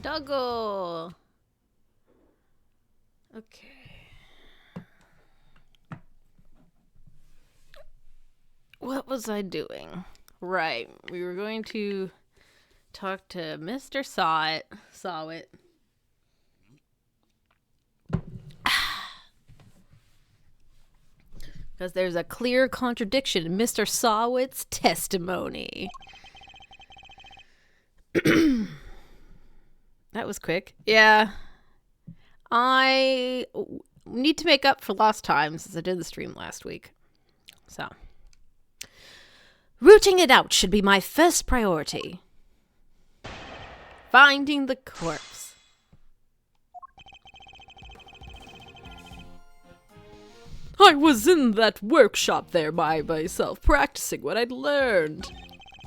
Doggo. Okay. What was I doing? Right. We were going to talk to Mr. Sawit. Because there's a clear contradiction in Mr. Sawit's testimony. That was quick. Yeah. I need to make up for lost time since I did the stream last week. So. Rooting it out should be my first priority. Finding the corpse. I was in that workshop there by myself, practicing what I'd learned.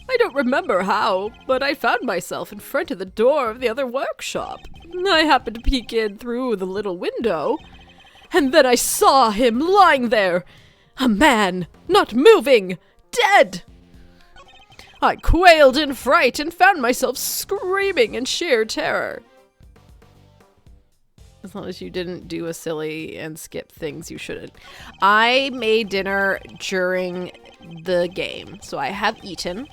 I don't remember how, but I found myself in front of the door of the other workshop. I happened to peek in through the little window, and then I saw him lying there. A man, not moving, dead. I quailed in fright and found myself screaming in sheer terror. As long as you didn't do a silly and skip things you shouldn't. I made dinner during the game, so I have eaten.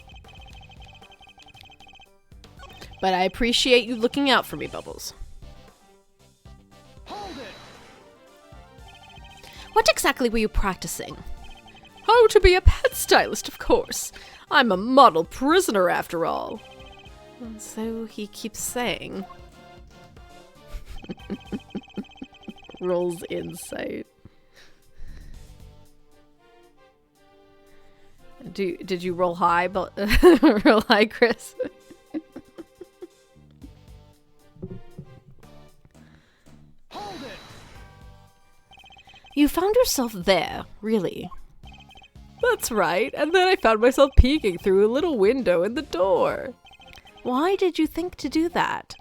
But I appreciate you looking out for me, Bubbles. Hold it! What exactly were you practicing? How to be a pet stylist, of course. I'm a model prisoner, after all. And so he keeps saying. Rolls insight. Did you roll high? Roll high, Chris? Hold it! You found yourself there, really? That's right, and then I found myself peeking through a little window in the door. Why did you think to do that?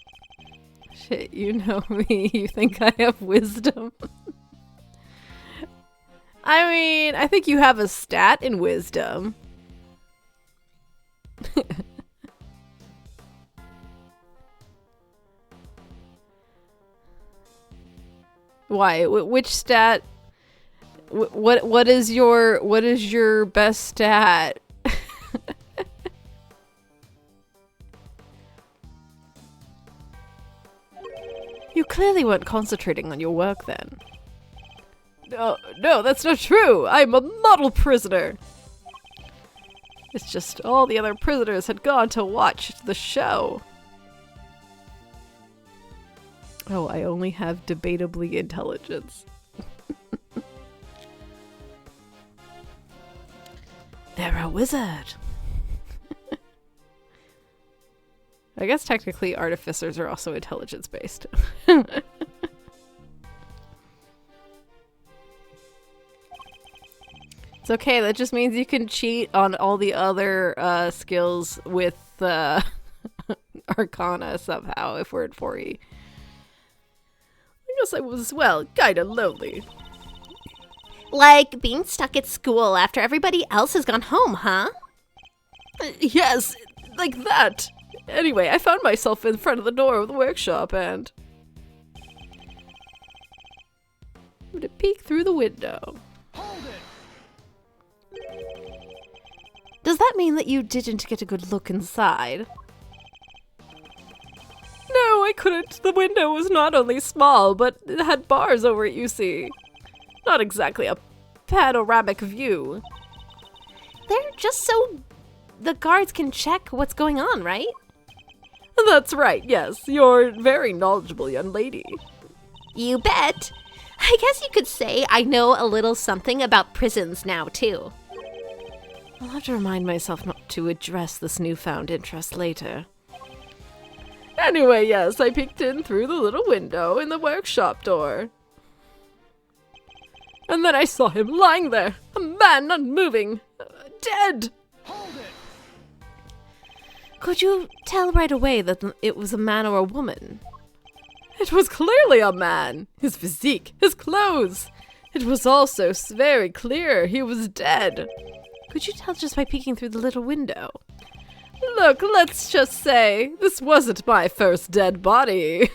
Shit, you know me. You think I have wisdom? I mean, I think you have a stat in wisdom. Why? Which stat? What is your best stat? You clearly weren't concentrating on your work then. No, that's not true. I'm a model prisoner. It's just all the other prisoners had gone to watch the show. Oh, I only have debatably intelligence. They're a wizard. I guess technically artificers are also intelligence-based. It's okay, that just means you can cheat on all the other skills with Arcana somehow if we're at 4E. I guess I was, well, kinda lonely. Like being stuck at school after everybody else has gone home, huh? Yes, like that. Anyway, I found myself in front of the door of the workshop and I'm gonna peek through the window. Hold it! Does that mean that you didn't get a good look inside? No, I couldn't. The window was not only small, but it had bars over it, you see. Not exactly a panoramic view. They're just so the guards can check what's going on, right? That's right, yes. You're a very knowledgeable young lady. You bet. I guess you could say I know a little something about prisons now, too. I'll have to remind myself not to address this newfound interest later. Anyway, yes, I peeked in through the little window in the workshop door. And then I saw him lying there, a man unmoving, dead. Hold it! Could you tell right away that it was a man or a woman? It was clearly a man. His physique, his clothes, It was also very clear he was dead. Could you tell just by peeking through the little window? Look, let's just say, this wasn't my first dead body.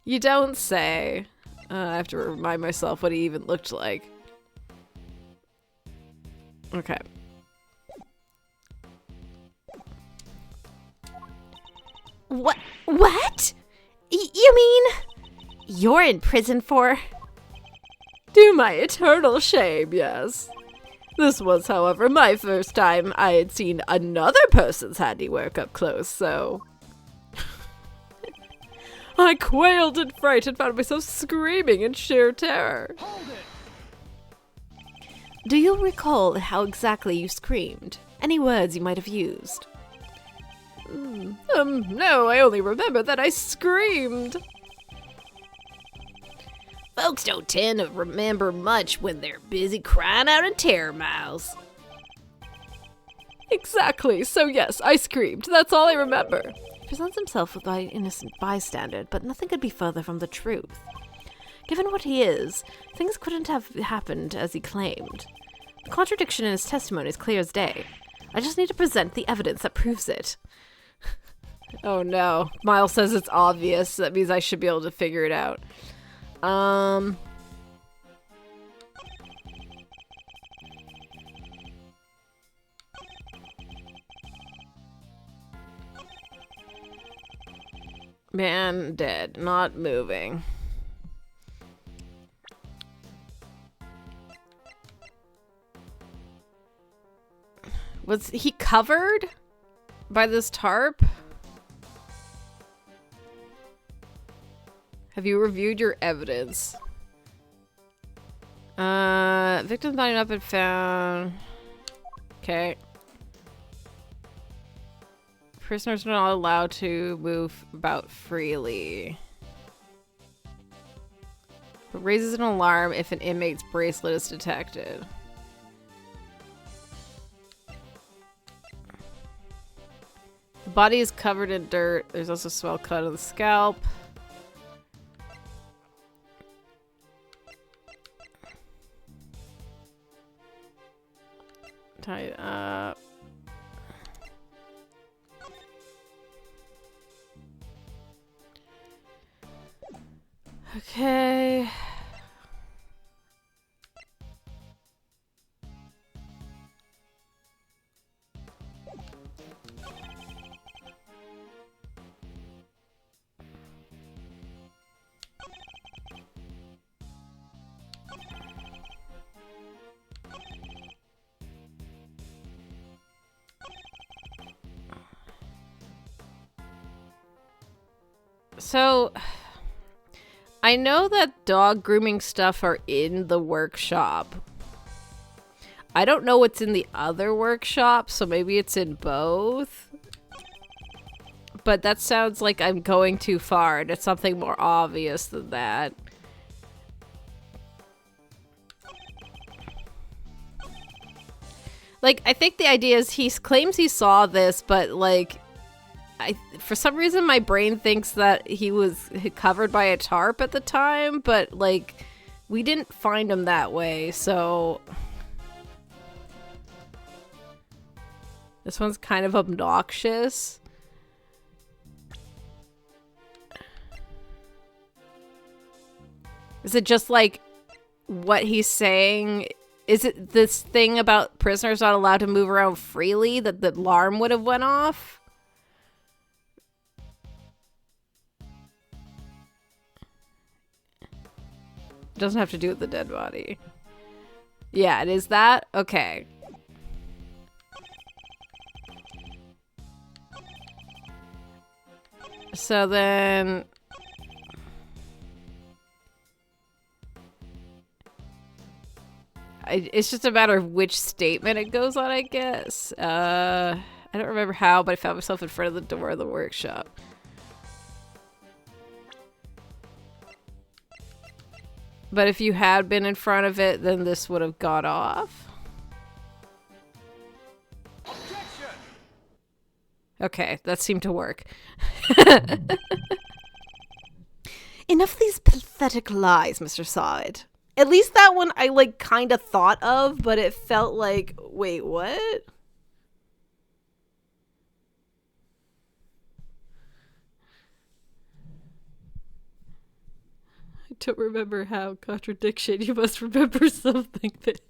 You don't say. I have to remind myself what he even looked like. Okay. What? What? You mean you're in prison for? To my eternal shame, yes. This was, however, my first time I had seen another person's handiwork up close, so... I quailed in fright and found myself screaming in sheer terror. Hold it! Do you recall how exactly you screamed? Any words you might have used? No, I only remember that I screamed. Folks don't tend to remember much when they're busy crying out in terror miles. Exactly, so yes, I screamed. That's all I remember. He presents himself with an innocent bystander, but nothing could be further from the truth. Given what he is, things couldn't have happened as he claimed. The contradiction in his testimony is clear as day. I just need to present the evidence that proves it. Oh no, Miles says it's obvious. That means I should be able to figure it out. Man dead, not moving. Was he covered by this tarp? Have you reviewed your evidence? Victim's body not been found. Okay. Prisoners are not allowed to move about freely. But raises an alarm if an inmate's bracelet is detected. The body is covered in dirt. There's also a swell cut on the scalp. Tied up. Okay. So, I know that dog grooming stuff are in the workshop. I don't know what's in the other workshop, so maybe it's in both. But that sounds like I'm going too far, and it's something more obvious than that. Like, I think the idea is he claims he saw this, but like... for some reason my brain thinks that he was covered by a tarp at the time, but like we didn't find him that way, so this one's kind of obnoxious. Is it just like what he's saying? Is it this thing about prisoners not allowed to move around freely that the alarm would have went off? Doesn't have to do with the dead body. Yeah, it is that? Okay. So then... it's just a matter of which statement it goes on, I guess. I don't remember how, but I found myself in front of the door of the workshop. But if you had been in front of it, then this would have got off. Objection! Okay, that seemed to work. Enough of these pathetic lies, Mr. Sod. At least that one I, kind of thought of, but it felt like, wait, what? I don't remember how. Contradiction. You must remember something that...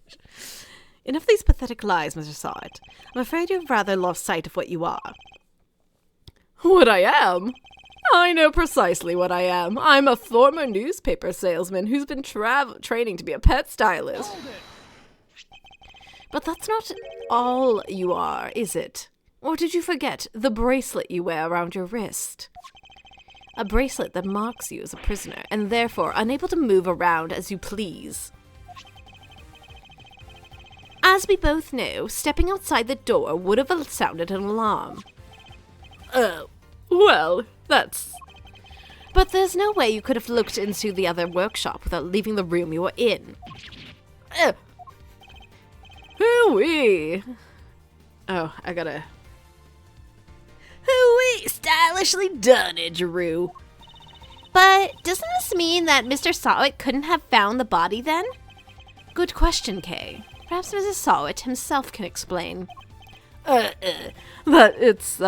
Enough of these pathetic lies, Mr. Sod. I'm afraid you've rather lost sight of what you are. What I am? I know precisely what I am. I'm a former newspaper salesman who's been training to be a pet stylist. Hold it. But that's not all you are, is it? Or did you forget the bracelet you wear around your wrist? A bracelet that marks you as a prisoner, and therefore unable to move around as you please. As we both know, stepping outside the door would have sounded an alarm. Oh, well, that's... But there's no way you could have looked into the other workshop without leaving the room you were in. Hooey! Oh, I gotta... Hooey! Stylishly done, Edgeroo. But doesn't this mean that Mr. Sawit couldn't have found the body then? Good question, Kay. Perhaps Mrs. Sawit himself can explain. That it's,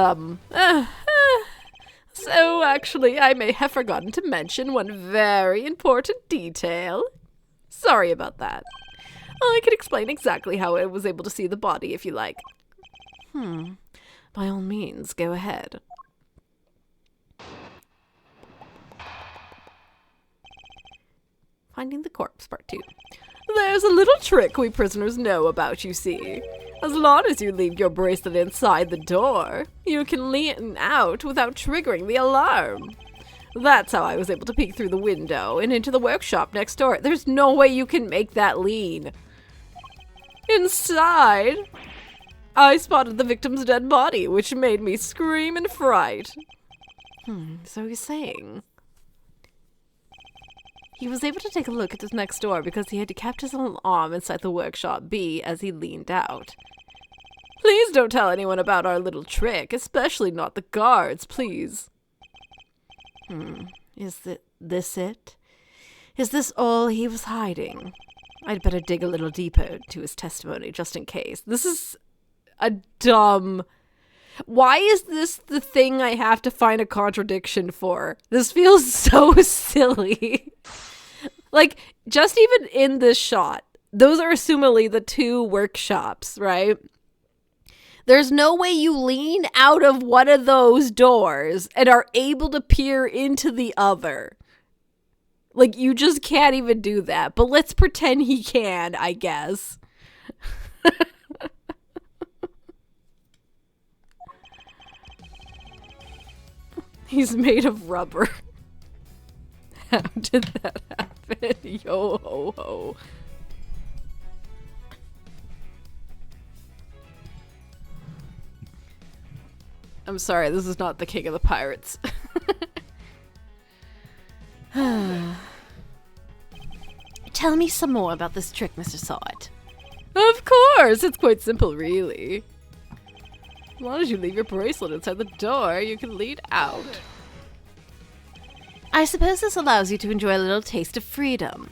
So, actually, I may have forgotten to mention one very important detail. Sorry about that. I can explain exactly how I was able to see the body if you like. By all means, go ahead. Finding the corpse, part 2. There's a little trick we prisoners know about, you see. As long as you leave your bracelet inside the door, you can lean out without triggering the alarm. That's how I was able to peek through the window and into the workshop next door. There's no way you can make that lean. Inside, I spotted the victim's dead body, which made me scream in fright. So you're saying... He was able to take a look at his next door because he had kept his own arm inside the workshop B as he leaned out. Please don't tell anyone about our little trick, especially not the guards, please. Is this it? Is this all he was hiding? I'd better dig a little deeper to his testimony just in case. This is a dumb... Why is this the thing I have to find a contradiction for? This feels so silly. Like, just even in this shot, those are assumably the two workshops, right? There's no way you lean out of one of those doors and are able to peer into the other. Like, you just can't even do that. But let's pretend he can, I guess. He's made of rubber. How did that happen? Yo ho ho. I'm sorry, this is not the King of the Pirates. Tell me some more about this trick, Mr. Sawit. Of course! It's quite simple, really. As long as you leave your bracelet inside the door, you can lead out. I suppose this allows you to enjoy a little taste of freedom.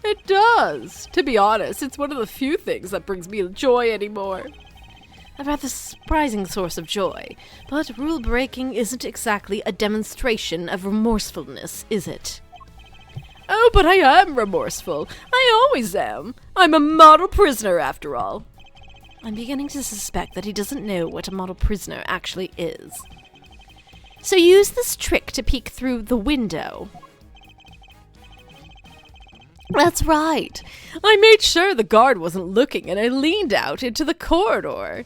It does. To be honest, it's one of the few things that brings me joy anymore. A rather surprising source of joy, but rule breaking isn't exactly a demonstration of remorsefulness, is it? Oh, but I am remorseful. I always am. I'm a model prisoner, after all. I'm beginning to suspect that he doesn't know what a model prisoner actually is. So use this trick to peek through the window. That's right. I made sure the guard wasn't looking and I leaned out into the corridor.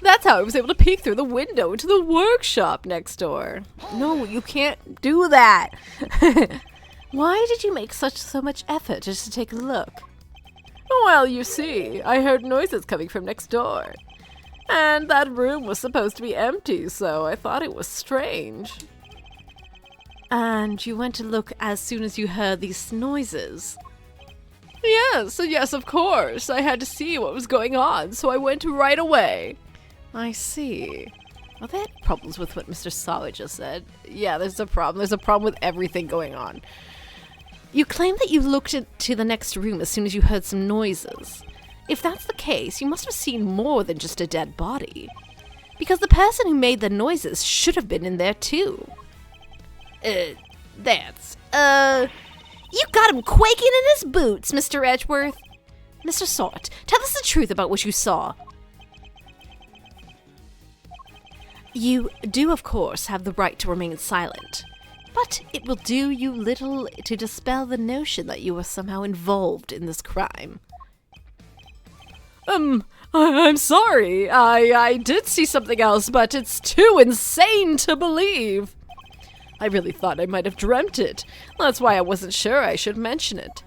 That's how I was able to peek through the window into the workshop next door. No, you can't do that. Why did you make so much effort just to take a look? Well, you see, I heard noises coming from next door. And that room was supposed to be empty, so I thought it was strange. And you went to look as soon as you heard these noises? Yes, of course. I had to see what was going on, so I went right away. I see. Are there any problems with what Mr. Sawa just said? Yeah, there's a problem. There's a problem with everything going on. You claim that you looked into the next room as soon as you heard some noises. If that's the case, you must have seen more than just a dead body. Because the person who made the noises should have been in there too. You got him quaking in his boots, Mr. Edgeworth. Mr. Sort, tell us the truth about what you saw. You do, of course, have the right to remain silent, but it will do you little to dispel the notion that you were somehow involved in this crime. I'm sorry. I did see something else, but it's too insane to believe. I really thought I might have dreamt it. That's why I wasn't sure I should mention it.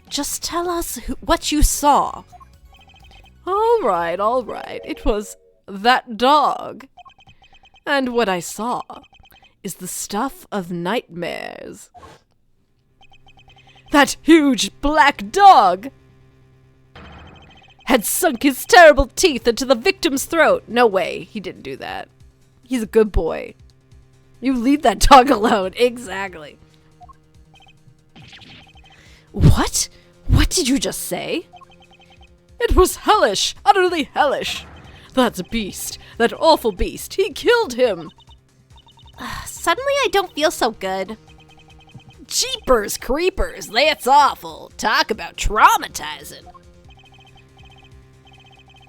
Just tell us what you saw. All right. It was that dog. And what I saw is the stuff of nightmares. That huge black dog had sunk his terrible teeth into the victim's throat. No way, he didn't do that. He's a good boy. You leave that dog alone. Exactly. What? What did you just say? It was hellish. Utterly hellish. That beast. That awful beast. He killed him. Suddenly I don't feel so good. Jeepers creepers. That's awful. Talk about traumatizing.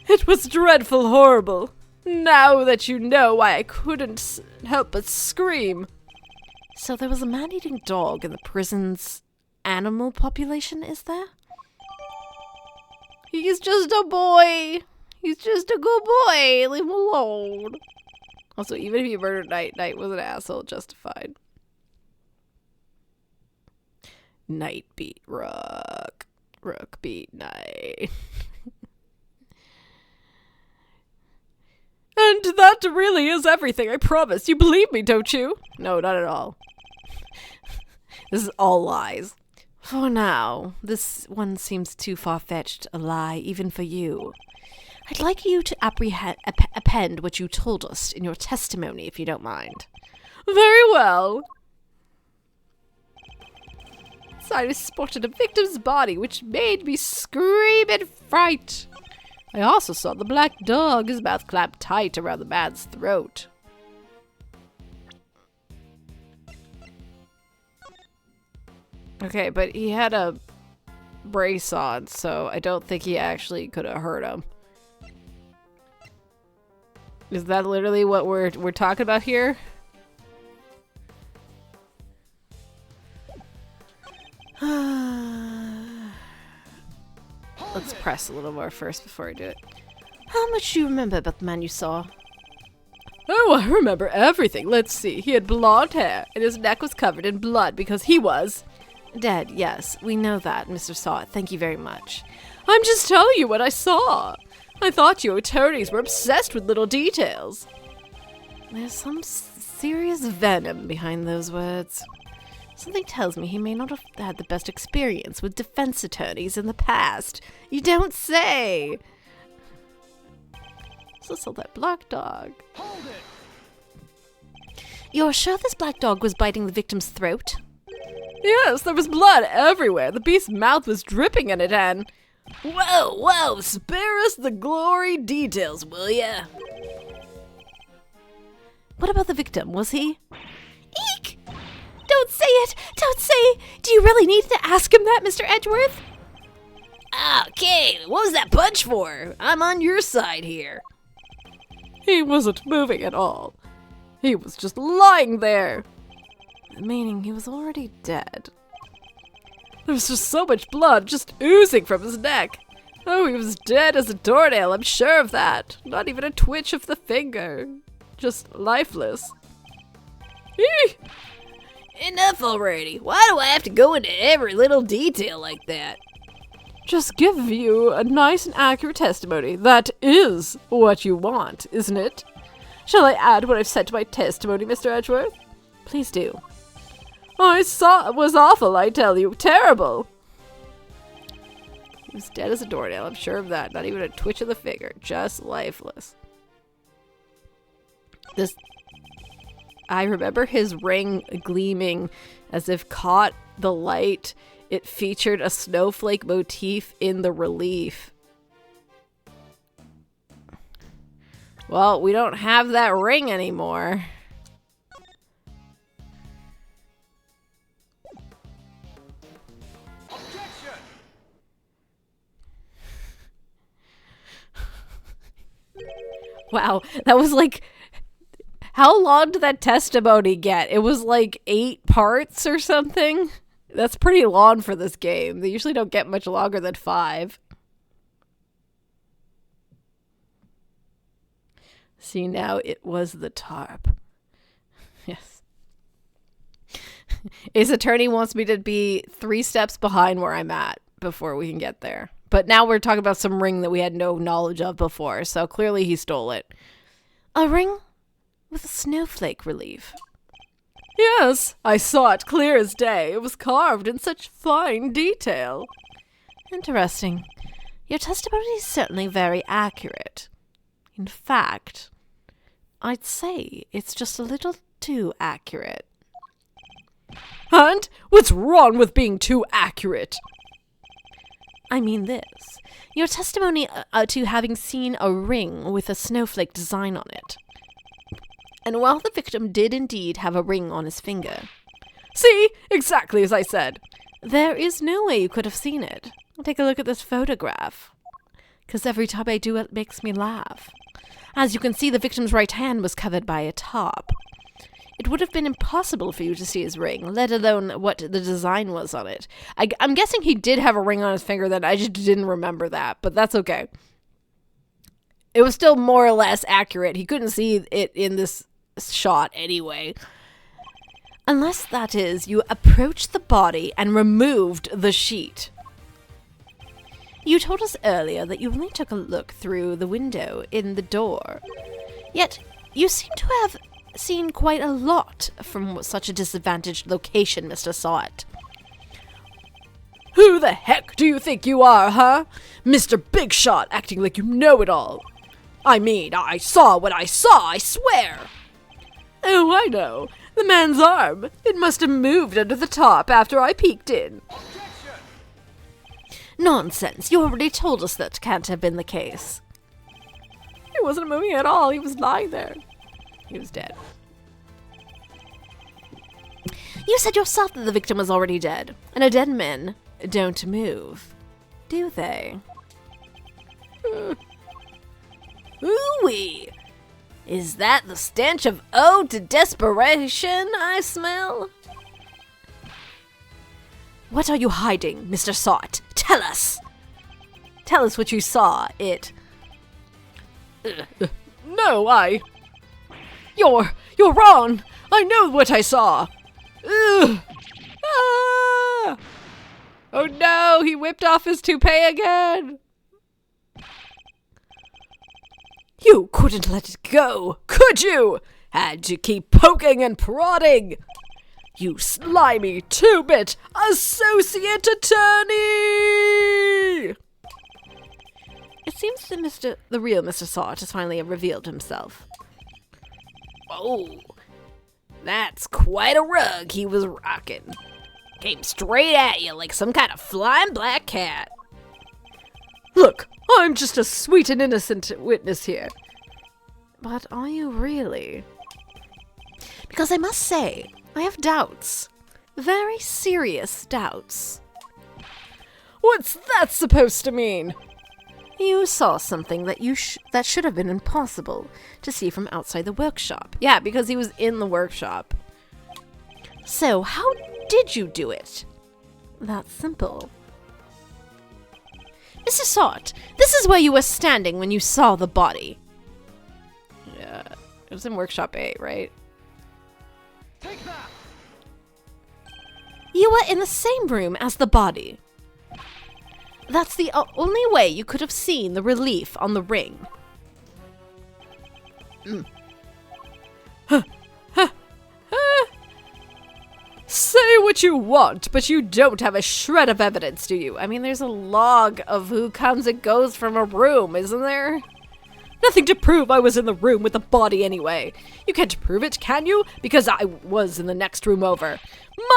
It was dreadful, horrible. Now that you know why I couldn't help but scream. So there was a man-eating dog in the prison's animal population, is there? He's just a boy. He's just a good boy. Leave him alone. Also, even if he murdered Knight, Knight was an asshole, justified. Knight beat Rook. Rook beat Knight. And that really is everything, I promise. You believe me, don't you? No, not at all. This is all lies. For now, this one seems too far-fetched a lie, even for you. I'd like you to append what you told us in your testimony, if you don't mind. Very well. So I spotted a victim's body, which made me scream in fright. I also saw the black dog, his mouth clamped tight around the man's throat. Okay, but he had a brace on, so I don't think he actually could have hurt him. Is that literally what we're talking about here? Let's press a little more first before I do it. How much do you remember about the man you saw? Oh, I remember everything. Let's see. He had blonde hair, and his neck was covered in blood because he was dead. Yes, we know that, Mr. Saw. Thank you very much. I'm just telling you what I saw. I thought you attorneys were obsessed with little details. There's some serious venom behind those words. Something tells me he may not have had the best experience with defense attorneys in the past. You don't say! So that black dog. Hold it! You're sure this black dog was biting the victim's throat? Yes, there was blood everywhere. The beast's mouth was dripping in it and... Whoa, spare us the glory details, will ya? What about the victim? Was he? Eek! Don't say it! Don't say! Do you really need to ask him that, Mr. Edgeworth? Okay, what was that punch for? I'm on your side here. He wasn't moving at all. He was just lying there. Meaning he was already dead. There was just so much blood just oozing from his neck. Oh, he was dead as a doornail, I'm sure of that. Not even a twitch of the finger. Just lifeless. Eek! Enough already. Why do I have to go into every little detail like that? Just give you a nice and accurate testimony. That is what you want, isn't it? Shall I add what I've said to my testimony, Mr. Edgeworth? Please do. I saw it was awful, I tell you. Terrible. He was dead as a doornail, I'm sure of that. Not even a twitch of the finger. Just lifeless. I remember his ring gleaming as if caught the light. It featured a snowflake motif in the relief. Well, we don't have that ring anymore. Objection! Wow, that was like... How long did that testimony get? It was like 8 parts or something? That's pretty long for this game. They usually don't get much longer than 5. See, now it was the tarp. Yes. His attorney wants me to be 3 steps behind where I'm at before we can get there. But now we're talking about some ring that we had no knowledge of before, so clearly he stole it. A ring with a snowflake relief. Yes, I saw it clear as day. It was carved in such fine detail. Interesting. Your testimony is certainly very accurate. In fact, I'd say it's just a little too accurate. And what's wrong with being too accurate? I mean this. Your testimony to having seen a ring with a snowflake design on it. And while the victim did indeed have a ring on his finger, See? Exactly as I said. there is no way you could have seen it. Take a look at this photograph. Because every time I do it makes me laugh. As you can see, the victim's right hand was covered by a top. It would have been impossible for you to see his ring, let alone what the design was on it. I'm guessing he did have a ring on his finger, then I just didn't remember that, but that's okay. It was still more or less accurate. He couldn't see it in this shot anyway. Unless, that is, you approached the body and removed the sheet. You told us earlier that you only took a look through the window in the door. Yet, you seem to have seen quite a lot from such a disadvantaged location, Mr. Sot. Who the heck do you think you are, huh? Mr. Big Shot, acting like you know it all. I mean, I saw what I saw, I swear. Oh, I know. The man's arm. It must have moved under the top after I peeked in. Objection! Nonsense. You already told us that can't have been the case. He wasn't moving at all. He was lying there. He was dead. You said yourself that the victim was already dead, and dead men don't move, do they? Ooh-wee! Is that the stench of ode to desperation I smell? What are you hiding, Mr. Sot? Tell us! Tell us what you saw, it. No, You're wrong. I know what I saw. Ugh. Ah! Oh no, he whipped off his toupee again. You couldn't let it go, could you? Had to keep poking and prodding. You slimy 2-bit associate attorney! It seems that the real Mr. Sot has finally revealed himself. Oh, that's quite a rug he was rocking. Came straight at you like some kind of flying black cat. Look, I'm just a sweet and innocent witness here. But are you really? Because I must say, I have doubts. Very serious doubts. What's that supposed to mean? You saw something that that should have been impossible to see from outside the workshop. Yeah, because he was in the workshop. So, how did you do it? That's simple. Mr. Sot, this is where you were standing when you saw the body. Yeah, it was in workshop 8, right? Take that! You were in the same room as the body. That's the only way you could have seen the relief on the ring. Say what you want, but you don't have a shred of evidence, do you? I mean, there's a log of who comes and goes from a room, isn't there? Nothing to prove I was in the room with the body anyway. You can't prove it, can you? Because I was in the next room over,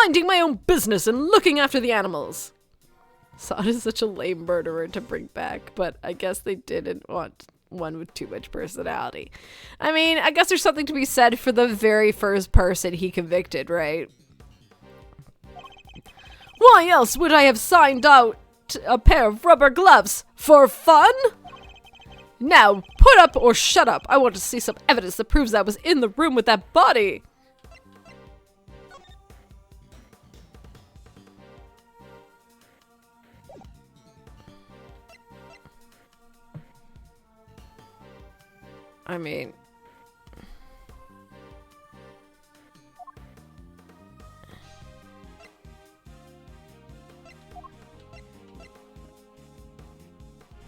minding my own business and looking after the animals. Sod is such a lame murderer to bring back, but I guess they didn't want one with too much personality. I mean, I guess there's something to be said for the very first person he convicted, right? Why else would I have signed out a pair of rubber gloves? For fun? Now, put up or shut up. I want to see some evidence that proves I was in the room with that body. I mean...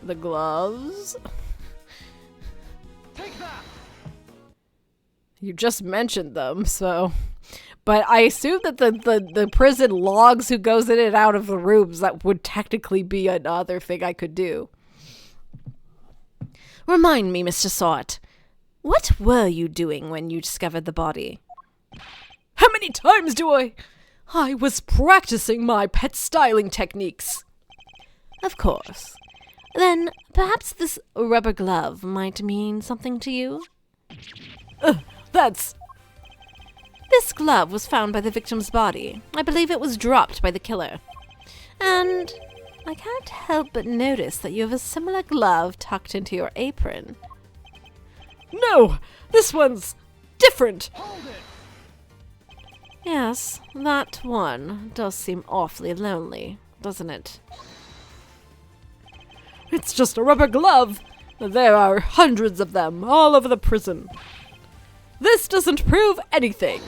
the gloves? Take that! You just mentioned them, so... But I assume that the prison logs who goes in and out of the rooms, that would technically be another thing I could do. Remind me, Mr. Sort. What were you doing when you discovered the body? How many times do I was practicing my pet styling techniques. Of course. Then perhaps this rubber glove might mean something to you? That's... This glove was found by the victim's body. I believe it was dropped by the killer. And I can't help but notice that you have a similar glove tucked into your apron. No! This one's different! Hold it! Yes, that one does seem awfully lonely, doesn't it? It's just a rubber glove! There are hundreds of them all over the prison. This doesn't prove anything.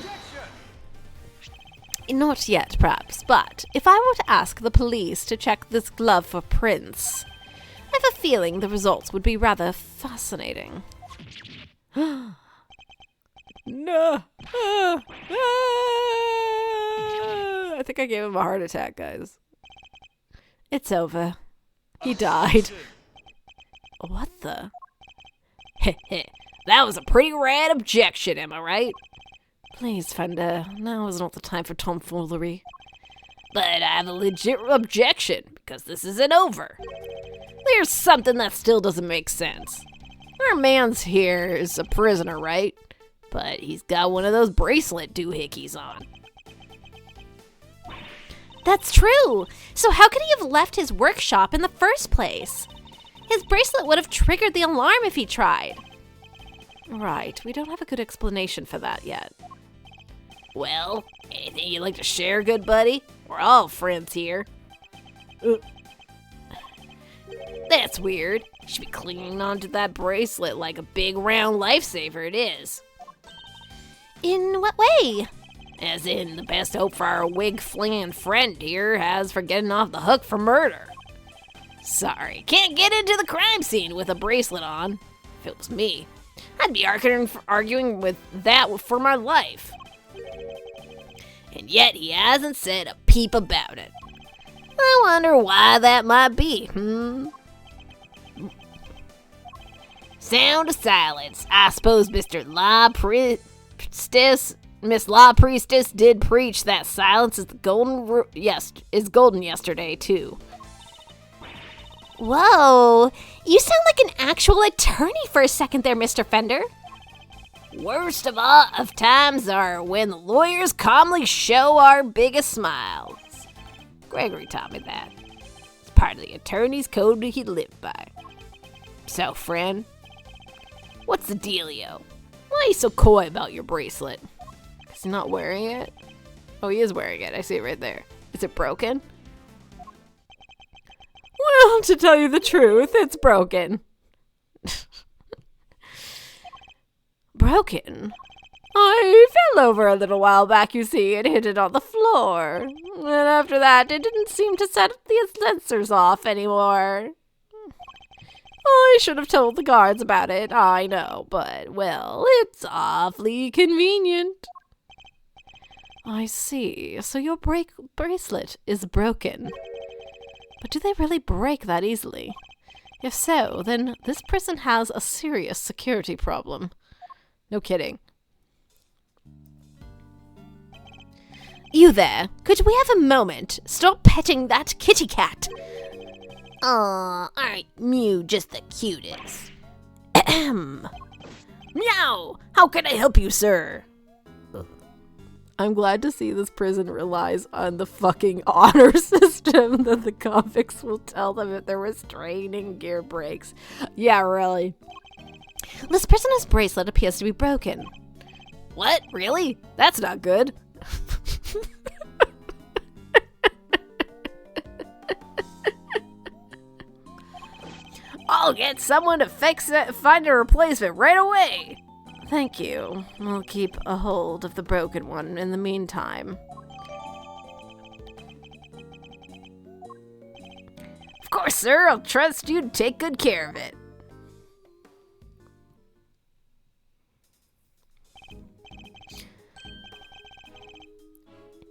Not yet, perhaps, but if I were to ask the police to check this glove for prints, I have a feeling the results would be rather fascinating. No. I think I gave him a heart attack, guys. It's over. He died. What the? That was a pretty rad objection, am I right? Please, Fender, now is not the time for tomfoolery. But I have a legit objection, because this isn't over. There's something that still doesn't make sense. Our man's here is a prisoner, right? But he's got one of those bracelet doohickeys on. That's true! So how could he have left his workshop in the first place? His bracelet would have triggered the alarm if he tried. Right, we don't have a good explanation for that yet. Well, anything you'd like to share, good buddy? We're all friends here. That's weird. You should be clinging onto that bracelet like a big round lifesaver it is. In what way? As in, the best hope for our wig-flinging friend here has for getting off the hook for murder. Sorry, can't get into the crime scene with a bracelet on. If it was me, I'd be arguing with that for my life. And yet he hasn't said a peep about it. I wonder why that might be, Sound of silence. I suppose Miss Law Priestess did preach that silence is golden yesterday, too. Whoa, you sound like an actual attorney for a second there, Mr. Fender. Worst of all of times are when the lawyers calmly show our biggest smiles. Gregory taught me that. It's part of the attorney's code he lived by. So, friend, what's the dealio? Why are you so coy about your bracelet? Is he not wearing it? Oh, he is wearing it. I see it right there. Is it broken? Well, to tell you the truth, it's broken. Broken? I fell over a little while back, you see, and hit it on the floor. And after that, it didn't seem to set the sensors off anymore. I should have told the guards about it, I know, but, well, it's awfully convenient. I see. So your bracelet is broken. But do they really break that easily? If so, then this prison has a serious security problem. No kidding. You there, could we have a moment? Stop petting that kitty cat. Aw, aren't Mew just the cutest? Ahem. Meow! How can I help you, sir? I'm glad to see this prison relies on the fucking honor system that the convicts will tell them if their restraining gear breaks. Yeah, really. This prisoner's bracelet appears to be broken. What? Really? That's not good. I'll get someone to fix it, find a replacement right away. Thank you. I'll keep a hold of the broken one in the meantime. Of course, sir. I'll trust you to take good care of it.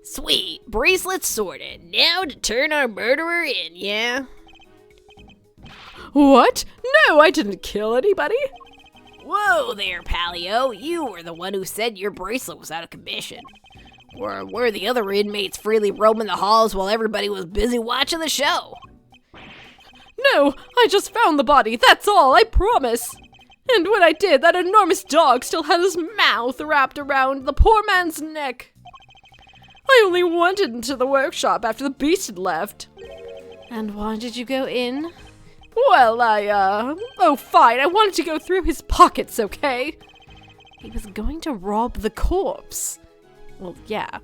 Sweet. Bracelet sorted. Now to turn our murderer in, yeah? What? No, I didn't kill anybody. Whoa there, Palio. You were the one who said your bracelet was out of commission. Were the other inmates freely roaming the halls while everybody was busy watching the show? No, I just found the body, that's all, I promise. And when I did, that enormous dog still had his mouth wrapped around the poor man's neck. I only wandered into the workshop after the beast had left. And why did you go in? Well, oh fine, I wanted to go through his pockets, okay? He was going to rob the corpse. Well, yeah.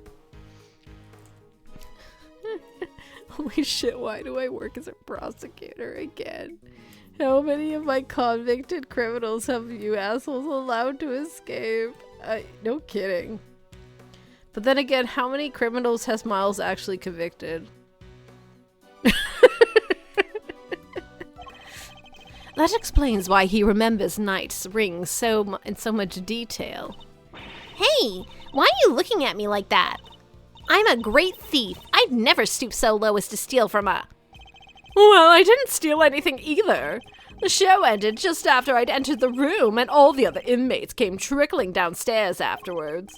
Holy shit, why do I work as a prosecutor again? How many of my convicted criminals have you assholes allowed to escape? No kidding. But then again, how many criminals has Miles actually convicted? That explains why he remembers Knight's ring in so much detail. Hey, why are you looking at me like that? I'm a great thief. I'd never stoop so low as to steal from a... Well, I didn't steal anything either. The show ended just after I'd entered the room, and all the other inmates came trickling downstairs afterwards.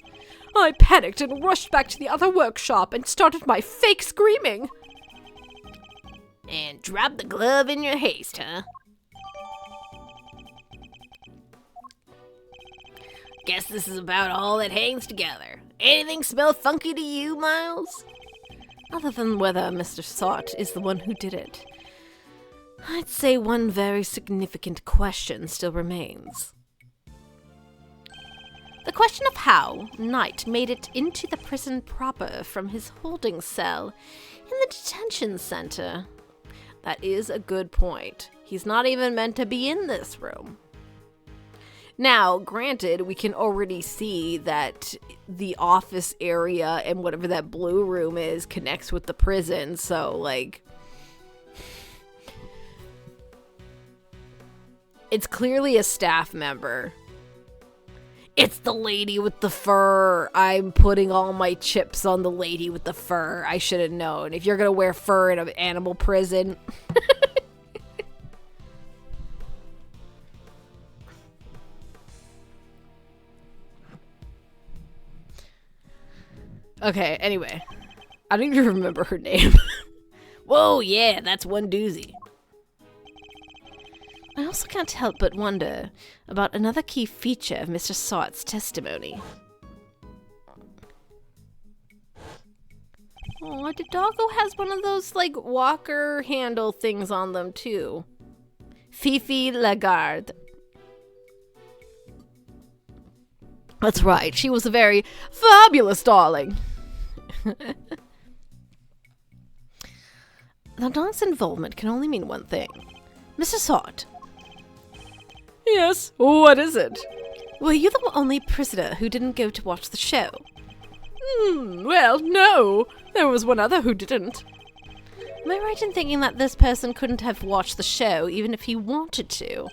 I panicked and rushed back to the other workshop and started my fake screaming. And dropped the glove in your haste, huh? Guess this is about all that hangs together. Anything smell funky to you, Miles? Other than whether Mr. Sot is the one who did it, I'd say one very significant question still remains. The question of how Knight made it into the prison proper from his holding cell in the detention center. That is a good point. He's not even meant to be in this room. Now, granted, we can already see that the office area and whatever that blue room is connects with the prison, so, like, it's clearly a staff member. It's the lady with the fur. I'm putting all my chips on the lady with the fur. I should have known. If you're gonna wear fur in an animal prison... Okay, anyway. I don't even remember her name. Whoa, yeah, that's one doozy. I also can't help but wonder about another key feature of Mr. Sot's testimony. Oh, the doggo has one of those, like, walker handle things on them, too. Fifi Lagarde. That's right, she was a very fabulous darling. The dog's involvement can only mean one thing. Mr. Sot. Yes, what is it? Were you the only prisoner who didn't go to watch the show? Well, no. There was one other who didn't. Am I right in thinking that this person couldn't have watched the show even if he wanted to?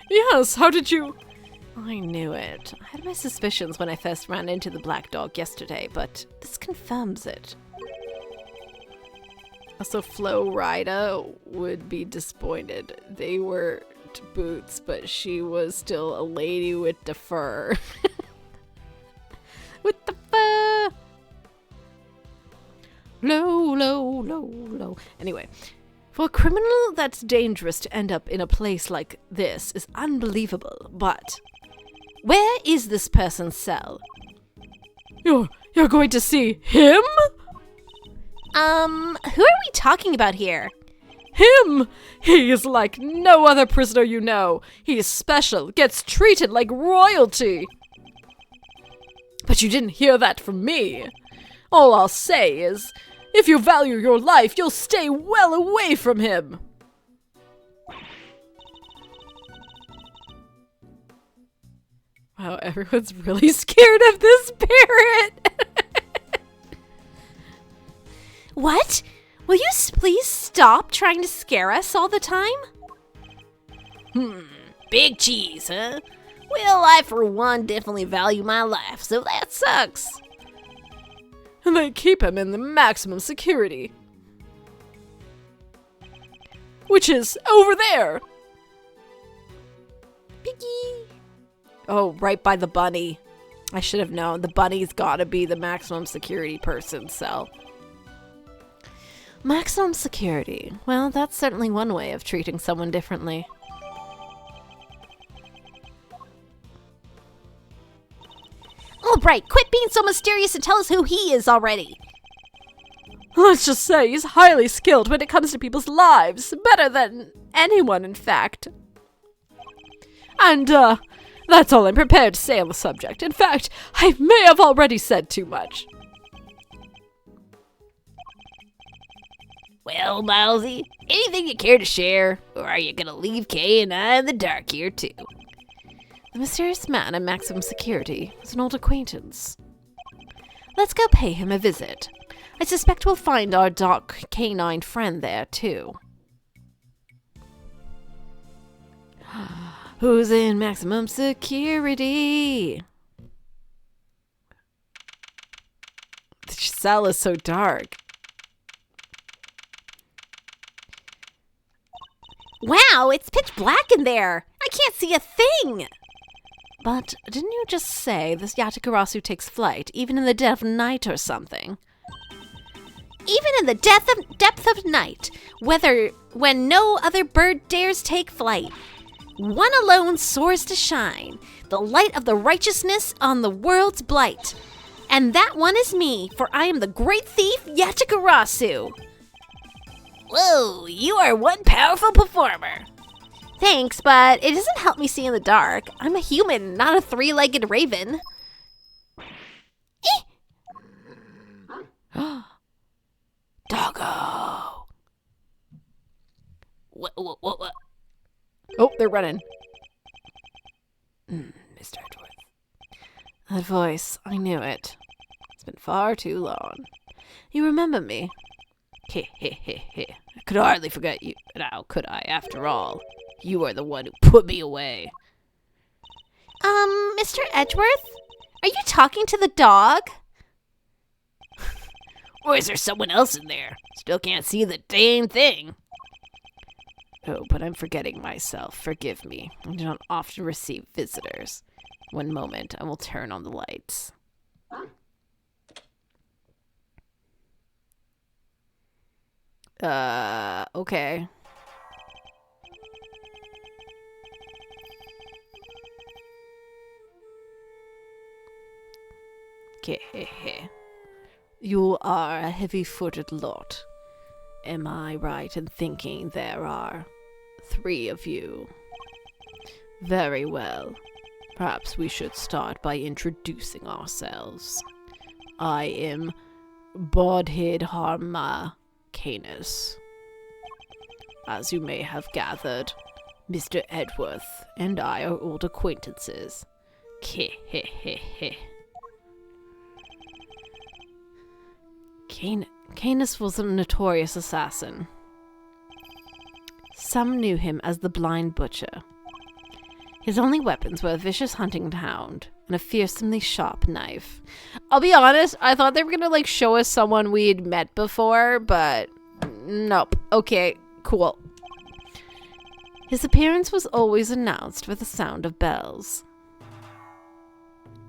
Yes, how did you... I knew it. I had my suspicions when I first ran into the black dog yesterday, but this confirms it. Also, Flo Rida would be disappointed. They were boots, but she was still a lady with the fur. With the fur! Low, low, low, low. Anyway, for a criminal that's dangerous to end up in a place like this is unbelievable, but where is this person's cell? You're going to see him? Who are we talking about here? Him! He is like no other prisoner you know. He is special, gets treated like royalty. But you didn't hear that from me. All I'll say is, if you value your life, you'll stay well away from him. Wow, everyone's really scared of this parrot. What? Will you please stop trying to scare us all the time? Big cheese, huh? Well, I for one definitely value my life, so that sucks. And they keep him in the maximum security. Which is over there. Piggy. Oh, right by the bunny. I should have known. The bunny's gotta be the maximum security person, so. Maximum security. Well, that's certainly one way of treating someone differently. All right, quit being so mysterious and tell us who he is already. Let's just say he's highly skilled when it comes to people's lives. Better than anyone, in fact. And, that's all I'm prepared to say on the subject. In fact, I may have already said too much. Well, Milesy, anything you care to share? Or are you gonna leave Kay and I in the dark here, too? The mysterious man in maximum security is an old acquaintance. Let's go pay him a visit. I suspect we'll find our dark canine friend there, too. Who's in maximum security? The cell is so dark. Wow, it's pitch black in there. I can't see a thing. But didn't you just say this Yatakarasu takes flight, even in the dead of night or something? Even in the depth of night, when no other bird dares take flight, one alone soars to shine, the light of the righteousness on the world's blight. And that one is me, for I am the great thief Yatakarasu. Whoa, you are one powerful performer. Thanks, but it doesn't help me see in the dark. I'm a human, not a three-legged raven. Doggo! What? Oh, they're running. Mr. Edgeworth. That voice, I knew it. It's been far too long. You remember me? Heh heh heh heh. I could hardly forget you. Now, could I, after all? You are the one who put me away. Mr. Edgeworth? Are you talking to the dog? Or is there someone else in there? Still can't see the dang thing. Oh, but I'm forgetting myself. Forgive me. I do not often receive visitors. One moment, I will turn on the lights. Okay. Hehehe. You are a heavy-footed lot. Am I right in thinking there are 3 of you? Very well. Perhaps we should start by introducing ourselves. I am Bodhid Harma Canis. As you may have gathered, Mr. Edgeworth and I are old acquaintances. Hehehehe. Canis was a notorious assassin. Some knew him as the Blind Butcher. His only weapons were a vicious hunting hound and a fearsomely sharp knife. I'll be honest, I thought they were gonna show us someone we'd met before, but Nope. Okay, cool. His appearance was always announced with the sound of bells.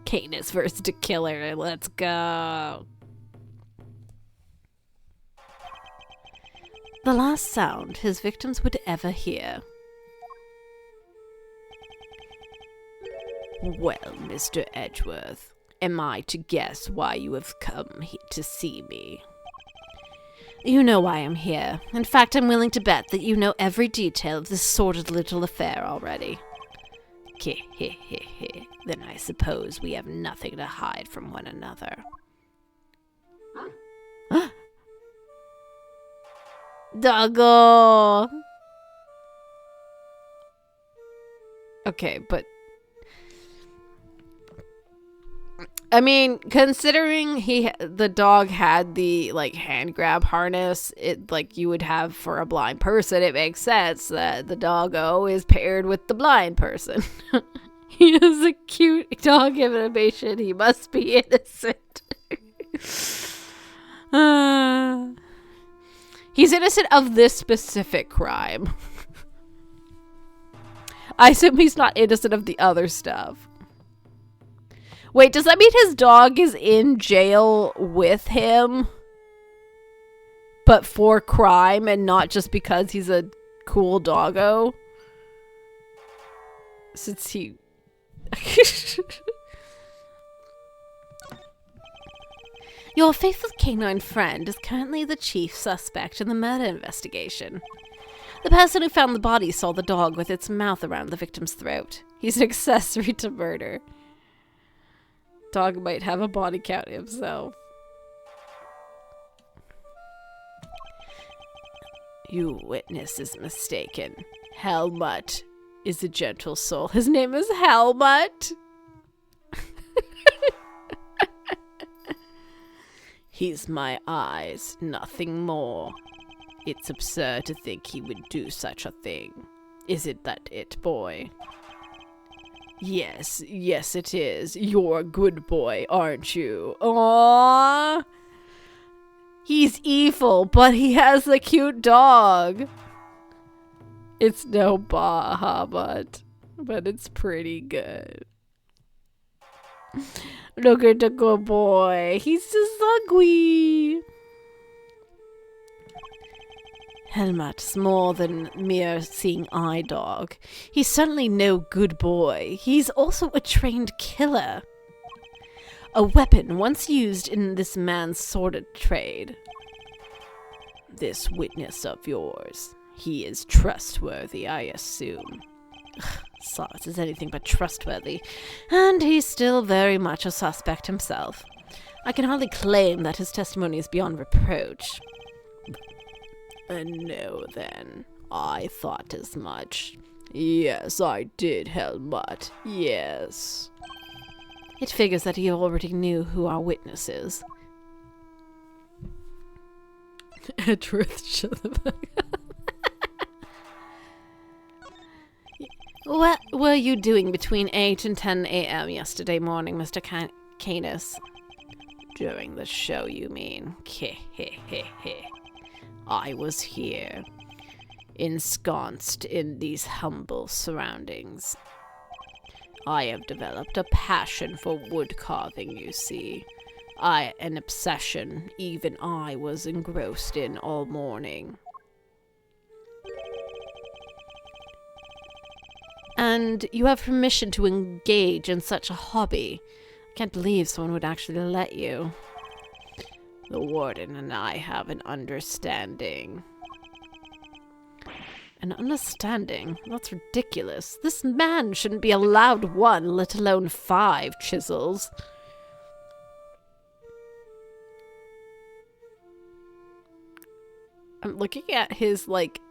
Canis versus the killer. Let's go. The last sound his victims would ever hear. Well, Mr. Edgeworth, am I to guess why you have come to see me? You know why I'm here. In fact, I'm willing to bet that you know every detail of this sordid little affair already. Then I suppose we have nothing to hide from one another. Doggo! Okay, but I mean, considering the dog had the like hand grab harness, it like you would have for a blind person, it makes sense that the doggo is paired with the blind person. He is a cute dog animation. He must be innocent. He's innocent of this specific crime. I assume he's not innocent of the other stuff. Wait, does that mean his dog is in jail with him? But for crime and not just because he's a cool doggo? Since he... Your faithful canine friend is currently the chief suspect in the murder investigation. The person who found the body saw the dog with its mouth around the victim's throat. He's an accessory to murder. Dog might have a body count himself. You witness is mistaken. Helmut is a gentle soul. His name is Helmut. He's my eyes, nothing more. It's absurd to think he would do such a thing. Isn't that it, boy? Yes, it is. You're a good boy, aren't you? Aww. He's evil, but he has a cute dog. It's no Bahamut, but it's pretty good. Look at the good boy. He's just ugly. Helmut's more than mere seeing eye dog. He's certainly no good boy. He's also a trained killer. A weapon once used in this man's sordid trade. This witness of yours, he is trustworthy, I assume. Sars is anything but trustworthy, and he's still very much a suspect himself. I can hardly claim that his testimony is beyond reproach. No, then. I thought as much. Yes, I did, Helmut. Yes. It figures that he already knew who our witness is. Truth, shut the fuck up. What were you doing between 8 and 10 a.m. yesterday morning, Mr. Canis? During the show, you mean? I was here, ensconced in these humble surroundings. I have developed a passion for wood carving, you see. An obsession even I was engrossed in all morning. And you have permission to engage in such a hobby. I can't believe someone would actually let you. The warden and I have an understanding. An understanding? That's ridiculous. This man shouldn't be allowed 1, let alone 5 chisels. I'm looking at his, like,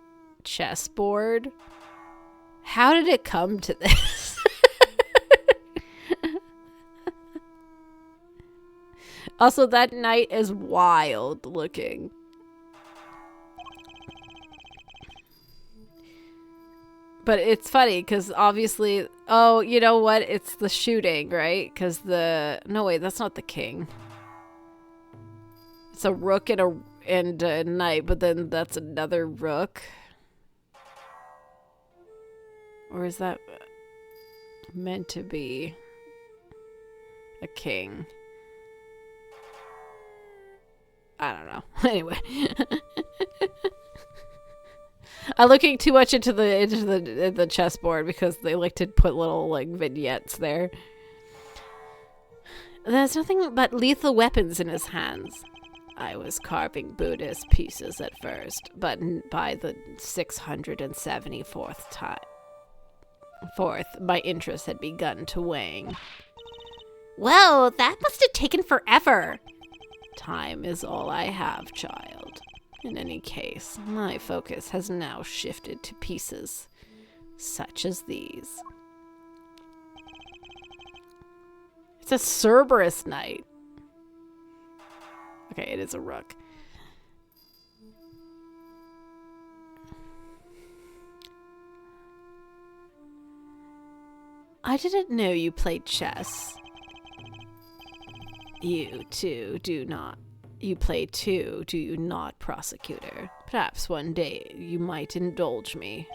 chessboard. How did it come to this? Also, that knight is wild looking. But it's funny, because obviously... Oh, you know what? It's the shooting, right? Because the... No, wait, that's not the king. It's a rook and and knight, but then that's another rook. Or is that meant to be a king? I don't know. Anyway. I'm looking too much into the chessboard because they like to put little like vignettes there. There's nothing but lethal weapons in his hands. I was carving Buddhist pieces at first, but by the 674th time, my interest had begun to wane. Whoa, that must have taken forever. Time is all I have, child. In any case, my focus has now shifted to pieces such as these. It's a Cerberus knight. Okay, it is a rook. I didn't know you played chess. You play too, do you not, prosecutor? Perhaps one day you might indulge me.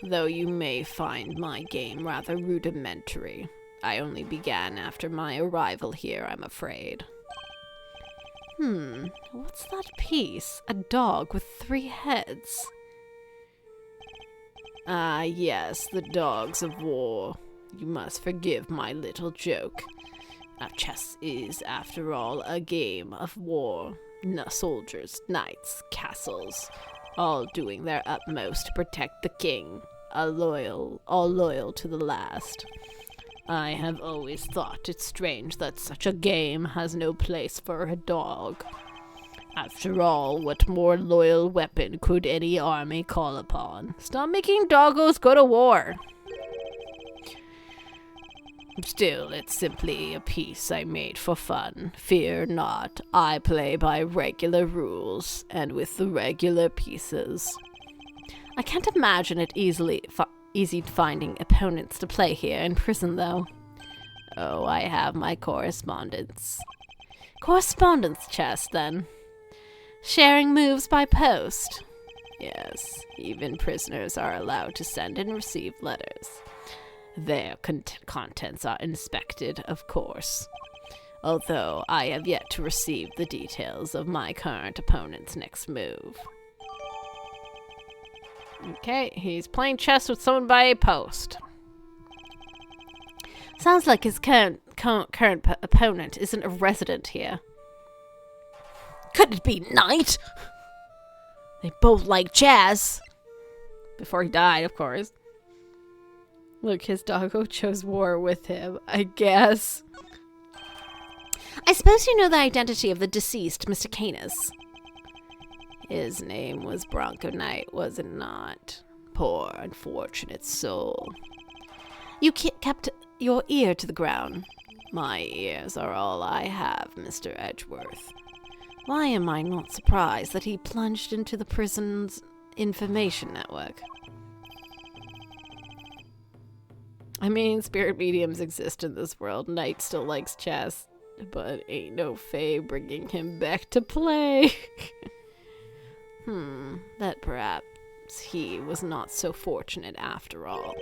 Though you may find my game rather rudimentary. I only began after my arrival here, I'm afraid. What's that piece? A dog with 3 heads. Ah, yes, the dogs of war. You must forgive my little joke. Chess is, after all, a game of war. Soldiers, knights, castles, all doing their utmost to protect the king. All loyal to the last. I have always thought it strange that such a game has no place for a dog. After all, what more loyal weapon could any army call upon? Stop making doggos go to war. Still, it's simply a piece I made for fun. Fear not, I play by regular rules, and with the regular pieces. I can't imagine it easy finding opponents to play here in prison, though. Oh, I have my correspondence. Correspondence chess, then. Sharing moves by post. Yes, even prisoners are allowed to send and receive letters. Their contents are inspected, of course. Although I have yet to receive the details of my current opponent's next move. Okay, he's playing chess with someone by a post. Sounds like his current opponent isn't a resident here. Could it be Knight? They both like jazz. Before he died, of course. Look, his doggo chose war with him, I guess. I suppose you know the identity of the deceased, Mr. Canis. His name was Bronco Knight, was it not? Poor, unfortunate soul. You kept your ear to the ground. My ears are all I have, Mr. Edgeworth. Why am I not surprised that he plunged into the prison's information network? I mean, spirit mediums exist in this world. Knight still likes chess, but ain't no fae bringing him back to play. That perhaps he was not so fortunate after all.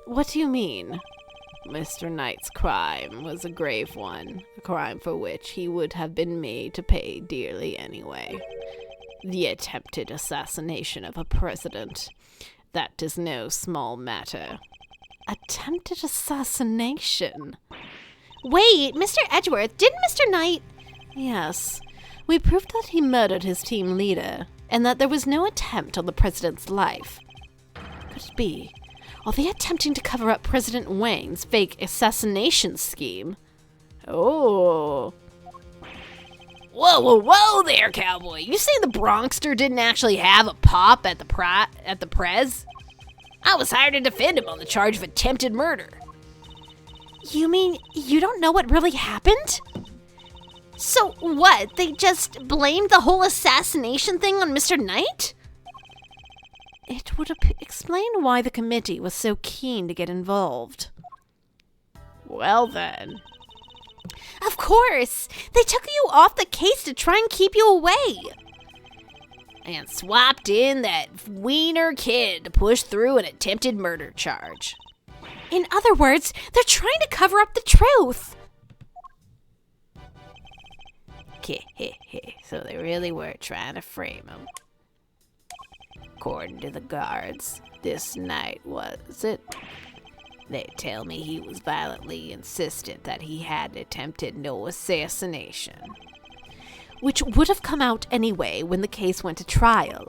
What do you mean? Mr. Knight's crime was a grave one, a crime for which he would have been made to pay dearly anyway. The attempted assassination of a president. That is no small matter. Attempted assassination? Wait, Mr. Edgeworth, didn't Mr. Knight... Yes, we proved that he murdered his team leader, and that there was no attempt on the president's life. Could it be? Are they attempting to cover up President Wang's fake assassination scheme? Oh. Whoa there, cowboy. You say the Bronxster didn't actually have a pop at the Prez? I was hired to defend him on the charge of attempted murder. You mean you don't know what really happened? So what, they just blamed the whole assassination thing on Mr. Knight? It would explain why the committee was so keen to get involved. Well then. Of course. They took you off the case to try and keep you away. And swapped in that wiener kid to push through an attempted murder charge. In other words, they're trying to cover up the truth. So they really were trying to frame him. According to the guards, this night, was it? They tell me he was violently insistent that he had attempted no assassination. Which would have come out anyway when the case went to trial.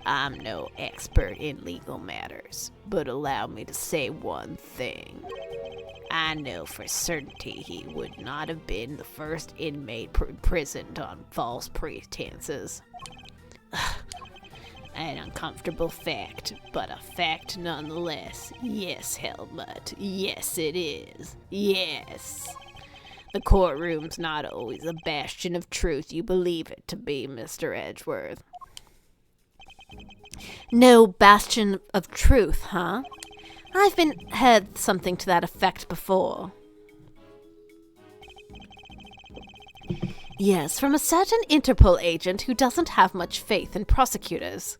I'm no expert in legal matters, but allow me to say one thing. I know for certainty he would not have been the first inmate imprisoned on false pretenses. An uncomfortable fact, but a fact nonetheless. Yes, Helmut. Yes, it is. Yes. The courtroom's not always a bastion of truth you believe it to be, Mr. Edgeworth. No bastion of truth, huh? I've heard something to that effect before. Yes, from a certain Interpol agent who doesn't have much faith in prosecutors.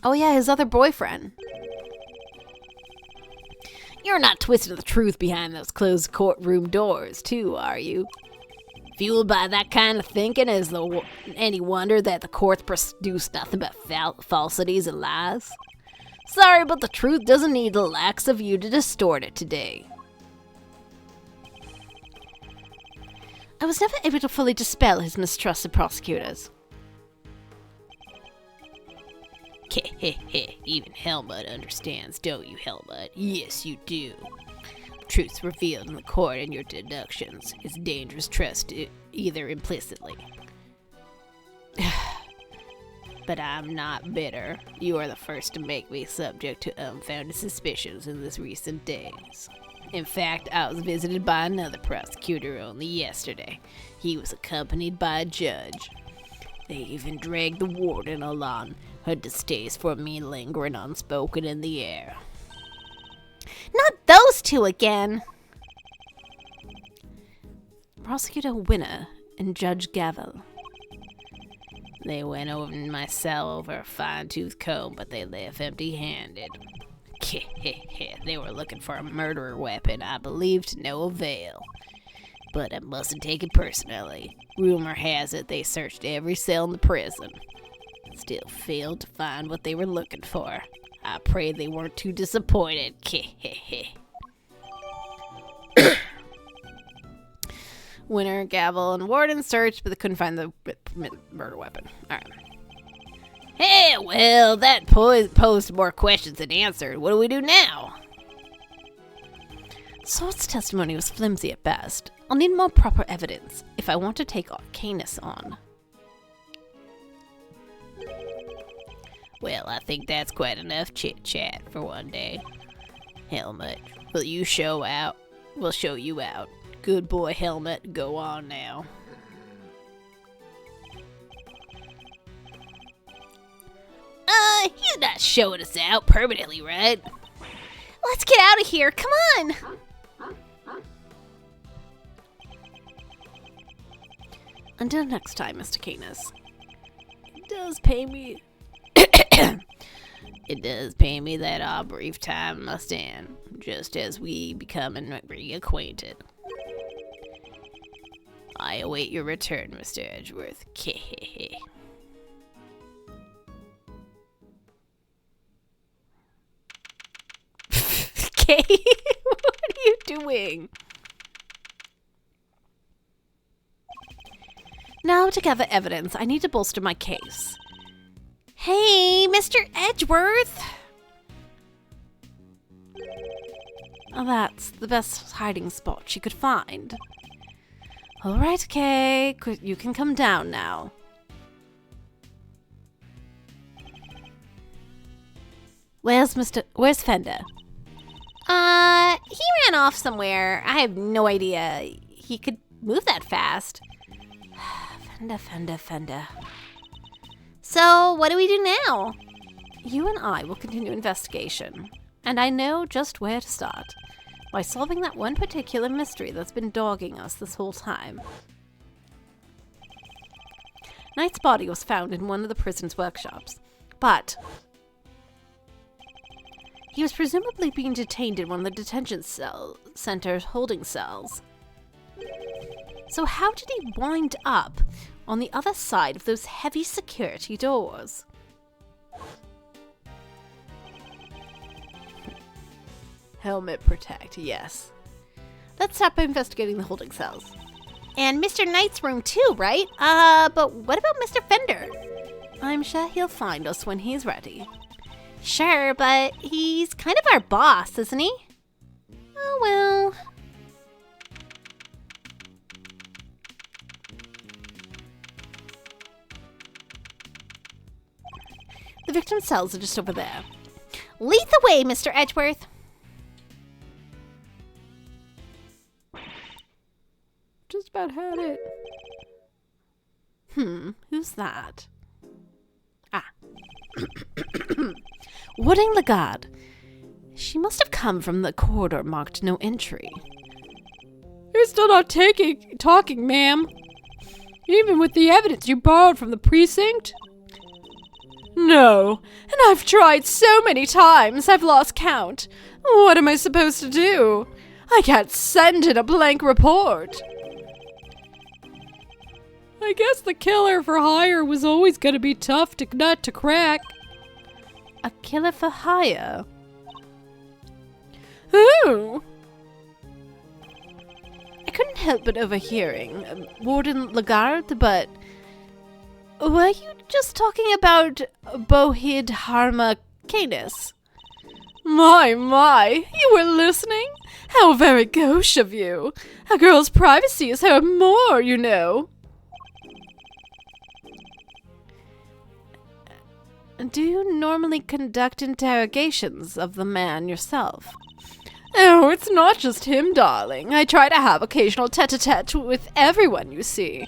Oh yeah, his other boyfriend. You're not twisting the truth behind those closed courtroom doors, too, are you? Fueled by that kind of thinking, is there any wonder that the courts produce nothing but falsities and lies? Sorry, but the truth doesn't need the likes of you to distort it today. I was never able to fully dispel his mistrust of prosecutors. Even Helmut understands, don't you, Helmut? Yes, you do. Truths revealed in the court and your deductions is dangerous trust either implicitly. But I'm not bitter. You are the first to make me subject to unfounded suspicions in these recent days. In fact, I was visited by another prosecutor only yesterday. He was accompanied by a judge. They even dragged the warden along, her distaste for me lingering unspoken in the air. Not those two again! Prosecutor Winner and Judge Gavel. They went over my cell over a fine-tooth comb, but they left empty-handed. They were looking for a murder weapon, I believe, to no avail. But I mustn't take it personally. Rumor has it they searched every cell in the prison. Still failed to find what they were looking for. I pray they weren't too disappointed. Winner, Gavel, and Warden searched, but they couldn't find the murder weapon. Alright. Hey, well, that posed more questions than answered. What do we do now? Swort's testimony was flimsy at best. I'll need more proper evidence if I want to take Canis on. Well, I think that's quite enough chit-chat for one day. Helmut, will you show out? We'll show you out. Good boy, Helmut, go on now. He's not showing us out permanently, right? Let's get out of here, come on! Until next time, Mr. Canis. It does pay me... It does pay me that our brief time must end, just as we become reacquainted. I await your return, Mr. Edgeworth. Okay, what are you doing? Now to gather evidence, I need to bolster my case. Hey, Mr. Edgeworth! Oh, that's the best hiding spot she could find. Alright, Kay, you can come down now. Where's Fender? He ran off somewhere. I have no idea. He could move that fast. Fender. So, what do we do now? You and I will continue investigation, and I know just where to start. by solving that one particular mystery that's been dogging us this whole time. Knight's body was found in one of the prison's workshops, but he was presumably being detained in one of the detention center's holding cells. So how did he wind up on the other side of those heavy security doors? Helmet protect, yes. Let's start by investigating the holding cells. And Mr. Knight's room too, right? But what about Mr. Fender? I'm sure he'll find us when he's ready. Sure, but he's kind of our boss, isn't he? Oh well. The victim's cells are just over there. Lead the way, Mr. Edgeworth. Just about had it. Who's that? Ah. Wooding Lagarde. She must have come from the corridor marked no entry. You're still not talking, ma'am. Even with the evidence you borrowed from the precinct? No, and I've tried so many times I've lost count. What am I supposed to do? I can't send in a blank report. I guess the killer for hire was always going to be tough to nut to crack. A killer for hire? Who? I couldn't help but overhearing Warden Lagarde, but were you just talking about Bohid Harma Canis? My, you were listening? How very gauche of you. A girl's privacy is her amour, you know. Do you normally conduct interrogations of the man yourself? Oh, it's not just him, darling. I try to have occasional tete-a-tete with everyone, you see.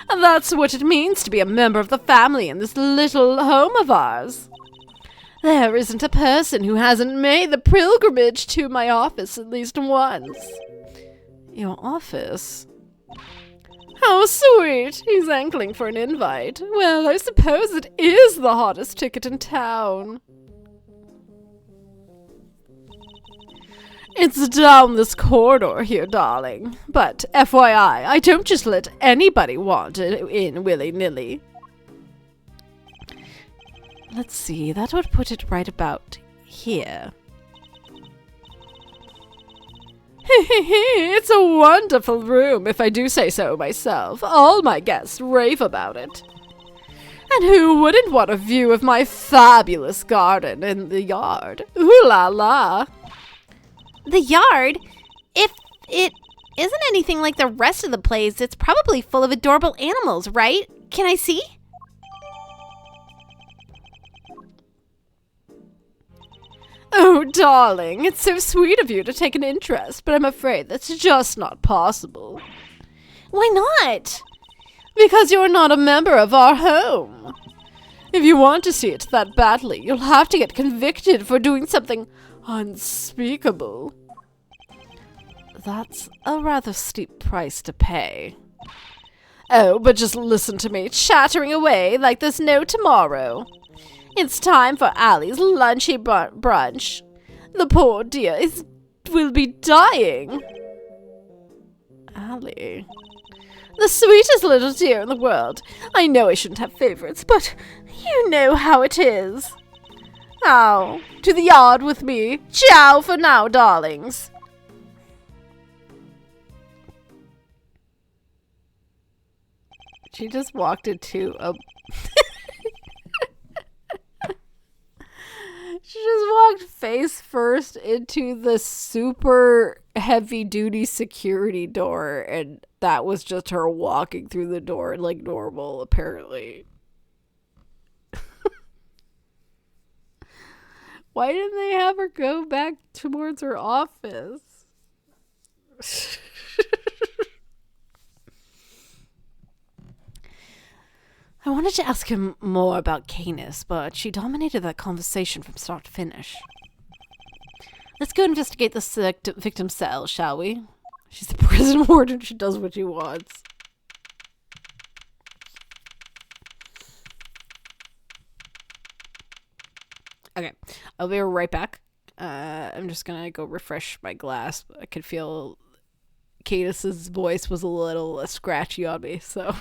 And that's what it means to be a member of the family in this little home of ours. There isn't a person who hasn't made the pilgrimage to my office at least once. Your office? How sweet! He's angling for an invite. Well, I suppose it is the hottest ticket in town. It's down this corridor here, darling. But FYI, I don't just let anybody wander in willy-nilly. Let's see, that would put it right about here. It's a wonderful room, if I do say so myself. All my guests rave about it. And who wouldn't want a view of my fabulous garden in the yard? Ooh la la! The yard? If it isn't anything like the rest of the place, it's probably full of adorable animals, right? Can I see? Oh, darling, it's so sweet of you to take an interest, but I'm afraid that's just not possible. Why not? Because you're not a member of our home. If you want to see it that badly, you'll have to get convicted for doing something unspeakable. That's a rather steep price to pay. Oh, but just listen to me chattering away like there's no tomorrow. It's time for Allie's lunchy brunch. The poor dear will be dying. Allie. The sweetest little dear in the world. I know I shouldn't have favorites, but you know how it is. Now, to the yard with me. Ciao for now, darlings. She just walked into a... She just walked face first into the super heavy-duty security door, and that was just her walking through the door like normal, apparently. Why didn't they have her go back towards her office? I wanted to ask him more about Canis, but she dominated that conversation from start to finish. Let's go investigate this victim's cell, shall we? She's the prison warden. She does what she wants. Okay, I'll be right back. I'm just gonna go refresh my glass. I could feel Cadus's voice was a little scratchy on me, so...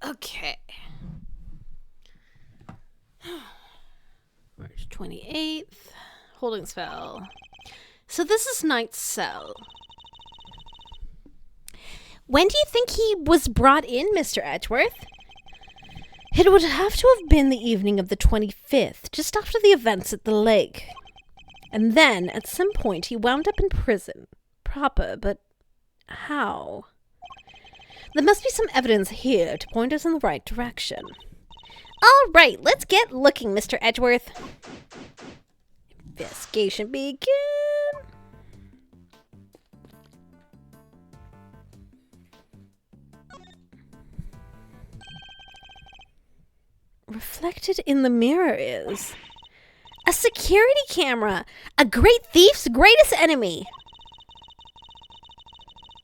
Okay. March 28th. Holding spell. So this is Knight's cell. When do you think he was brought in, Mr. Edgeworth? It would have to have been the evening of the 25th, just after the events at the lake. And then, at some point, he wound up in prison. Proper, but how? There must be some evidence here to point us in the right direction. All right, let's get looking, Mr. Edgeworth. Investigation begin. Reflected in the mirror is... a security camera! A great thief's greatest enemy!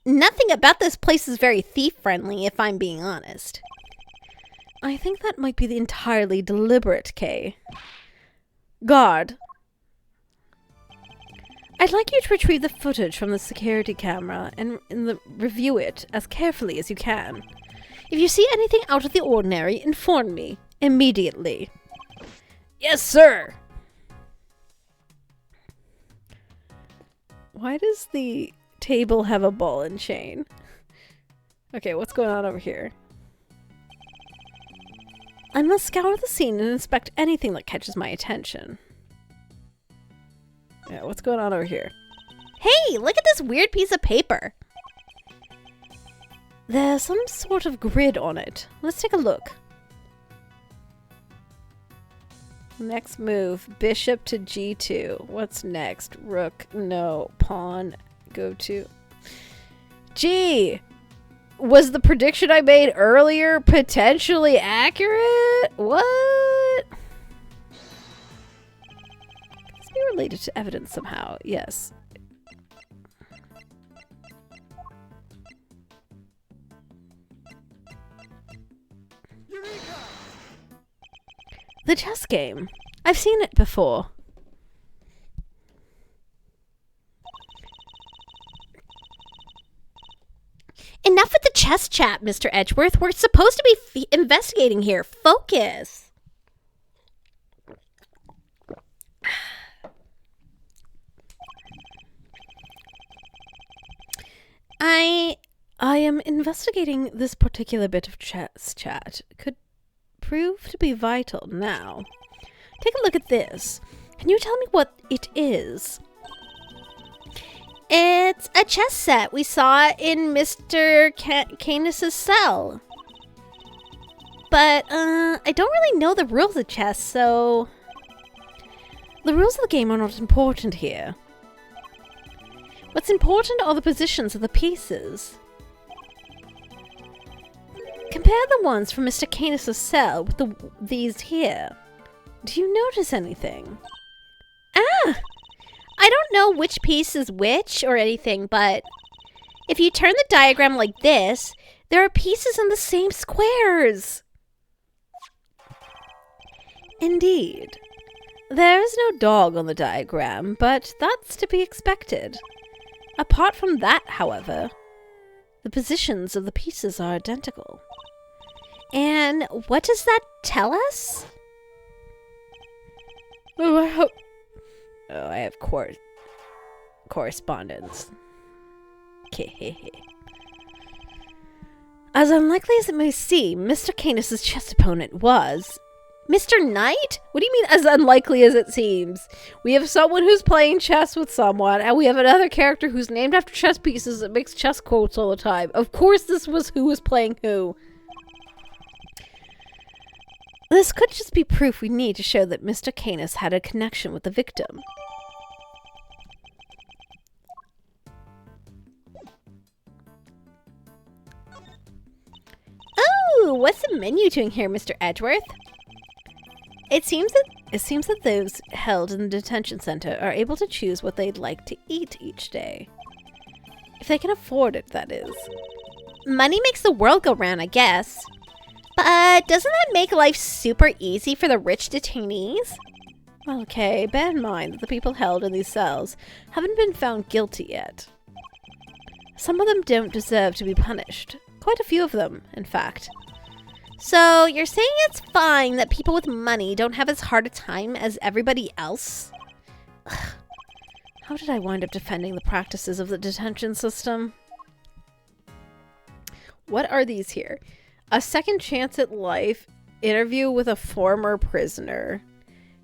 Nothing about this place is very thief-friendly, if I'm being honest. I think that might be the entirely deliberate, Kay. Guard. I'd like you to retrieve the footage from the security camera and review it as carefully as you can. If you see anything out of the ordinary, inform me immediately. Yes, sir! Why does the table have a ball and chain? Okay, what's going on over here? I must scour the scene and inspect anything that catches my attention. Yeah, what's going on over here? Hey, look at this weird piece of paper. There's some sort of grid on it. Let's take a look. Next move, bishop to g2. What's next? Rook, no. Pawn, go to Gee, was the prediction I made earlier potentially accurate? What? It's be related to evidence somehow, yes. The chess game. I've seen it before. Enough with the chess chat, Mr. Edgeworth. We're supposed to be investigating here. Focus. I am investigating this particular bit of chess chat. Could prove to be vital now. Take a look at this. Can you tell me what it is? It's a chess set we saw in Mr. Canis's cell. But, I don't really know the rules of chess, so... The rules of the game are not important here. What's important are the positions of the pieces. Compare the ones from Mr. Canis's cell with these here. Do you notice anything? Ah! I don't know which piece is which or anything, but if you turn the diagram like this, there are pieces in the same squares. Indeed. There is no dog on the diagram, but that's to be expected. Apart from that, however, the positions of the pieces are identical. And what does that tell us? Oh, I have correspondence. As unlikely as it may seem, Mr. Canis's chess opponent was... Mr. Knight? What do you mean, as unlikely as it seems? We have someone who's playing chess with someone, and we have another character who's named after chess pieces that makes chess quotes all the time. Of course this was who was playing who. This could just be proof we need to show that Mr. Canis had a connection with the victim. Oh, what's the menu doing here, Mr. Edgeworth? It seems that those held in the detention center are able to choose what they'd like to eat each day. If they can afford it, that is. Money makes the world go round, I guess. But doesn't that make life super easy for the rich detainees? Okay, bear in mind that the people held in these cells haven't been found guilty yet. Some of them don't deserve to be punished. Quite a few of them, in fact. So you're saying it's fine that people with money don't have as hard a time as everybody else? Ugh. How did I wind up defending the practices of the detention system? What are these here? A second chance at life, interview with a former prisoner,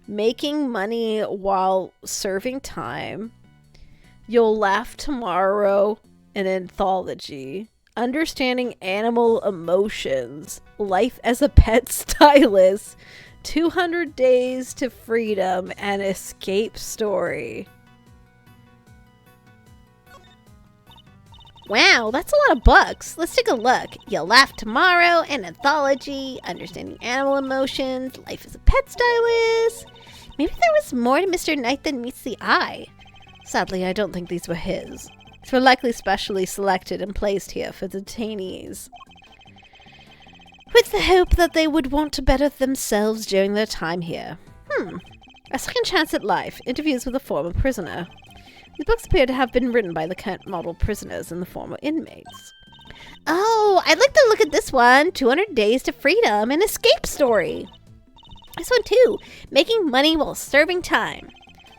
making money while serving time, you'll laugh tomorrow, an anthology, understanding animal emotions, life as a pet stylist, 200 days to freedom, and escape story. Wow, that's a lot of books. Let's take a look. You'll Laugh Tomorrow, an anthology, understanding animal emotions, life as a pet stylist. Maybe there was more to Mr. Knight than meets the eye. Sadly, I don't think these were his. These were likely specially selected and placed here for detainees, with the hope that they would want to better themselves during their time here. A second chance at life, interviews with a former prisoner. These books appear to have been written by the current model prisoners and the former inmates. Oh, I'd like to look at this one. 200 Days to Freedom, an escape story. This one too. Making money while serving time.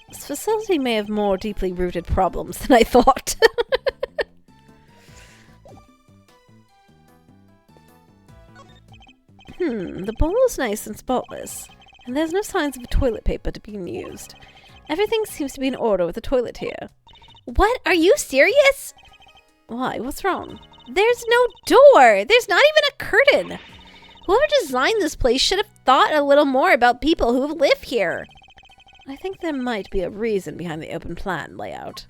This facility may have more deeply rooted problems than I thought. The bowl is nice and spotless, and there's no signs of toilet paper to be used. Everything seems to be in order with the toilet here. What? Are you serious? Why? What's wrong? There's no door. There's not even a curtain. Whoever designed this place should have thought a little more about people who live here. I think there might be a reason behind the open plan layout.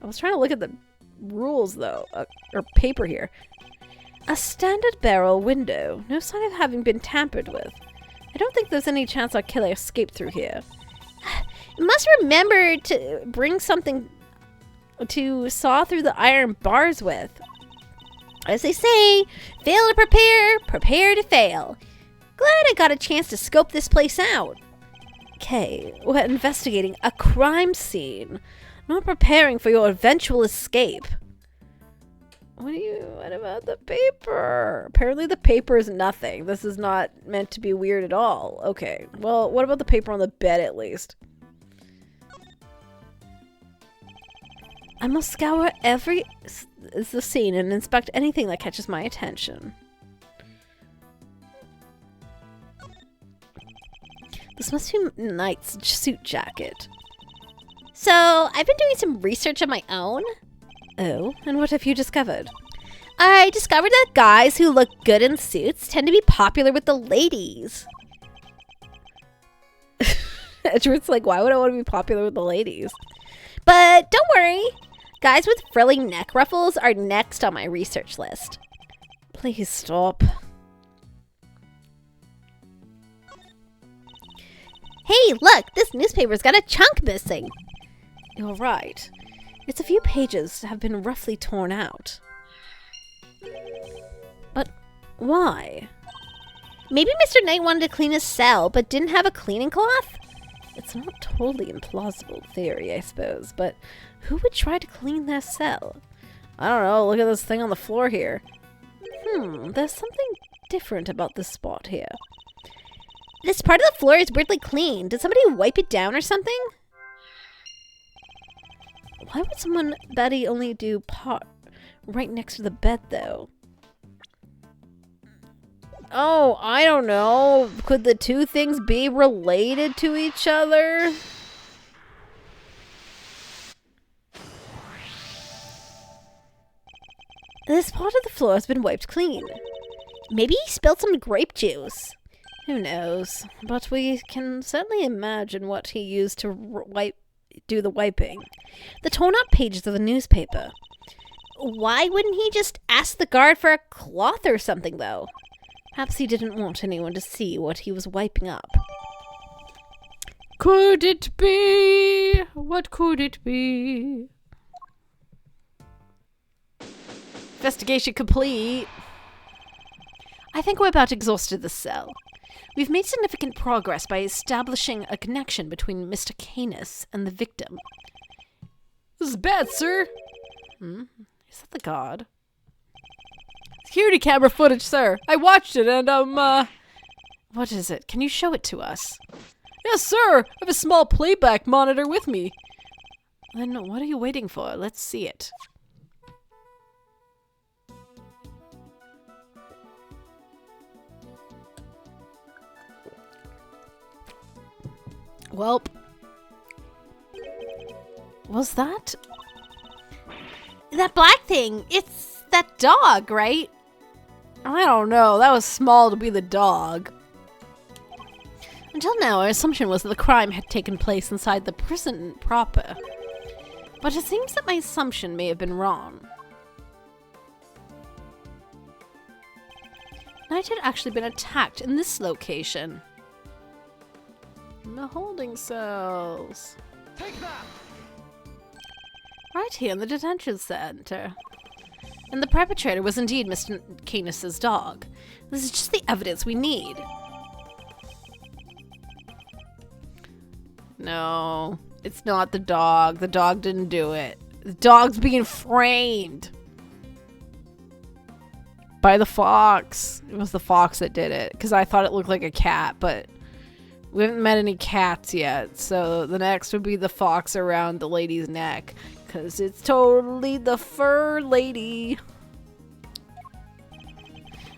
I was trying to look at the rules, though. Or paper here. A standard barrel window. No sign of having been tampered with. I don't think there's any chance our killer escaped through here. Must remember to bring something to saw through the iron bars with. As they say, fail to prepare, prepare to fail. Glad I got a chance to scope this place out. Okay, we're investigating a crime scene, not preparing for your eventual escape. What about the paper? Apparently the paper is nothing. This is not meant to be weird at all. Okay, well, what about the paper on the bed at least? I must scour every the scene and inspect anything that catches my attention. This must be Knight's suit jacket. So, I've been doing some research of my own. Oh, and what have you discovered? I discovered that guys who look good in suits tend to be popular with the ladies. Edward's like, why would I want to be popular with the ladies? But don't worry, guys with frilly neck ruffles are next on my research list. Please stop. Hey, look, this newspaper's got a chunk missing. You're right. It's a few pages have been roughly torn out. But why? Maybe Mr. Knight wanted to clean his cell, but didn't have a cleaning cloth? It's not totally implausible theory, I suppose, but who would try to clean their cell? I don't know, look at this thing on the floor here. There's something different about this spot here. This part of the floor is weirdly clean. Did somebody wipe it down or something? Why would someone Betty only do pot right next to the bed, though? Oh, I don't know. Could the two things be related to each other? This part of the floor has been wiped clean. Maybe he spilled some grape juice. Who knows? But we can certainly imagine what he used to do the wiping. The torn up pages of the newspaper. Why wouldn't he just ask the guard for a cloth or something, though? Perhaps he didn't want anyone to see what he was wiping up. Could it be? What could it be? Investigation complete. I think we're about exhausted the cell. We've made significant progress by establishing a connection between Mr. Canis and the victim. This is bad, sir. Is that the god? Security camera footage, sir. I watched it and, What is it? Can you show it to us? Yes, sir. I have a small playback monitor with me. Then what are you waiting for? Let's see it. Welp. Was that? That black thing, it's that dog, right? I don't know. That was small to be the dog. Until now, our assumption was that the crime had taken place inside the prison proper. But it seems that my assumption may have been wrong. Knight had actually been attacked in this location. In the holding cells. Take that. Right here in the detention center. And the perpetrator was indeed Mr. Canis's dog. This is just the evidence we need. No, it's not the dog. The dog didn't do it. The dog's being framed by the fox. It was the fox that did it, because I thought it looked like a cat, but we haven't met any cats yet, so the next would be the fox around the lady's neck, because it's totally the fur lady.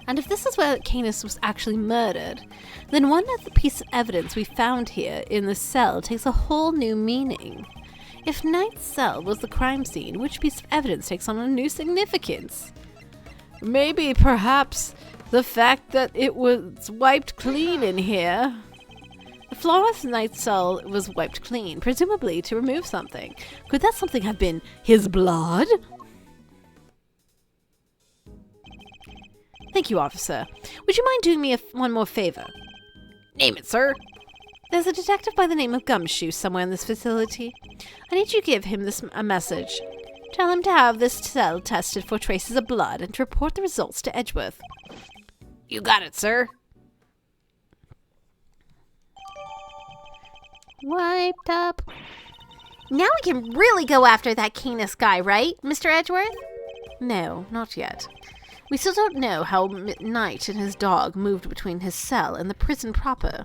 And if this is where Canis was actually murdered, then one of the piece of evidence we found here in the cell takes a whole new meaning. If Knight's cell was the crime scene, which piece of evidence takes on a new significance? Maybe, perhaps, the fact that it was wiped clean in here. The floor of Knight's cell was wiped clean, presumably to remove something. Could that something have been his blood? Thank you, officer. Would you mind doing me one more favor? Name it, sir. There's a detective by the name of Gumshoe somewhere in this facility. I need you to give him a message. Tell him to have this cell tested for traces of blood and to report the results to Edgeworth. You got it, sir. Wiped up. Now we can really go after that Canis guy, right, Mr. Edgeworth? No, not yet. We still don't know how Knight and his dog moved between his cell and the prison proper.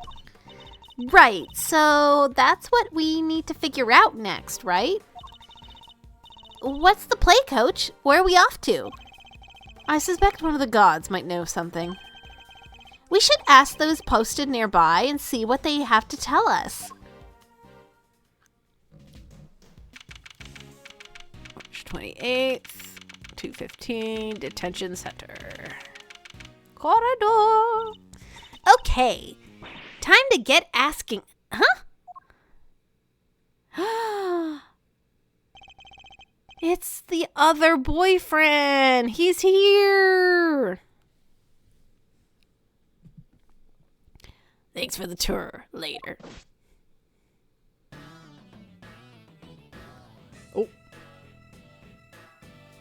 Right, so that's what we need to figure out next, right? What's the play, Coach? Where are we off to? I suspect one of the guards might know something. We should ask those posted nearby and see what they have to tell us. March 28th, 2:15, detention center. Corridor. Okay, time to get asking. Huh? It's the other boyfriend. He's here. Thanks for the tour. Later. Oh.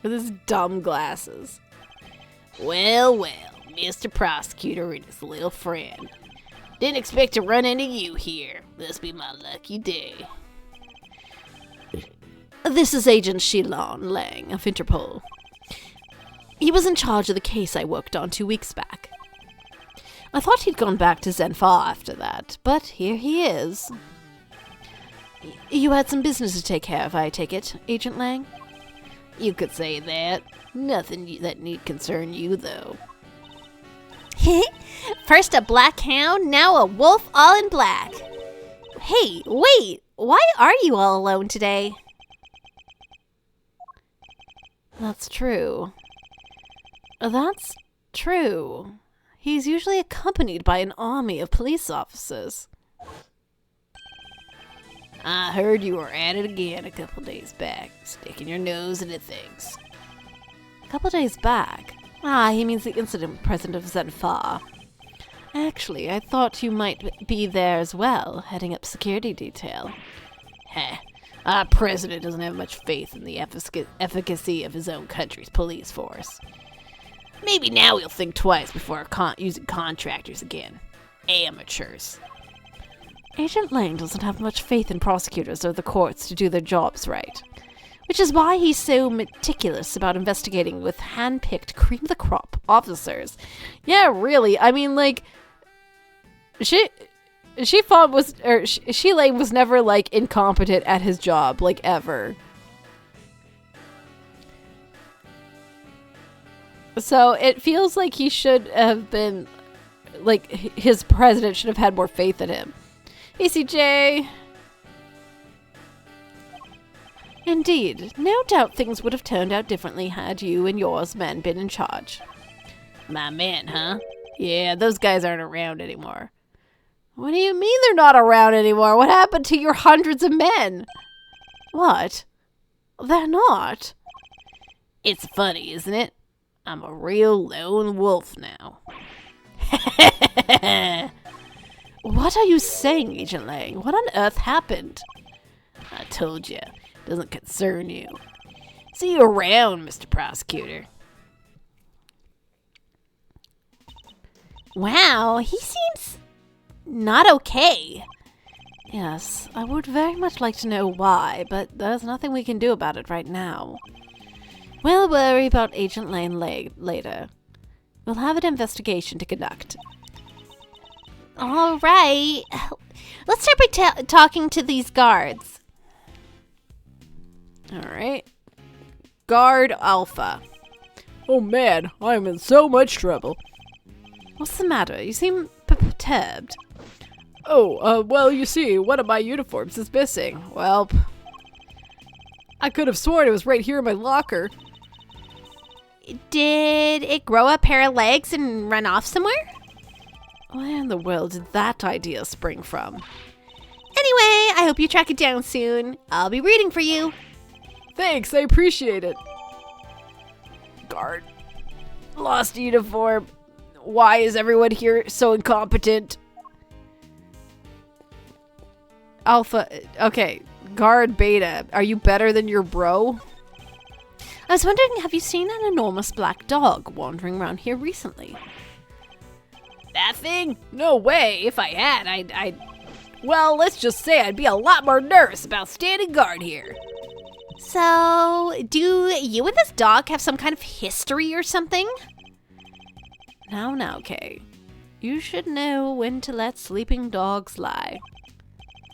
With his dumb glasses. Well, Mr. Prosecutor and his little friend. Didn't expect to run into you here. Must be my lucky day. This is Agent Shilon Lang of Interpol. He was in charge of the case I worked on 2 weeks back. I thought he'd gone back to Zenfar after that, but here he is. You had some business to take care of, I take it, Agent Lang? You could say that. Nothing that need concern you, though. First a black hound, now a wolf all in black. Hey, wait, why are you all alone today? That's true. That's true. He's usually accompanied by an army of police officers. I heard you were at it again a couple days back, sticking your nose into things. A couple days back? Ah, he means the incident with President of Zenfar. Actually, I thought you might be there as well, heading up security detail. Heh. Our president doesn't have much faith in the efficacy of his own country's police force. Maybe now he'll think twice before using contractors again. Amateurs. Agent Lang doesn't have much faith in prosecutors or the courts to do their jobs right. Which is why he's so meticulous about investigating with hand-picked cream-of-the-crop officers. Yeah, really. I mean, like, Lang was never, like, incompetent at his job, like, ever. So it feels like he should have been, like, his president should have had more faith in him. ECJ. Indeed, no doubt things would have turned out differently had you and yours men been in charge. My men, huh? Yeah, those guys aren't around anymore. What do you mean they're not around anymore? What happened to your hundreds of men? What? They're not. It's funny, isn't it? I'm a real lone wolf now. What are you saying, Agent Lang? What on earth happened? I told you. Doesn't concern you. See you around, Mr. Prosecutor. Wow, he seems not okay. Yes, I would very much like to know why, but there's nothing we can do about it right now. We'll worry about Agent Lang later. We'll have an investigation to conduct. All right. Let's start by talking to these guards. All right. Guard Alpha. Oh man, I'm in so much trouble. What's the matter? You seem perturbed. Well, you see, one of my uniforms is missing. Well, I could have sworn it was right here in my locker. Did it grow a pair of legs and run off somewhere? Where in the world did that idea spring from? Anyway, I hope you track it down soon. I'll be rooting for you. Thanks, I appreciate it. Guard Lost uniform. Why is everyone here so incompetent? Alpha, okay. Guard Beta, are you better than your bro? I was wondering, have you seen an enormous black dog wandering around here recently? That thing? No way. If I had, I'd... Well, let's just say I'd be a lot more nervous about standing guard here. So, do you and this dog have some kind of history or something? Now, Kay. You should know when to let sleeping dogs lie.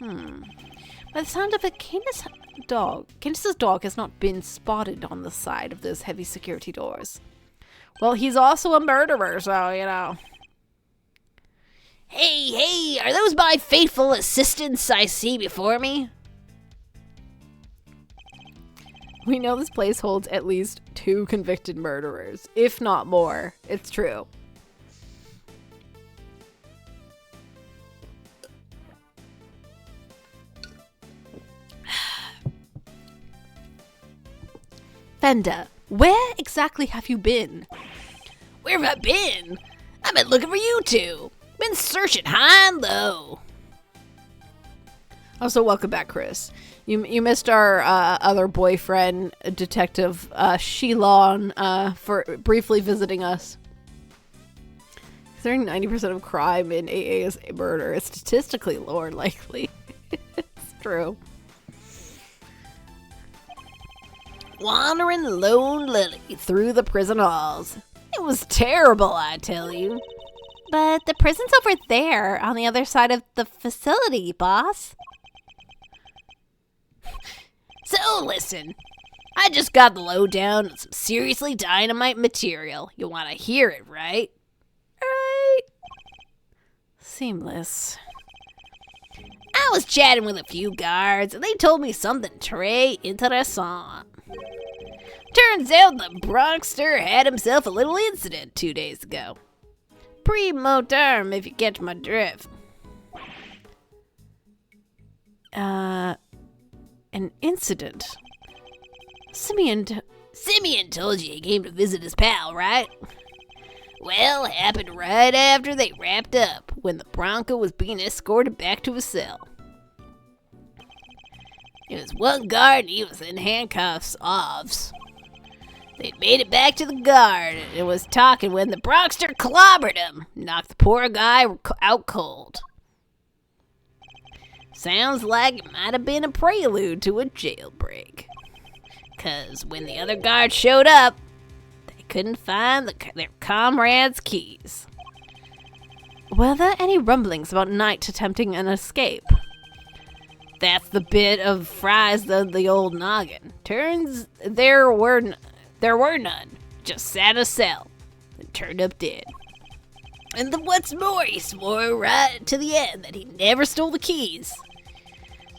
By the sound of it, Candace's dog has not been spotted on the side of those heavy security doors. Well, he's also a murderer, so, you know. Hey, are those my faithful assistants I see before me? We know this place holds at least 2 convicted murderers, if not more. It's true. Fenda, where exactly have you been? Where have I been? I've been looking for you two. Been searching high and low. Also, welcome back, Chris. You missed our other boyfriend, Detective Shilon, for briefly visiting us. Considering 90% of crime in AA is murder, it's statistically lower likely. It's true. Wandering lone Lily through the prison halls. It was terrible, I tell you. But the prison's over there, on the other side of the facility, boss. So listen, I just got the lowdown on some seriously dynamite material. You want to hear it, right? Right. Seamless. I was chatting with a few guards, and they told me something très interessant. Turns out the Bronxster had himself a little incident 2 days ago. Primo term, if you catch my drift. An incident. Simeon told you he came to visit his pal, right? Well, it happened right after they wrapped up, when the Bronco was being escorted back to his cell. It was one guard and he was in handcuffs offs. They'd made it back to the guard and was talking when the Bronxster clobbered him, knocked the poor guy out cold. Sounds like it might have been a prelude to a jailbreak. 'Cause when the other guards showed up, they couldn't find their comrade's keys. Were there any rumblings about Knight attempting an escape? That's the bit of fries the old noggin. Turns there were none. Just sat a cell and turned up dead. And then what's more, he swore right to the end that he never stole the keys.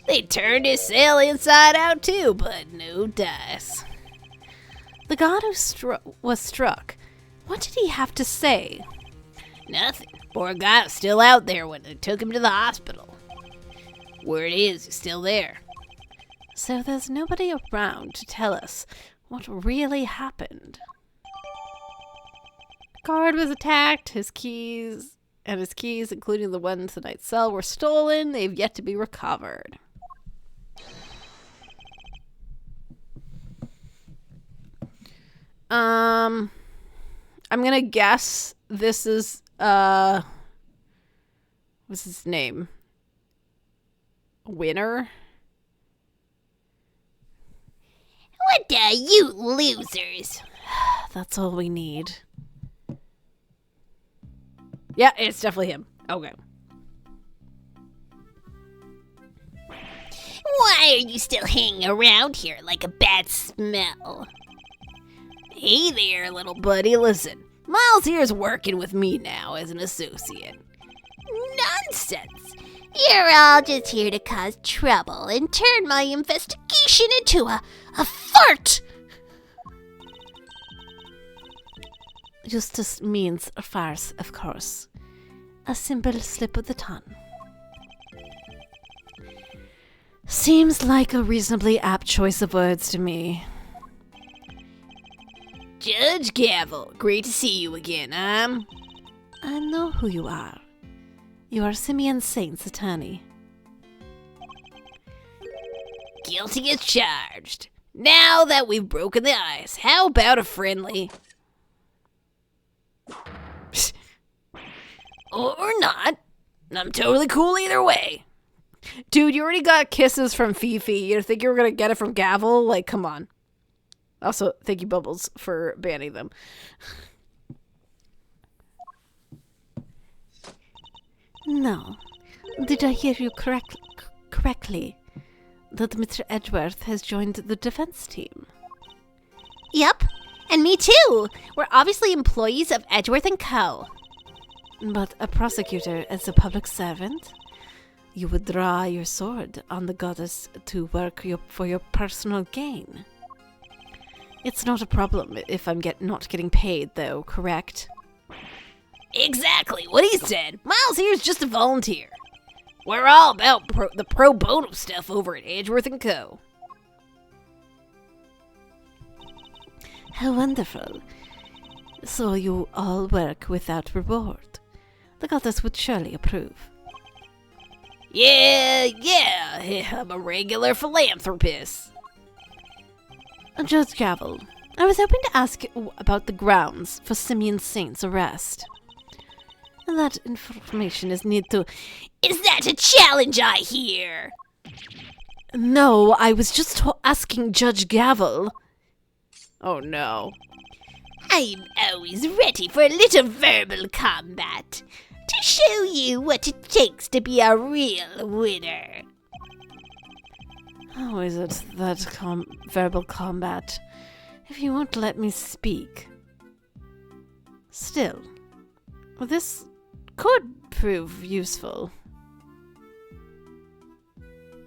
They turned his cell inside out too, but no dice. The guard who was struck, what did he have to say? Nothing. Poor guy was still out there when they took him to the hospital. Word is, he's still there. So there's nobody around to tell us what really happened. Guard was attacked, his keys, including the ones in the Knight's cell, were stolen. They've yet to be recovered. I'm gonna guess this is, what's his name? Winner? What the you losers? That's all we need. Yeah, it's definitely him. Okay. Why are you still hanging around here like a bad smell? Hey there, little buddy. Listen, Miles here's working with me now as an associate. Nonsense! You're all just here to cause trouble and turn my investigation into a fart! Justice means a farce, of course. A simple slip of the tongue. Seems like a reasonably apt choice of words to me. Judge Gavel, great to see you again. I know who you are. You are Simeon Saint's attorney. Guilty as charged. Now that we've broken the ice, how about a friendly? Or not. I'm totally cool either way. Dude, you already got kisses from Fifi. You think you were gonna get it from Gavel? Like, come on. Also, thank you, Bubbles, for banning them. No. Did I hear you correctly? That Mr. Edgeworth has joined the defense team. Yep, and me too. We're obviously employees of Edgeworth & Co. But a prosecutor as a public servant? You would draw your sword on the goddess to work for your personal gain. It's not a problem if I'm not getting paid, though, correct? Exactly what he said. Miles here's just a volunteer. We're all about the pro bono stuff over at Edgeworth & Co. How wonderful. So you all work without reward. The goddess would surely approve. Yeah, I'm a regular philanthropist. Judge Gavel, I was hoping to ask about the grounds for Simeon Saint's arrest. That information is needed to... Is that a challenge I hear? No, I was just asking Judge Gavel. Oh, no. I'm always ready for a little verbal combat to show you what it takes to be a real winner. How is it that verbal combat, if you won't let me speak? Still, this could prove useful.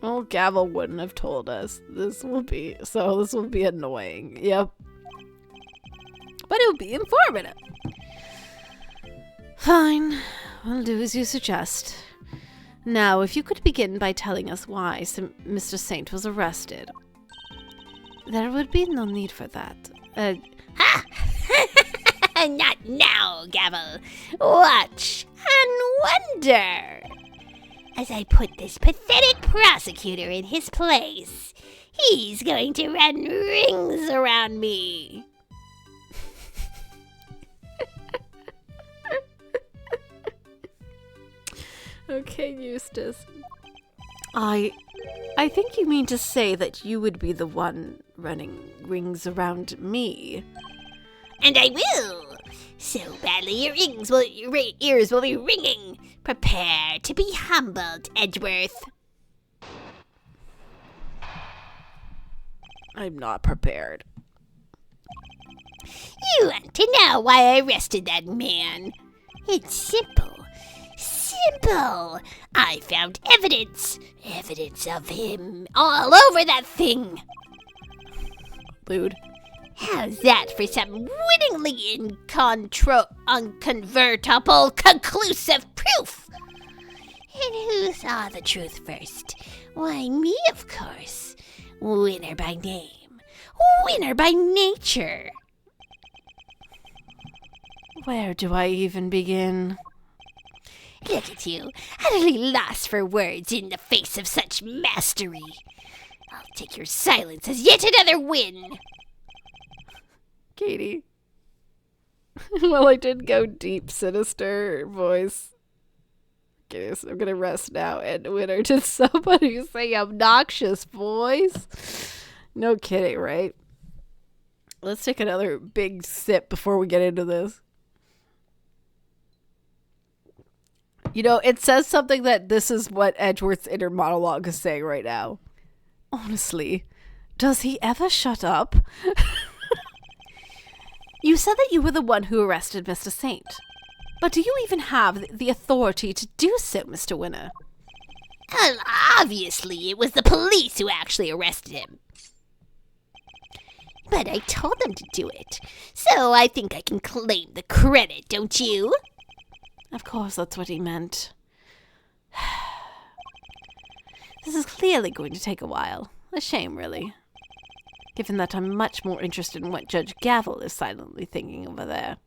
Well, Gavel wouldn't have told us. This will be annoying. Yep. But it would be informative. Fine. I'll do as you suggest. Now, if you could begin by telling us why Mr. Saint was arrested. There would be no need for that. Ha! Not now, Gavel. Watch and wonder. As I put this pathetic prosecutor in his place, he's going to run rings around me. Okay, Eustace. I think you mean to say that you would be the one running rings around me. And I will. So badly your ears will be ringing. Prepare to be humbled, Edgeworth. I'm not prepared. You want to know why I arrested that man? It's simple. Simple. I found evidence of him all over that thing. Lewd. How's that for some winningly unconvertible conclusive proof? And who saw the truth first? Why, me, of course. Winner by name. Winner by nature. Where do I even begin? Look at you, utterly lost for words in the face of such mastery. I'll take your silence as yet another win. Katie. Well, I did go deep, sinister voice. Okay, so I'm gonna rest now and winner to somebody say obnoxious voice. No kidding, right? Let's take another big sip before we get into this. You know, it says something that this is what Edgeworth's inner monologue is saying right now. Honestly, does he ever shut up? You said that you were the one who arrested Mr. Saint. But do you even have the authority to do so, Mr. Winner? Well, obviously, it was the police who actually arrested him. But I told them to do it, so I think I can claim the credit, don't you? Of course, that's what he meant. This is clearly going to take a while. A shame, really. given that I'm much more interested in what Judge Gavel is silently thinking over there.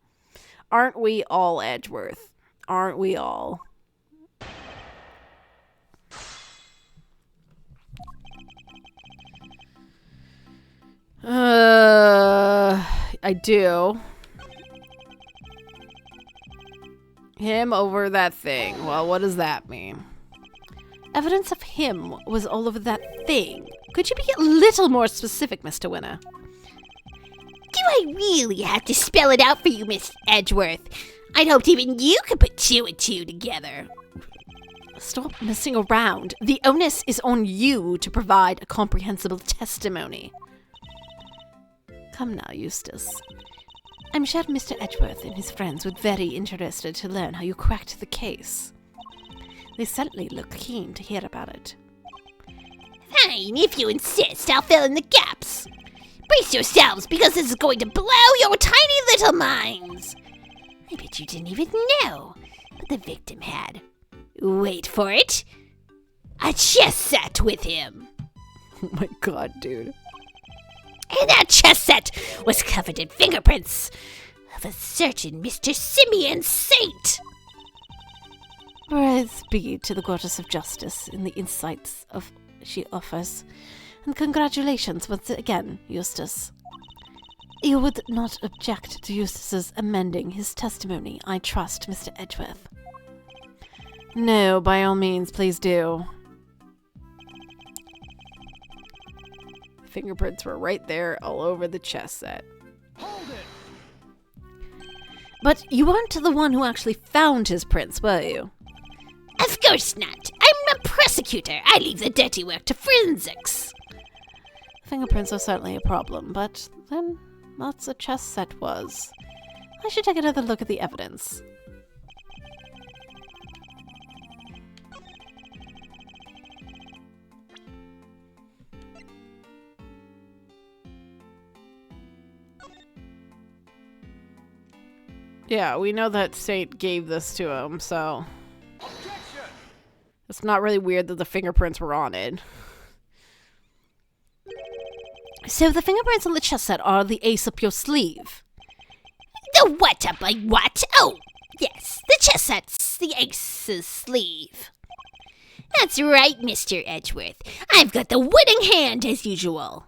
Aren't we all, Edgeworth? Aren't we all? I do. Him over that thing. Well, what does that mean? Evidence of him was all over that thing. Could you be a little more specific, Mr. Winner? Do I really have to spell it out for you, Miss Edgeworth? I'd hoped even you could put two and two together. Stop messing around. The onus is on you to provide a comprehensible testimony. Come now, Eustace. I'm sure Mr. Edgeworth and his friends would be very interested to learn how you cracked the case. They certainly look keen to hear about it. Fine, if you insist, I'll fill in the gaps. Brace yourselves, because this is going to blow your tiny little minds. I bet you didn't even know, but the victim had, wait for it, a chess set with him. Oh my god, dude. And that chess set was covered in fingerprints of a certain Mr. Simeon Saint. Praise be to the Goddess of Justice in the insights she offers. And congratulations once again, Eustace. You would not object to Eustace's amending his testimony, I trust, Mr. Edgeworth. No, by all means, please do. Fingerprints were right there all over the chess set. Hold it! But you weren't the one who actually found his prints, were you? Of course not. I'm a prosecutor. I leave the dirty work to forensics. Fingerprints are certainly a problem, but then that's a chess set was. I should take another look at the evidence. Yeah, we know that Saint gave this to him, so Objection! it's not really weird that the fingerprints were on it. So the fingerprints on the chess set are the ace up your sleeve. The what up my what? Oh, yes, the chess set's the ace's sleeve. That's right, Mr. Edgeworth. I've got the winning hand as usual.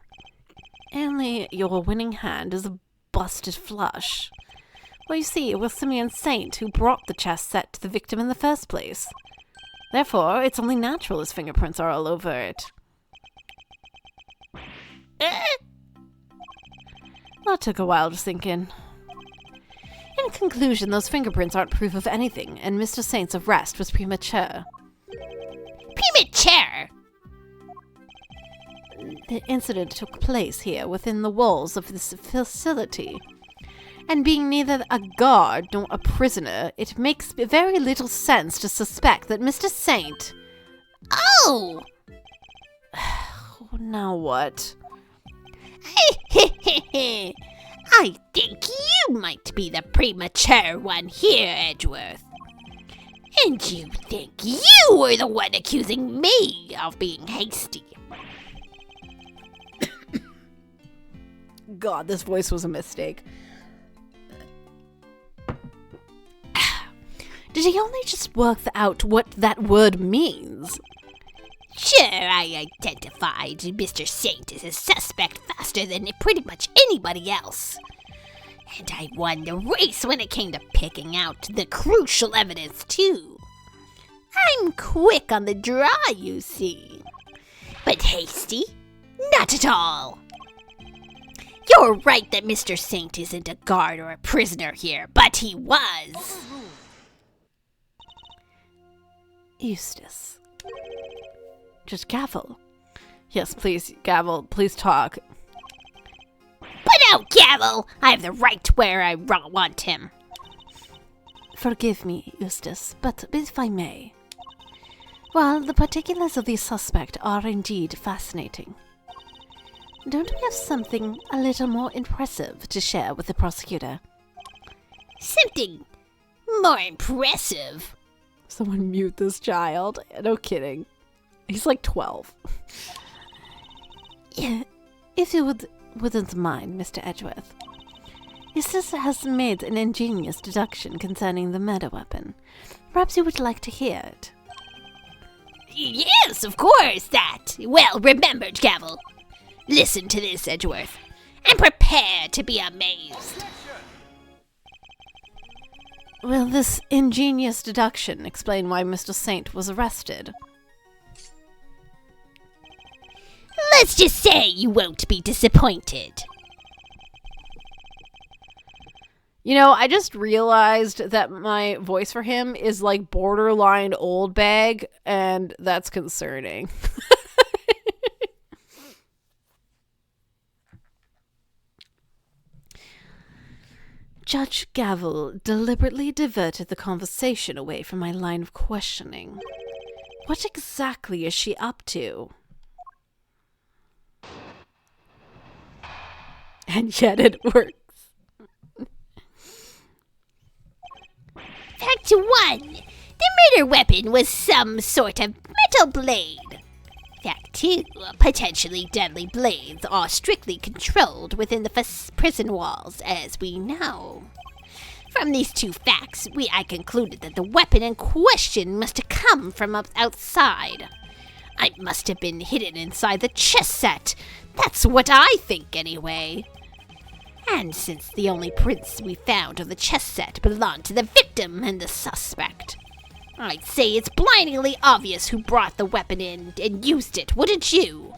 Only your winning hand is a busted flush. Well, you see, it was Simeon Saint who brought the chess set to the victim in the first place. Therefore, it's only natural his fingerprints are all over it. That took a while to sink in. In conclusion, those fingerprints aren't proof of anything, and Mr. Saint's arrest was premature. Premature? The incident took place here within the walls of this facility. And being neither a guard nor a prisoner, it makes very little sense to suspect that Mr. Saint... Oh! Now what? I think you might be the premature one here, Edgeworth. And you think you were the one accusing me of being hasty. God, this voice was a mistake. Did he only just work out what that word means? Sure, I identified Mr. Saint as a suspect faster than pretty much anybody else. And I won the race when it came to picking out the crucial evidence, too. I'm quick on the draw, you see. But hasty? Not at all. You're right that Mr. Saint isn't a guard or a prisoner here, but he was. Eustace. Just Gavel. Yes, please, Gavel, please talk. Put out Gavel! I have the right where I want him. Forgive me, Eustace, but if I may. Well, the particulars of the suspect are indeed fascinating. Don't we have something a little more impressive to share with the prosecutor? Something more impressive. Someone mute this child. No kidding. He's like 12. Yeah, if you would wouldn't mind, Mr. Edgeworth. Eustace has made an ingenious deduction concerning the murder weapon. Perhaps you would like to hear it. Yes, of course, that. Well remembered, Gavel. Listen to this, Edgeworth, and prepare to be amazed. Will this ingenious deduction explain why Mr. Saint was arrested? Let's just say you won't be disappointed. You know, I just realized that my voice for him is like borderline old bag, and that's concerning. Judge Gavel deliberately diverted the conversation away from my line of questioning. What exactly is she up to? And yet it works. Fact 1. The murder weapon was some sort of metal blade. Fact 2. Potentially deadly blades are strictly controlled within the prison walls, as we know. From these two facts, I concluded that the weapon in question must have come from outside. It must have been hidden inside the chess set. That's what I think, anyway. And since the only prints we found on the chess set belonged to the victim and the suspect, I'd say it's blindingly obvious who brought the weapon in and used it, wouldn't you?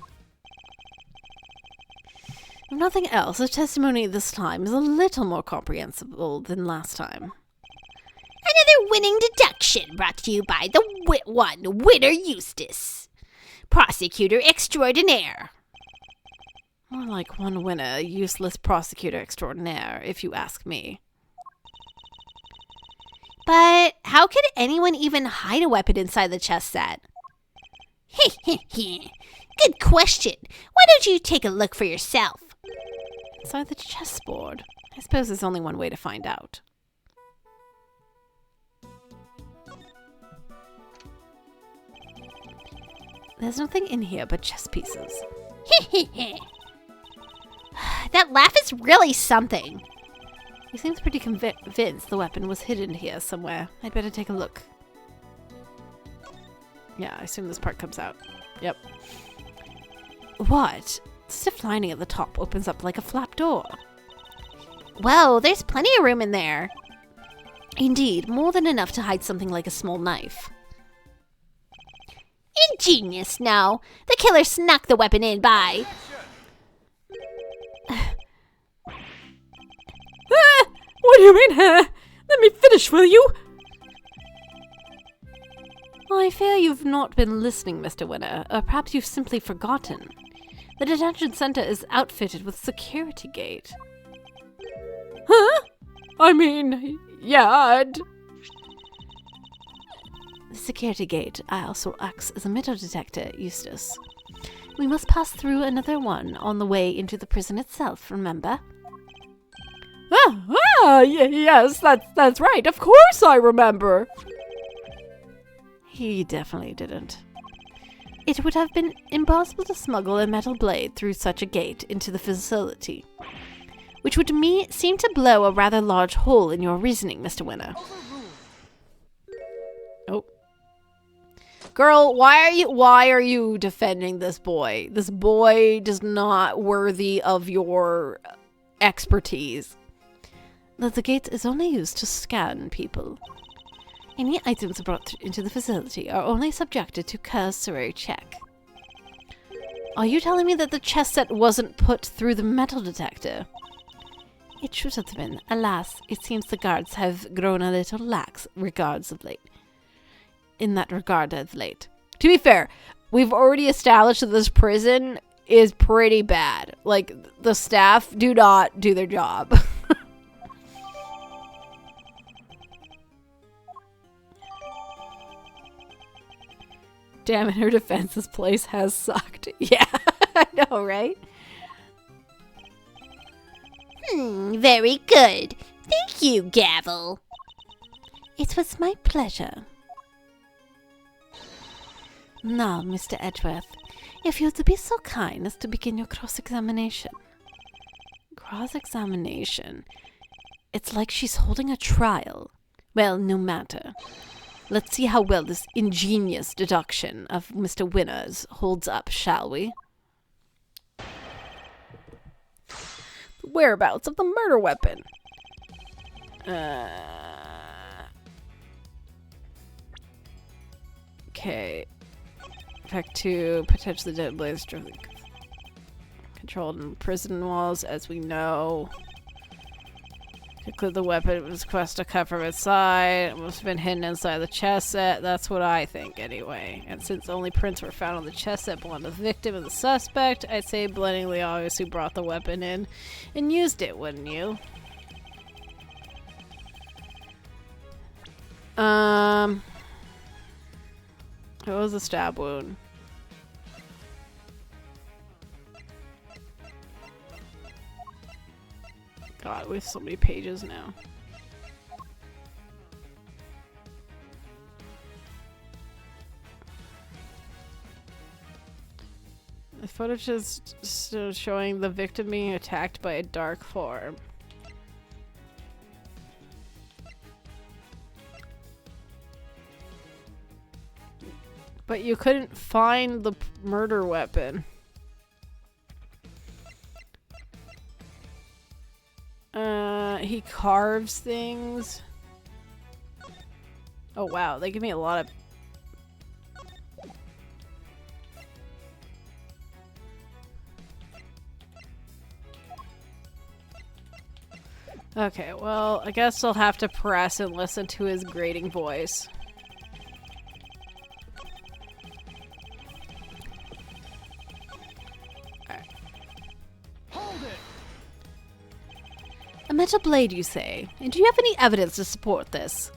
If nothing else, the testimony this time is a little more comprehensible than last time. Another winning deduction brought to you by the winner Eustace, prosecutor extraordinaire. More like one winner, useless prosecutor extraordinaire, if you ask me. But how could anyone even hide a weapon inside the chess set? Good question. Why don't you take a look for yourself? Inside the chessboard? I suppose there's only one way to find out. There's nothing in here but chess pieces. That laugh is really something. He seems pretty convinced the weapon was hidden here somewhere. I'd better take a look. Yeah, I assume this part comes out. Yep. What? The stiff lining at the top opens up like a flap door. Whoa, there's plenty of room in there. Indeed, more than enough to hide something like a small knife. Ingenious, no. The killer snuck the weapon in by... What do you mean, let me finish, will you? I fear you've not been listening, Mr. Winner, or perhaps you've simply forgotten. The detention center is outfitted with security gate. Huh? I mean, yeah, The security gate also acts as a metal detector, Eustace. We must pass through another one on the way into the prison itself, remember? Yes, that's right. Of course I remember. He definitely didn't. It would have been impossible to smuggle a metal blade through such a gate into the facility, which would seem to blow a rather large hole in your reasoning, Mr. Winner. Oh. Girl, why are you defending this boy? This boy is not worthy of your expertise. The gate is only used to scan people. Any items brought into the facility are only subjected to cursory check. Are you telling me that the chess set wasn't put through the metal detector? It should have been. Alas, it seems the guards have grown a little lax in that regard of late. To be fair, we've already established that this prison is pretty bad. Like, the staff do not do their job. Damn, in her defense, this place has sucked. Yeah, I know, right? Very good. Thank you, Gavel. It was my pleasure. Now, Mr. Edgeworth, if you'd be so kind as to begin your cross-examination. Cross-examination. It's like she's holding a trial. Well, no matter. Let's see how well this ingenious deduction of Mr. Winner's holds up, shall we? The whereabouts of the murder weapon. Okay. Effect 2, potentially dead blaze controlled in prison walls, as we know. Conclude the weapon was quest to cut from its side. It must have been hidden inside the chest set. That's what I think, anyway. And since only prints were found on the chest set belonged to the victim and the suspect, I'd say blindingly obvious who brought the weapon in and used it, wouldn't you? It was a stab wound. God, we have so many pages now. The footage is still showing the victim being attacked by a dark form. But you couldn't find the murder weapon. He carves things. Oh wow, they give me a lot of... Okay, well, I guess I'll have to press and listen to his grating voice. A metal blade, you say? And do you have any evidence to support this?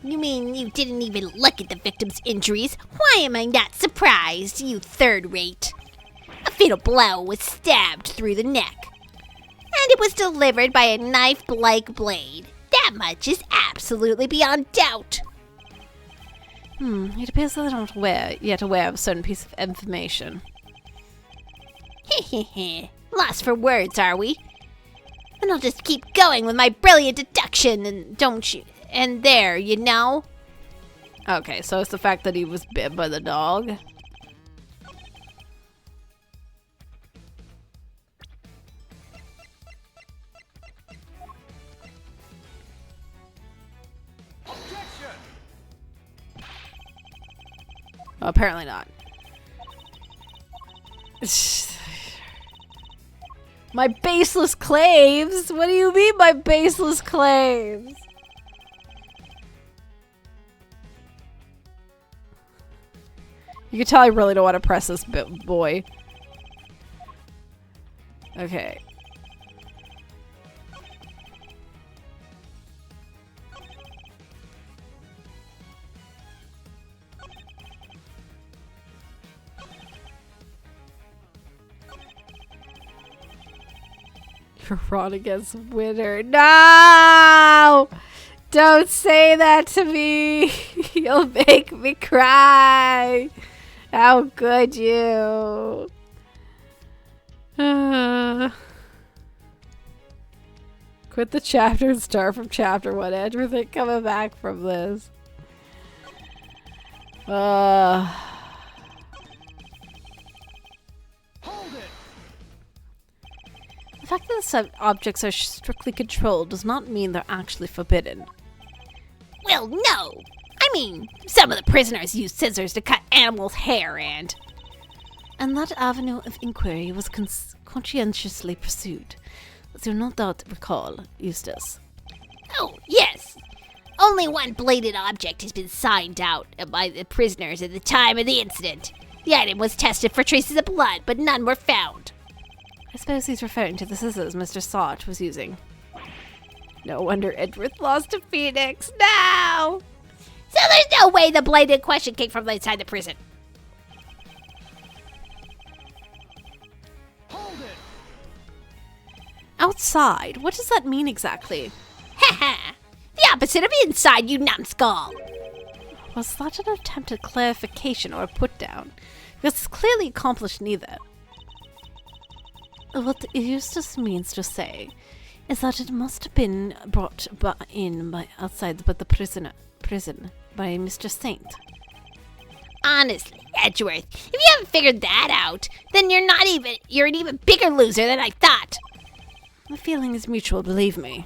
You mean you didn't even look at the victim's injuries? Why am I not surprised, you third-rate? A fatal blow was stabbed through the neck. And it was delivered by a knife-like blade. That much is absolutely beyond doubt. It appears that I'm not yet aware of a certain piece of information. Hehehe. Lost for words, are we? Then I'll just keep going with my brilliant deduction and don't you... And there, you know? Okay, so it's the fact that he was bit by the dog. Oh, apparently not. My baseless claims? What do you mean by baseless claims? You can tell I really don't want to press this boy. Okay. You're wrong against Winter. No! Don't say that to me. You'll make me cry. How could you? Quit the chapter and start from chapter 1. Andrew, think coming back from this. Hold it. The fact that some objects are strictly controlled does not mean they're actually forbidden. Well, no. I mean, some of the prisoners used scissors to cut animals' hair and... And that avenue of inquiry was conscientiously pursued, as you no doubt recall, Eustace. Oh, yes. Only one bladed object has been signed out by the prisoners at the time of the incident. The item was tested for traces of blood, but none were found. I suppose he's referring to the scissors Mr. Sott was using. No wonder Edward lost to Phoenix. No! So there's no way the blade in question came from inside the prison. Hold it. Outside? What does that mean exactly? Haha! The opposite of inside, you numbskull! Was that an attempt at clarification or a put down? Because it's clearly accomplished neither. What Eustace means to say is that it must have been brought in by outside but the prison by Mr. Saint. Honestly, Edgeworth, if you haven't figured that out, then you're an even bigger loser than I thought. The feeling is mutual, believe me.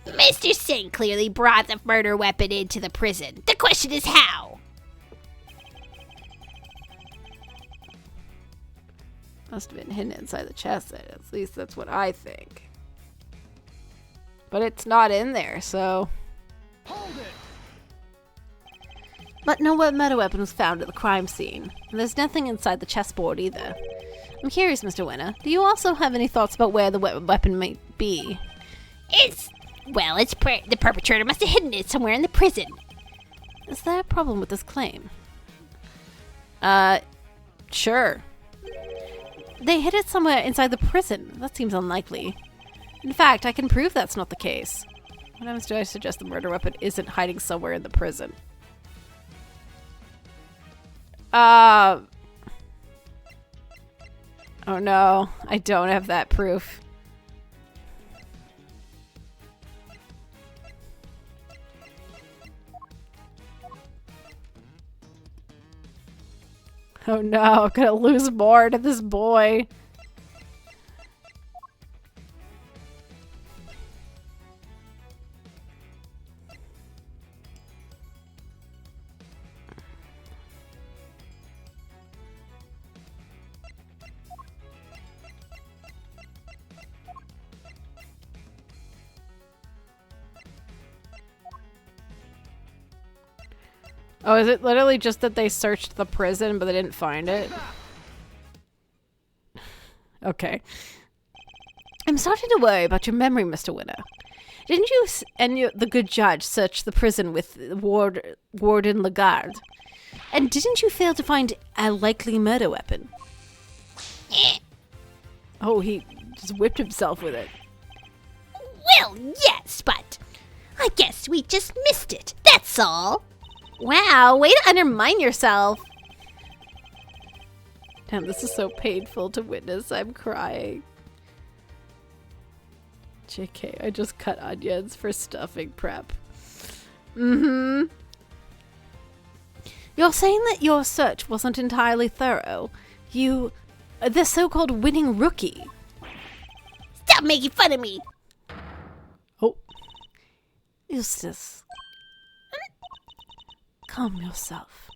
Mr. Saint clearly brought the murder weapon into the prison. The question is how? Must have been hidden inside the chest, at least that's what I think. But it's not in there, so... Hold it! But no murder weapon was found at the crime scene. And there's nothing inside the chessboard either. I'm curious, Mr. Winner, do you also have any thoughts about where the weapon might be? The perpetrator must have hidden it somewhere in the prison. Is there a problem with this claim? Sure. They hid it somewhere inside the prison. That seems unlikely. In fact, I can prove that's not the case. What else do I suggest the murder weapon isn't hiding somewhere in the prison? Oh no, I don't have that proof. Oh no, I'm gonna lose more to this boy. Oh, is it literally just that they searched the prison but they didn't find it? Okay. I'm starting to worry about your memory, Mr. Winner. Didn't you and the good judge search the prison with Warden Lagarde? And didn't you fail to find a likely murder weapon? Oh, he just whipped himself with it. Well, yes, but I guess we just missed it. That's all. Wow, way to undermine yourself. Damn, this is so painful to witness. I'm crying. JK, I just cut onions for stuffing prep. You're saying that your search wasn't entirely thorough. The so-called winning rookie. Stop making fun of me. Oh. Eustace. Calm yourself.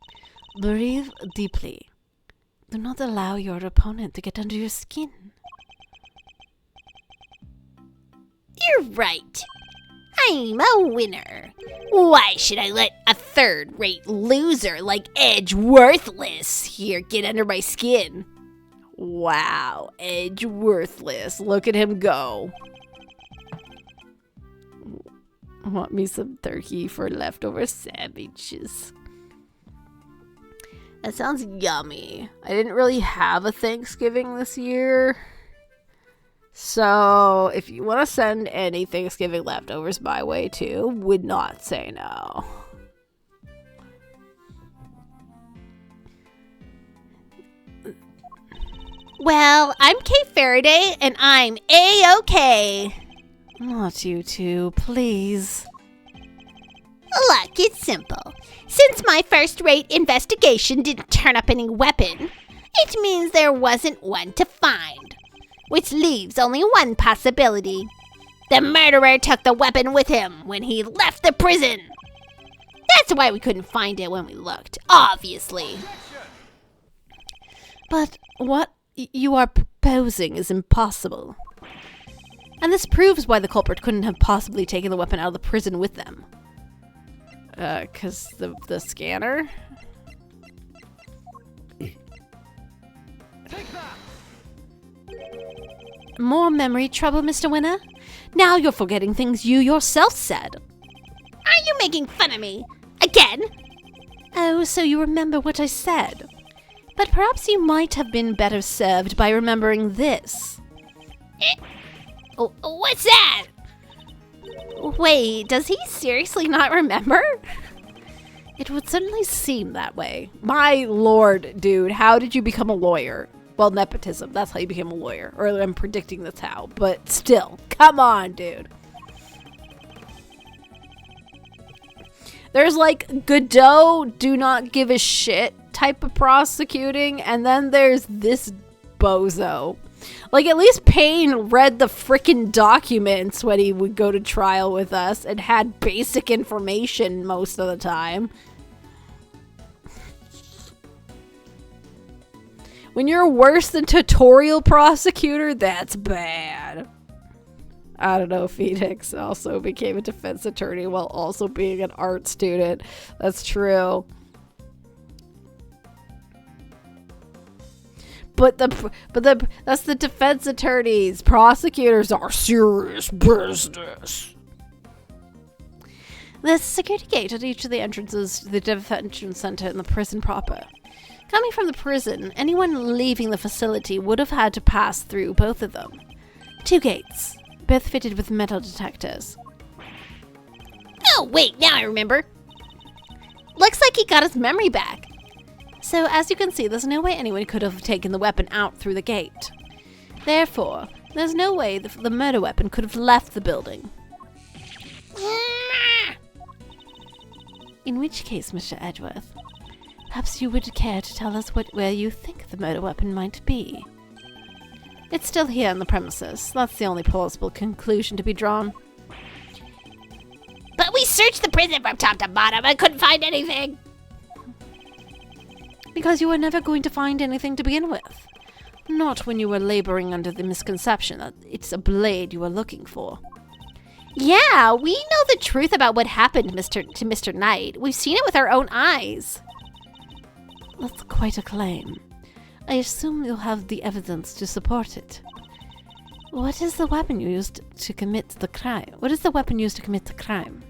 Breathe deeply. Do not allow your opponent to get under your skin. You're right. I'm a winner. Why should I let a third-rate loser like Edge Worthless here get under my skin? Wow, Edge Worthless. Look at him go. Want me some turkey for leftover sandwiches. That sounds yummy. I didn't really have a Thanksgiving this year. So, if you want to send any Thanksgiving leftovers my way too, would not say no. Well, I'm Kay Faraday, and I'm A-OK. Not you two, please. Look, it's simple. Since my first-rate investigation didn't turn up any weapon, it means there wasn't one to find. Which leaves only one possibility. The murderer took the weapon with him when he left the prison. That's why we couldn't find it when we looked, obviously. But what you are proposing is impossible. And this proves why the culprit couldn't have possibly taken the weapon out of the prison with them. 'Cause the scanner? Take that! More memory trouble, Mr. Winner? Now you're forgetting things you yourself said. Are you making fun of me? Again? Oh, so you remember what I said. But perhaps you might have been better served by remembering this. What's that? Wait, does he seriously not remember? It would certainly seem that way. My lord, dude, how did you become a lawyer? Well, nepotism. That's how you became a lawyer. Or I'm predicting that's how. But still, come on, dude. There's like Godot, do not give a shit type of prosecuting. And then there's this bozo. Like, at least Payne read the frickin' documents when he would go to trial with us and had basic information most of the time. When you're worse than tutorial prosecutor, that's bad. I don't know, Phoenix also became a defense attorney while also being an art student. That's true. But that's the defense attorneys. Prosecutors are serious business. There's a security gate at each of the entrances to the detention center and the prison proper. Coming from the prison, anyone leaving the facility would have had to pass through both of them. 2 gates, both fitted with metal detectors. Oh, wait, now I remember. Looks like he got his memory back. So, as you can see, there's no way anyone could have taken the weapon out through the gate. Therefore, there's no way the murder weapon could have left the building. In which case, Mr. Edgeworth, perhaps you would care to tell us where you think the murder weapon might be. It's still here on the premises. That's the only plausible conclusion to be drawn. But we searched the prison from top to bottom and couldn't find anything. Because you were never going to find anything to begin with. Not when you were laboring under the misconception that it's a blade you were looking for. Yeah, we know the truth about what happened to Mr. Knight. We've seen it with our own eyes. That's quite a claim. I assume you'll have the evidence to support it. What is the weapon used to commit the crime? What is the weapon used to commit the crime?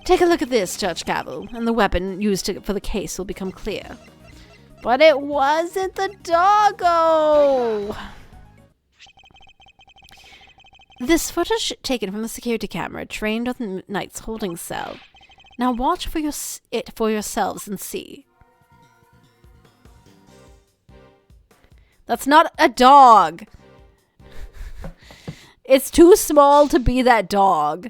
Take a look at this, Judge Gavel, and the weapon used for the case will become clear. But it wasn't the doggo! This footage taken from the security camera trained on Knight's holding cell. Now watch for it for yourselves and see. That's not a dog! It's too small to be that dog.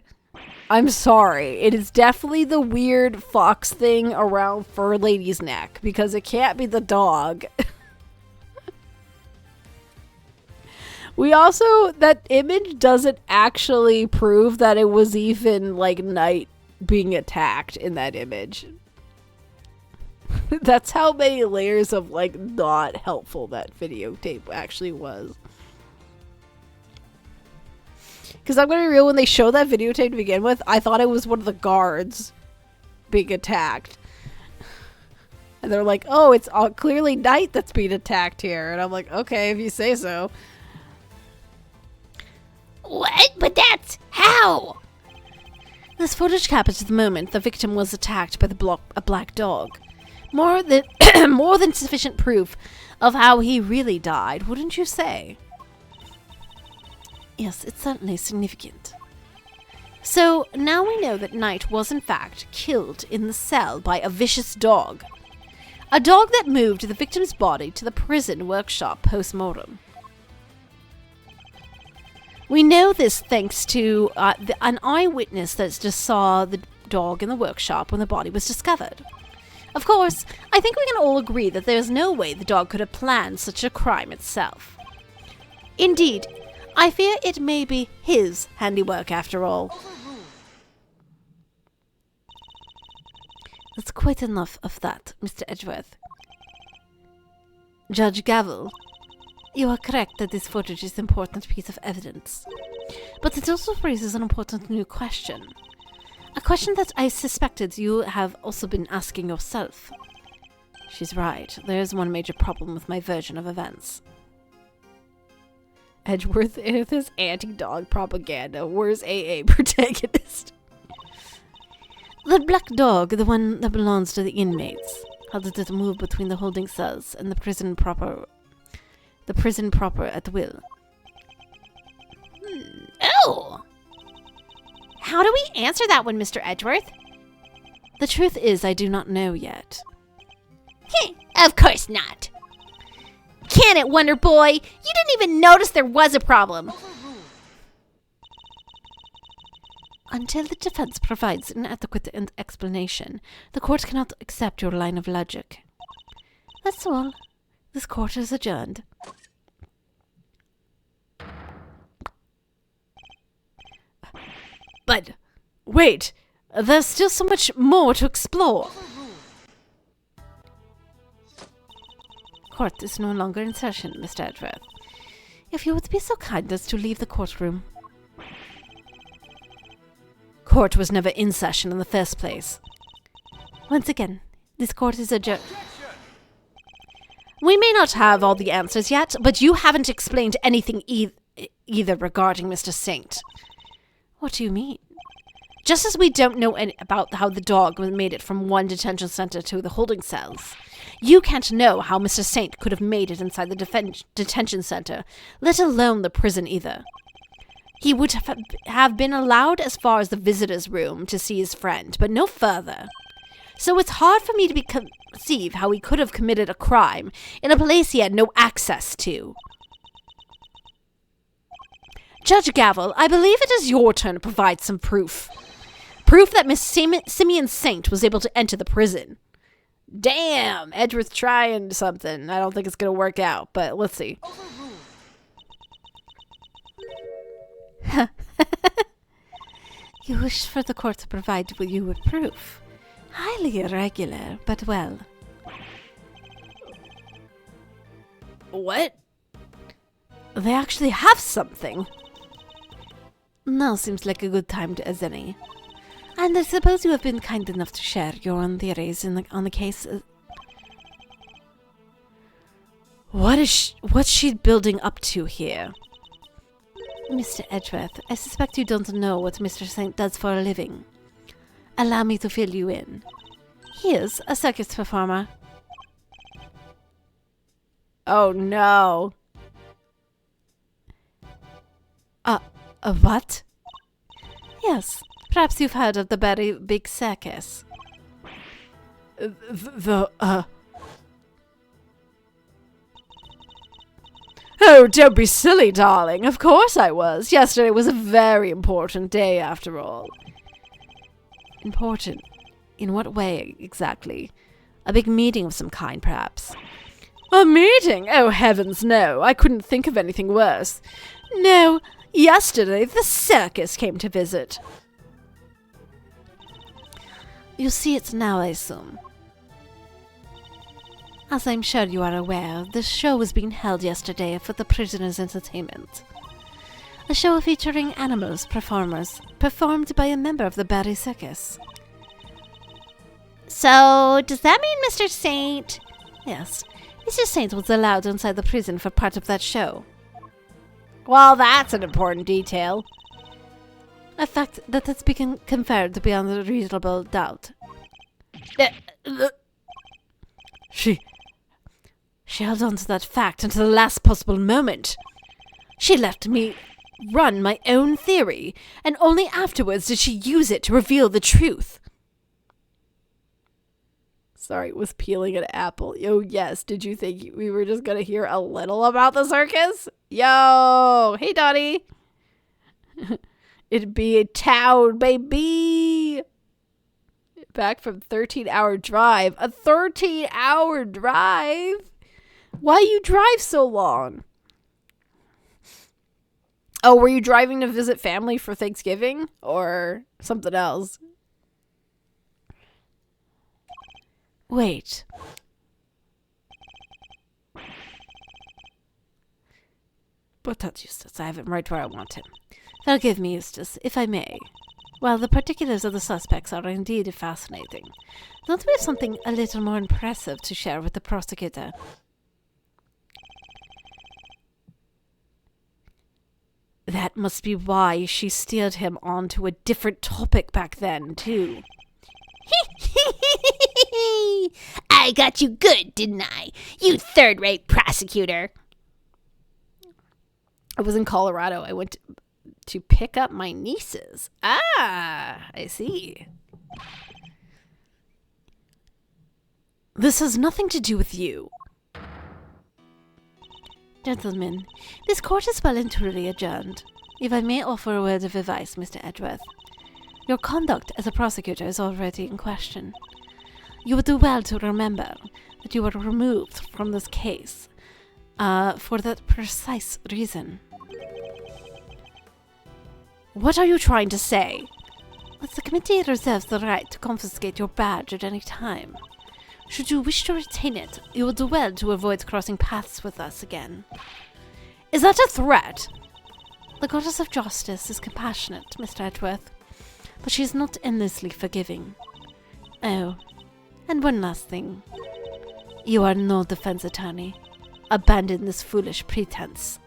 I'm sorry. It is definitely the weird fox thing around Fur Lady's neck, because it can't be the dog. We also, that image doesn't actually prove that it was even, like, Knight being attacked in that image. That's how many layers of, like, not helpful that videotape actually was. Because I'm going to be real, when they show that videotape to begin with, I thought it was one of the guards being attacked. And they're like, oh, it's clearly Knight that's being attacked here. And I'm like, okay, if you say so. What? But that's how? This footage captures the moment the victim was attacked by a black dog. More than more than sufficient proof of how he really died, wouldn't you say? Yes, it's certainly significant. So, now we know that Knight was in fact killed in the cell by a vicious dog. A dog that moved the victim's body to the prison workshop post-mortem. We know this thanks to an eyewitness that just saw the dog in the workshop when the body was discovered. Of course, I think we can all agree that there is no way the dog could have planned such a crime itself. Indeed, I fear it may be his handiwork after all. That's quite enough of that, Mr. Edgeworth. Judge Gavel, you are correct that this footage is an important piece of evidence. But it also raises an important new question. A question that I suspected you have also been asking yourself. She's right. There is one major problem with my version of events. Edgeworth with his anti-dog propaganda. Where's AA protagonist? The black dog, the one that belongs to the inmates. How did it move between the holding cells and the prison proper at will? Oh! How do we answer that one, Mr. Edgeworth? The truth is, I do not know yet. Of course not. Can it, Wonder Boy? You didn't even notice there was a problem. Until the defense provides an adequate explanation, the court cannot accept your line of logic. That's all. This court is adjourned. But, wait! There's still so much more to explore! Court is no longer in session, Mr. Edgeworth. If you would be so kind as to leave the courtroom. Court was never in session in the first place. Once again, this court is adjourned. We may not have all the answers yet, but you haven't explained anything either regarding Mr. Saint. What do you mean? Just as we don't know about how the dog made it from one detention center to the holding cells, you can't know how Mr. Saint could have made it inside the detention center, let alone the prison either. He would have been allowed as far as the visitor's room to see his friend, but no further. So it's hard for me to conceive how he could have committed a crime in a place he had no access to. Judge Gavel, I believe it is your turn to provide some proof. Proof that Miss Simeon Saint was able to enter the prison. Damn, Edgeworth trying something. I don't think it's going to work out, but let's see. You wish for the court to provide you with proof. Highly irregular, but well. What? They actually have something. Now seems like a good time as any. And I suppose you have been kind enough to share your own theories on the case. What's she building up to here? Mr. Edgeworth, I suspect you don't know what Mr. Saint does for a living. Allow me to fill you in. He is a circus performer. Oh no. What? Yes, perhaps you've heard of the very big circus. Oh, don't be silly, darling. Of course I was. Yesterday was a very important day, after all. Important? In what way, exactly? A big meeting of some kind, perhaps? A meeting? Oh, heavens, no. I couldn't think of anything worse. No, yesterday the circus came to visit. You see it now, I assume. As I'm sure you are aware, the show was being held yesterday for the prisoners' entertainment. A show featuring animals performers, performed by a member of the Barry Circus. So, does that mean Mr. Saint? Yes, Mr. Saint was allowed inside the prison for part of that show. Well, that's an important detail. A fact that has been conferred beyond a reasonable doubt. She held on to that fact until the last possible moment. She let me run my own theory, and only afterwards did she use it to reveal the truth. Sorry, was peeling an apple. Oh, yes. Did you think we were just going to hear a little about the circus? Yo! Hey, Donnie! It'd be a town, baby! Back from 13-hour drive. A 13-hour drive? Why you drive so long? Oh, were you driving to visit family for Thanksgiving? Or something else? Wait. But that's Eustace. I have him right where I want him. Forgive me, Eustace, if I may. While the particulars of the suspects are indeed fascinating, don't we have something a little more impressive to share with the prosecutor? That must be why she steered him onto a different topic back then, too. I got you good, didn't I? You third-rate prosecutor. I was in Colorado. I went to pick up my nieces. Ah, I see. This has nothing to do with you. Gentlemen, this court is well and truly adjourned. If I may offer a word of advice, Mr. Edgeworth. Your conduct as a prosecutor is already in question. You would do well to remember that you were removed from this case for that precise reason. What are you trying to say? That the committee reserves the right to confiscate your badge at any time. Should you wish to retain it, you will do well to avoid crossing paths with us again. Is that a threat? The goddess of justice is compassionate, Mr. Edgeworth, but she is not endlessly forgiving. Oh, and one last thing. You are no defense attorney. Abandon this foolish pretense.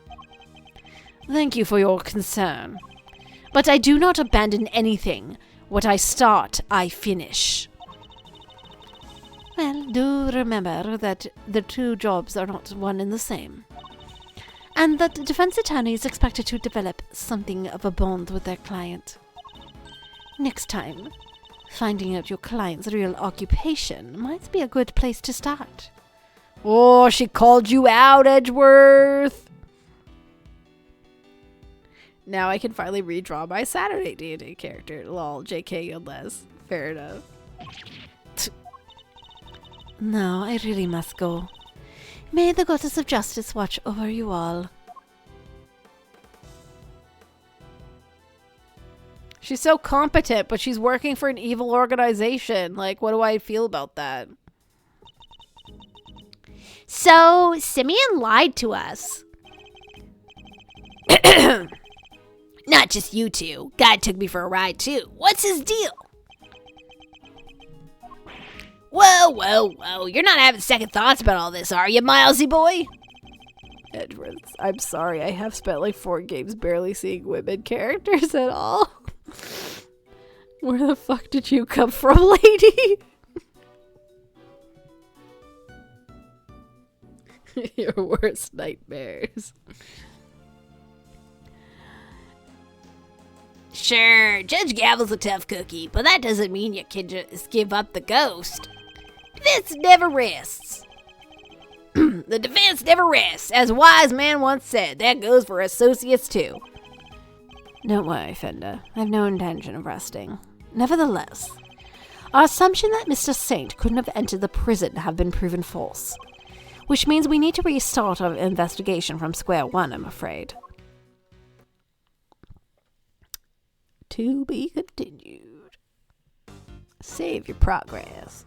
Thank you for your concern. But I do not abandon anything. What I start, I finish. Well, do remember that the two jobs are not one and the same. And that the defense attorney is expected to develop something of a bond with their client. Next time, finding out your client's real occupation might be a good place to start. Oh, she called you out, Edgeworth! Now I can finally redraw my Saturday D&D character. Lol, JK unless. Fair enough. Now I really must go. May the goddess of justice watch over you all. She's so competent, but she's working for an evil organization. Like, what do I feel about that? So, Simeon lied to us. Not just you two. Guy took me for a ride, too. What's his deal? Whoa. You're not having second thoughts about all this, are you, Milesy boy? Edgeworth, I'm sorry. I have spent like 4 games barely seeing women characters at all. Where the fuck did you come from, lady? Your worst nightmares. Sure, Judge Gavel's a tough cookie, but that doesn't mean you can just give up the ghost. Defense never rests. The defense never rests. As a wise man once said, that goes for associates too. Don't worry, Fender. I have no intention of resting. Nevertheless, our assumption that Mr. Saint couldn't have entered the prison have been proven false. Which means we need to restart our investigation from square one, I'm afraid. To be continued. Save your progress.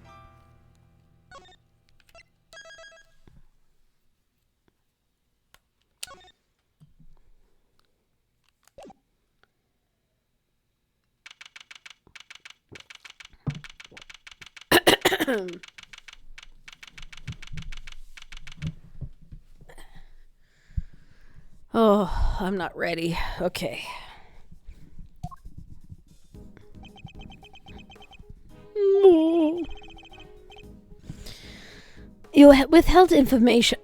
Oh, I'm not ready. Okay. You withheld information.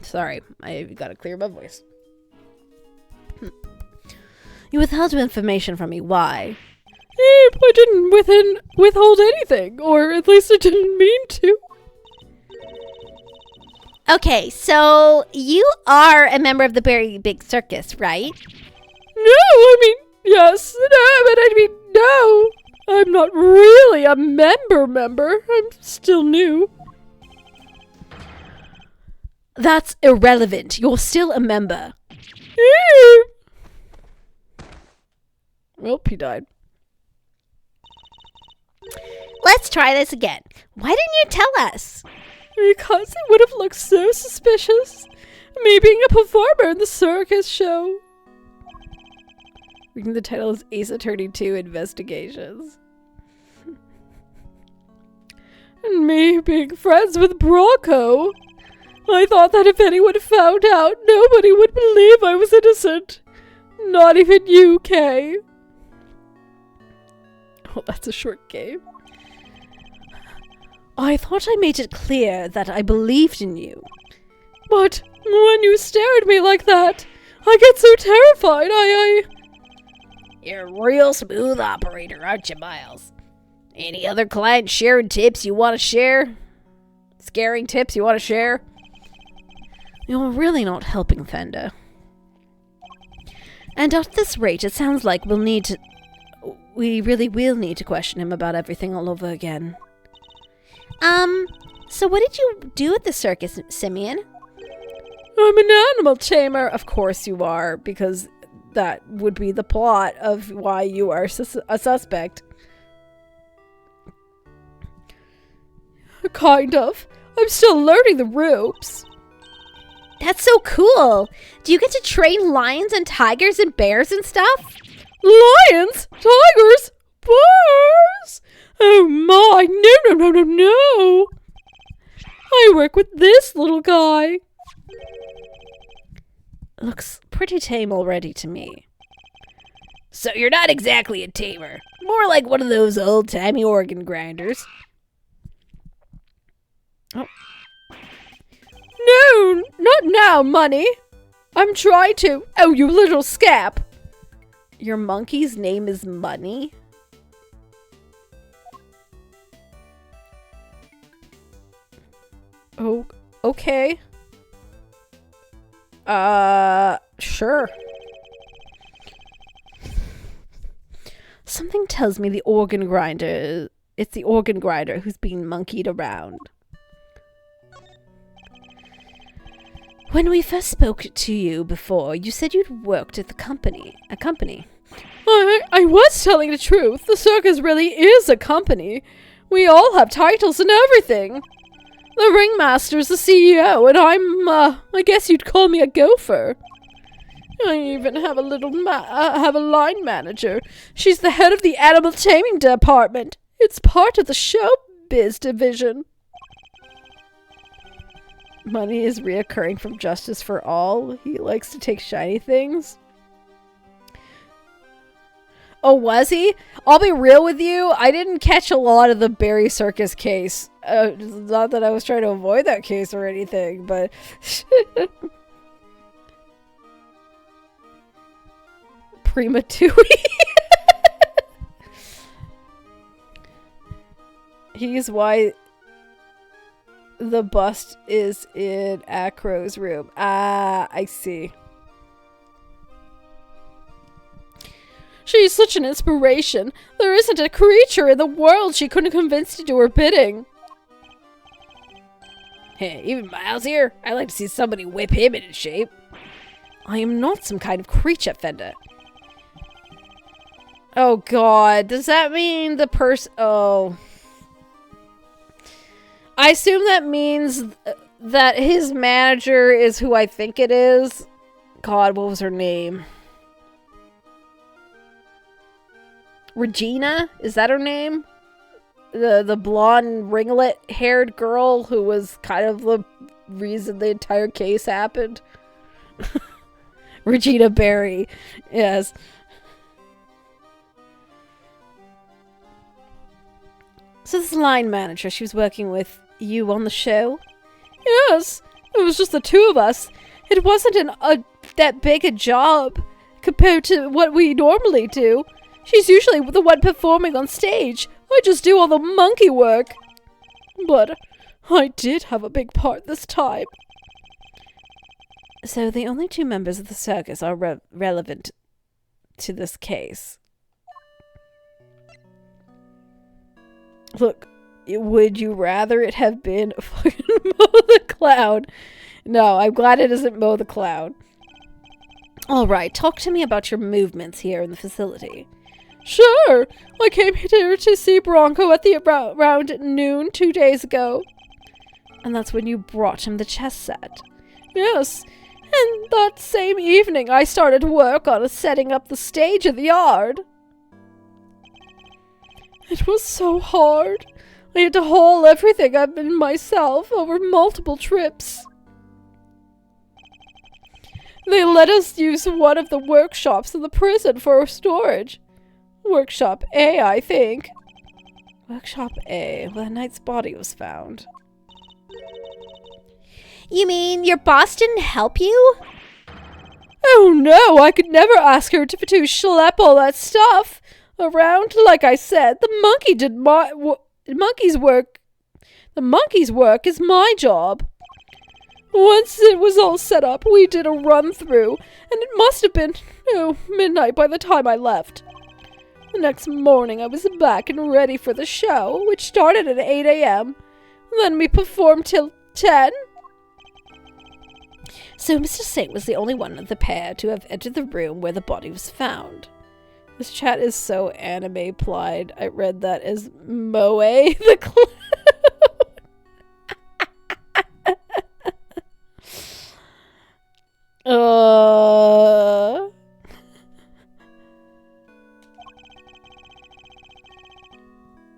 Sorry, I gotta clear my voice. You withheld information from me. Why? I didn't withhold anything, or at least I didn't mean to. Okay, so you are a member of the Very Big Circus, right? No, I mean, yes, no, but I mean, no. I'm not really a member. I'm still new. That's irrelevant. You're still a member. Well, he died. Let's try this again. Why didn't you tell us? Because it would have looked so suspicious. Me being a performer in the circus show. Reading the title is Ace Attorney 2 Investigations. And me being friends with Bronco. I thought that if anyone found out, nobody would believe I was innocent. Not even you, Kay. Oh, that's a short game. I thought I made it clear that I believed in you. But when you stare at me like that, I get so terrified, You're a real smooth operator, aren't you, Miles? Any other client sharing tips you want to share? Scaring tips you want to share? You're really not helping, Fender. And at this rate, it sounds like we really will need to question him about everything all over again. So what did you do at the circus, Simeon? I'm an animal tamer. Of course you are, because that would be the plot of why you are a suspect. Kind of. I'm still learning the ropes. That's so cool. Do you get to train lions and tigers and bears and stuff? Lions? Tigers? Bears? Oh my, no. I work with this little guy. Looks pretty tame already to me. So you're not exactly a tamer. More like one of those old-timey organ grinders. Oh. No, not now, Money. I'm trying to. Oh, you little scap. Your monkey's name is Money? Oh, okay. Sure. Something tells me it's the organ grinder who's being monkeyed around. When we first spoke to you before, you said you'd worked at a company. I was telling the truth. The circus really is a company. We all have titles and everything. The ringmaster's the CEO, and I guess you'd call me a gopher. I even have a line manager. She's the head of the animal taming department. It's part of the showbiz division. Money is reoccurring from Justice for All. He likes to take shiny things. Oh, was he? I'll be real with you. I didn't catch a lot of the Barry Circus case. Not that I was trying to avoid that case or anything, but... Prima Tui. He's why the bust is in Acro's room. Ah, I see. She's such an inspiration. There isn't a creature in the world she couldn't convince to do her bidding. Hey, even Miles here? I'd like to see somebody whip him into shape. I am not some kind of creature, Fender. Oh god, does that mean the person... Oh. I assume that means that his manager is who I think it is. God, what was her name? Regina? Is that her name? The blonde ringlet-haired girl who was kind of the reason the entire case happened? Regina Barry. Yes. So this line manager, she was working with you on the show? Yes. It was just the two of us. It wasn't that big a job compared to what we normally do. She's usually the one performing on stage. I just do all the monkey work. But I did have a big part this time. So the only two members of the circus are relevant to this case. Look, would you rather it have been fucking Mo the Clown? No, I'm glad it isn't Mo the Clown. Alright, talk to me about your movements here in the facility. Sure. I came here to see Bronco at around noon 2 days ago. And that's when you brought him the chess set. Yes. And that same evening I started work on setting up the stage in the yard. It was so hard. I had to haul everything up in myself over multiple trips. They let us use one of the workshops in the prison for storage. Workshop A, I think. Workshop A, where the knight's body was found. You mean your boss didn't help you? Oh no, I could never ask her to schlep all that stuff around. Like I said, the monkey's work is my job. Once it was all set up, we did a run-through, and it must have been, midnight by the time I left. The next morning I was back and ready for the show, which started at 8 a.m. Then we performed till 10. So Mr. Singh was the only one of the pair to have entered the room where the body was found. This chat is so anime-plied. I read that as Moe the clown.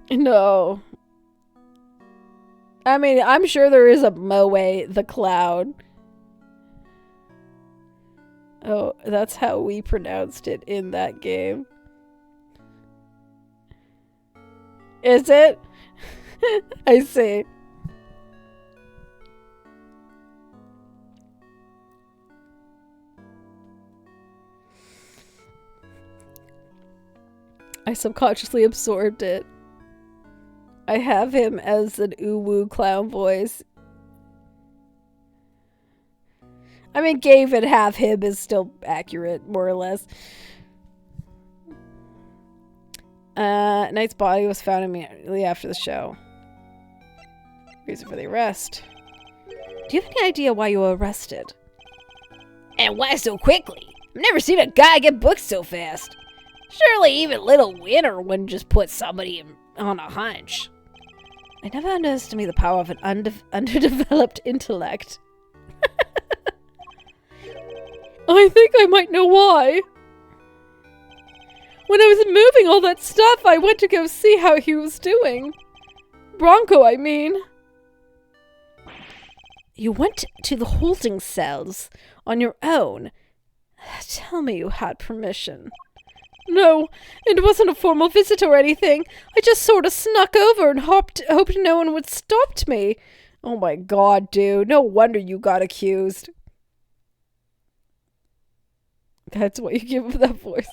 No. I mean, I'm sure there is a Moe the Cloud. Oh, that's how we pronounced it in that game. Is it? I see. I subconsciously absorbed it. I have him as an uwu clown voice. I mean, gave and have him is still accurate, more or less. Knight's body was found immediately after the show. Reason for the arrest. Do you have any idea why you were arrested? And why so quickly? I've never seen a guy get booked so fast. Surely even Little Winter wouldn't just put somebody on a hunch. I never underestimate the power of an underdeveloped intellect. I think I might know why. When I was moving all that stuff, I went to go see how he was doing. Bronco, I mean. You went to the holding cells on your own. Tell me you had permission. No, it wasn't a formal visit or anything. I just sort of snuck over and hoped no one would stop me. Oh my god, dude. No wonder you got accused. That's what you give him that voice.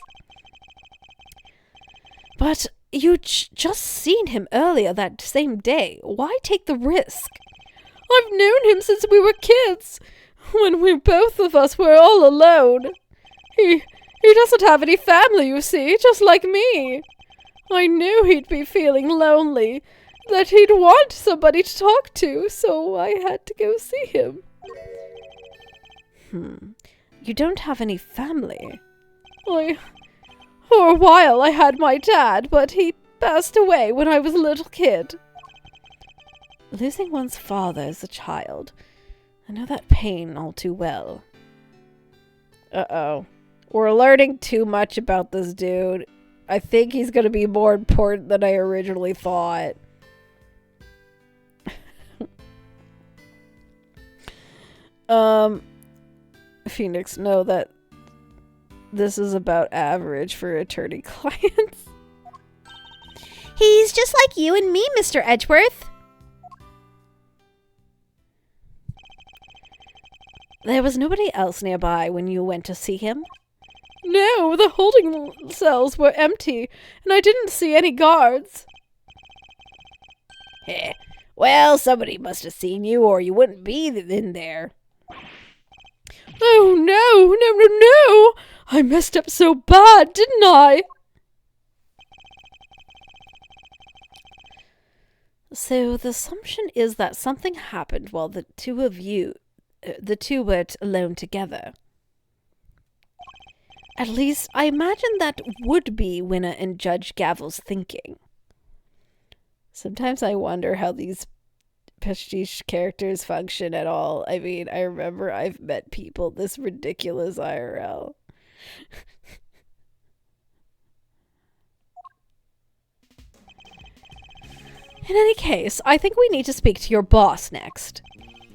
But you just seen him earlier that same day. Why take the risk? I've known him since we were kids. When both of us were all alone. He doesn't have any family, you see, just like me. I knew he'd be feeling lonely, that he'd want somebody to talk to, so I had to go see him. You don't have any family. For a while I had my dad, but he passed away when I was a little kid. Losing one's father as a child. I know that pain all too well. Uh-oh. We're learning too much about this dude. I think he's going to be more important than I originally thought. Phoenix, know that this is about average for attorney clients. He's just like you and me, Mr. Edgeworth. There was nobody else nearby when you went to see him? No, the holding cells were empty, and I didn't see any guards. Well, somebody must have seen you, or you wouldn't be in there. Oh, no! I messed up so bad, didn't I? So the assumption is that something happened while the two were alone together. At least, I imagine that would be Winner and Judge Gavel's thinking. Sometimes I wonder how these pastiche characters function at all. I mean, I remember I've met people this ridiculous IRL. In any case, I think we need to speak to your boss next.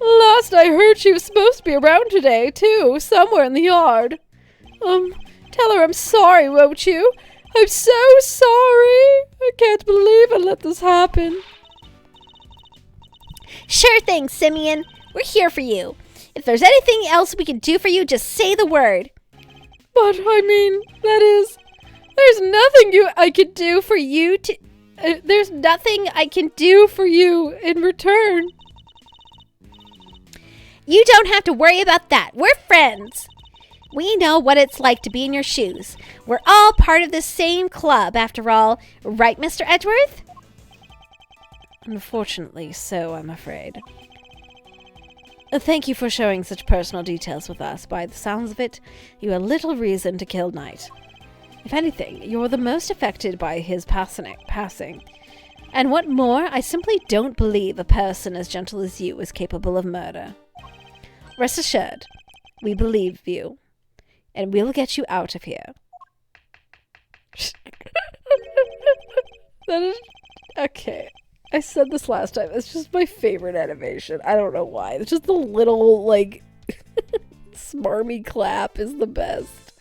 Last I heard she was supposed to be around today, too, somewhere in the yard. Tell her I'm sorry, won't you? I'm so sorry. I can't believe I let this happen. Sure thing, Simeon. We're here for you. If there's anything else we can do for you, just say the word. But, I mean, that is... There's nothing I can do for you to... there's nothing I can do for you in return. You don't have to worry about that. We're friends. We know what it's like to be in your shoes. We're all part of the same club, after all. Right, Mr. Edgeworth? Unfortunately, so I'm afraid. Thank you for sharing such personal details with us. By the sounds of it, you had little reason to kill Knight. If anything, you're the most affected by his passing. And what more, I simply don't believe a person as gentle as you is capable of murder. Rest assured, we believe you, and we'll get you out of here. That is... Okay. I said this last time. It's just my favorite animation. I don't know why. It's just the little, like, smarmy clap is the best.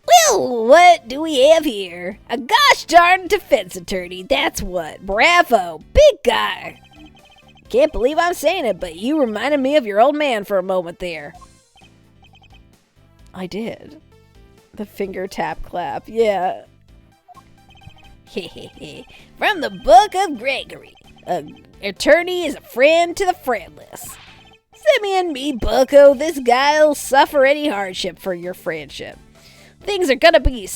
Well, what do we have here? A gosh darn defense attorney, that's what. Bravo, big guy. Can't believe I'm saying it, but you reminded me of your old man for a moment there. I did. The finger tap clap, yeah. From the Book of Gregory. An attorney is a friend to the friendless. Simeon B. Bucko, this guy'll suffer any hardship for your friendship. Things are gonna be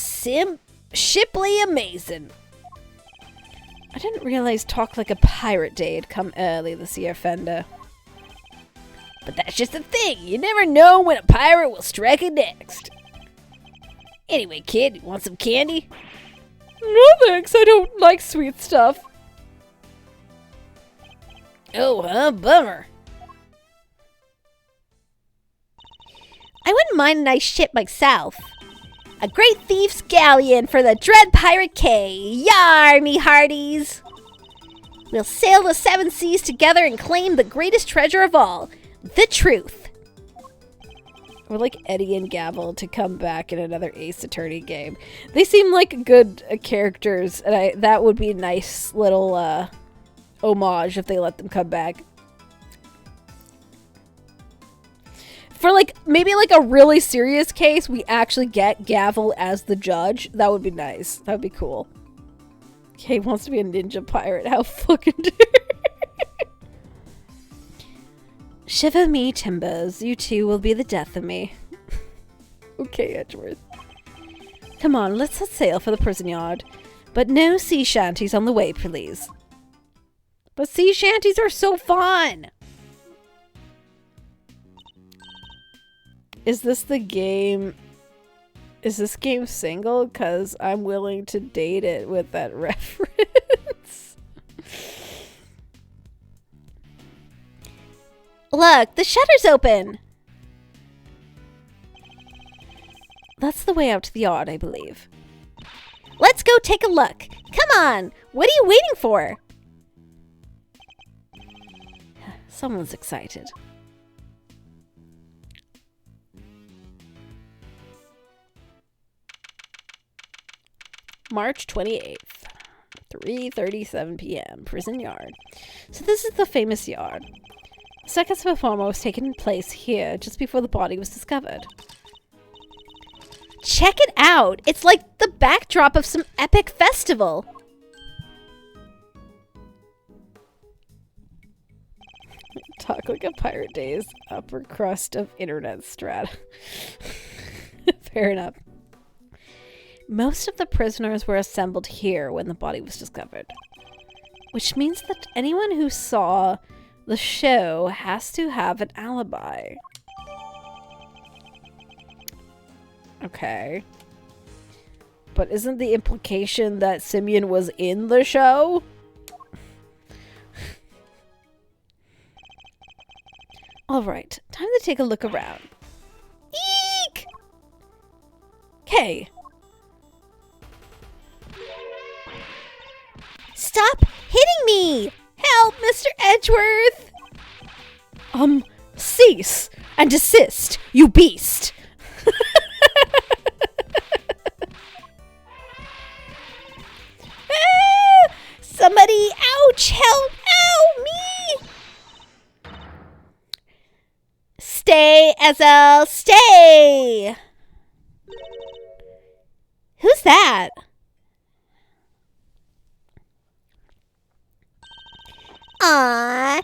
shiply amazing. I didn't realize Talk Like a Pirate Day had come early this year, Fender. But that's just the thing. You never know when a pirate will strike it next. Anyway, kid, you want some candy? No thanks, I don't like sweet stuff. Oh, huh? Bummer. I wouldn't mind a nice ship myself. A great thief's galleon for the dread pirate K. Yar, me hearties! We'll sail the seven seas together and claim the greatest treasure of all, the truth. Or like Eddie and Gavel to come back in another Ace Attorney game. They seem like good characters, and that would be a nice little homage if they let them come back. For like maybe like a really serious case, we actually get Gavel as the judge. That would be nice. That would be cool. Kay wants to be a ninja pirate. How fucking dare. Shiver me timbers, you two will be the death of me. Okay, Edgeworth. Come on, let's set sail for the prison yard. But no sea shanties on the way, please. But sea shanties are so fun! Is this the game? Is this game single? Because I'm willing to date it with that reference. Look, the shutter's open! That's the way out to the yard, I believe. Let's go take a look. Come on, what are you waiting for? Someone's excited. March 28th, 3:37 p.m., prison yard. So this is the famous yard. Seconds performer was taking place here just before the body was discovered. Check it out! It's like the backdrop of some epic festival. Talk Like a Pirate Day's upper crust of internet strata. Fair enough. Most of the prisoners were assembled here when the body was discovered, which means that anyone who saw the show has to have an alibi. Okay. But isn't the implication that Simeon was in the show? Alright, time to take a look around. Eek! Okay. Stop hitting me! Help, Mr. Edgeworth! Cease and desist, you beast! Ah! Somebody, ouch, help, ow, me! Stay, Ezel, stay! Who's that? Aw,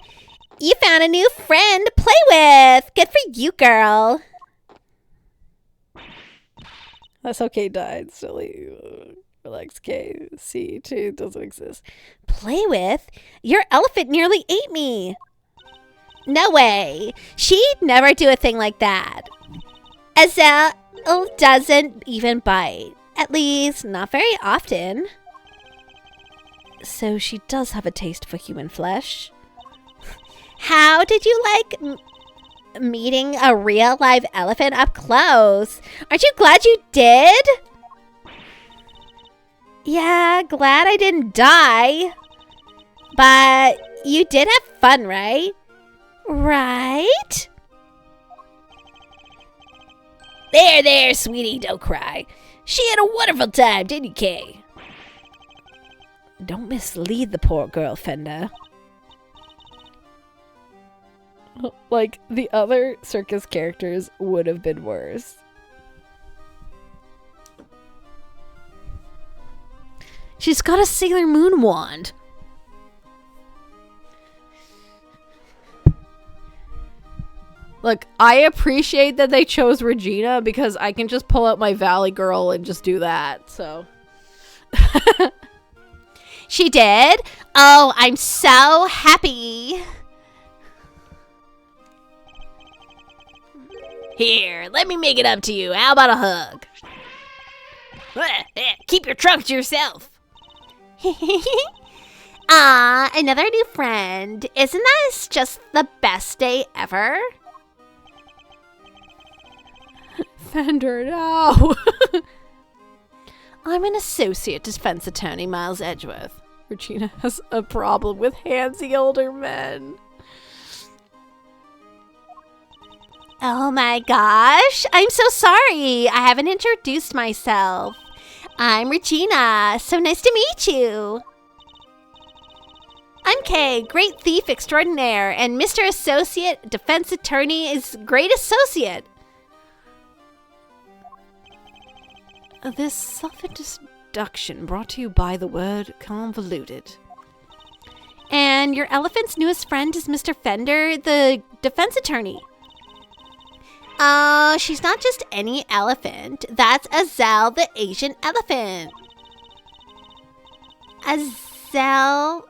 found a new friend to play with. Good for you, girl. That's how Kay died. Silly. Relax, Kay. C2 doesn't exist. Play with? Your elephant nearly ate me. No way. She'd never do a thing like that. Azelle doesn't even bite. At least, not very often. So she does have a taste for human flesh. How did you like meeting a real live elephant up close? Aren't you glad you did? Yeah, glad I didn't die. But you did have fun, right? Right? There, sweetie, don't cry. She had a wonderful time, didn't you, Kay? Don't mislead the poor girl, Fender. Like, the other circus characters would have been worse. She's got a Sailor Moon wand. Look, I appreciate that they chose Regina because I can just pull out my Valley Girl and just do that, so. She did? Oh, I'm so happy. Here, let me make it up to you. How about a hug? Keep your trunk to yourself. Another new friend. Isn't this just the best day ever? Fender, no. I'm an associate defense attorney, Miles Edgeworth. Regina has a problem with handsy older men. Oh my gosh, I'm so sorry. I haven't introduced myself. I'm Regina. So nice to meet you. I'm Kay, great thief extraordinaire, and Mr. Associate Defense Attorney is great associate. This self-introduction brought to you by the word convoluted. And your elephant's newest friend is Mr. Fender, the defense attorney. Oh, she's not just any elephant. That's Azelle, the Asian elephant. Azelle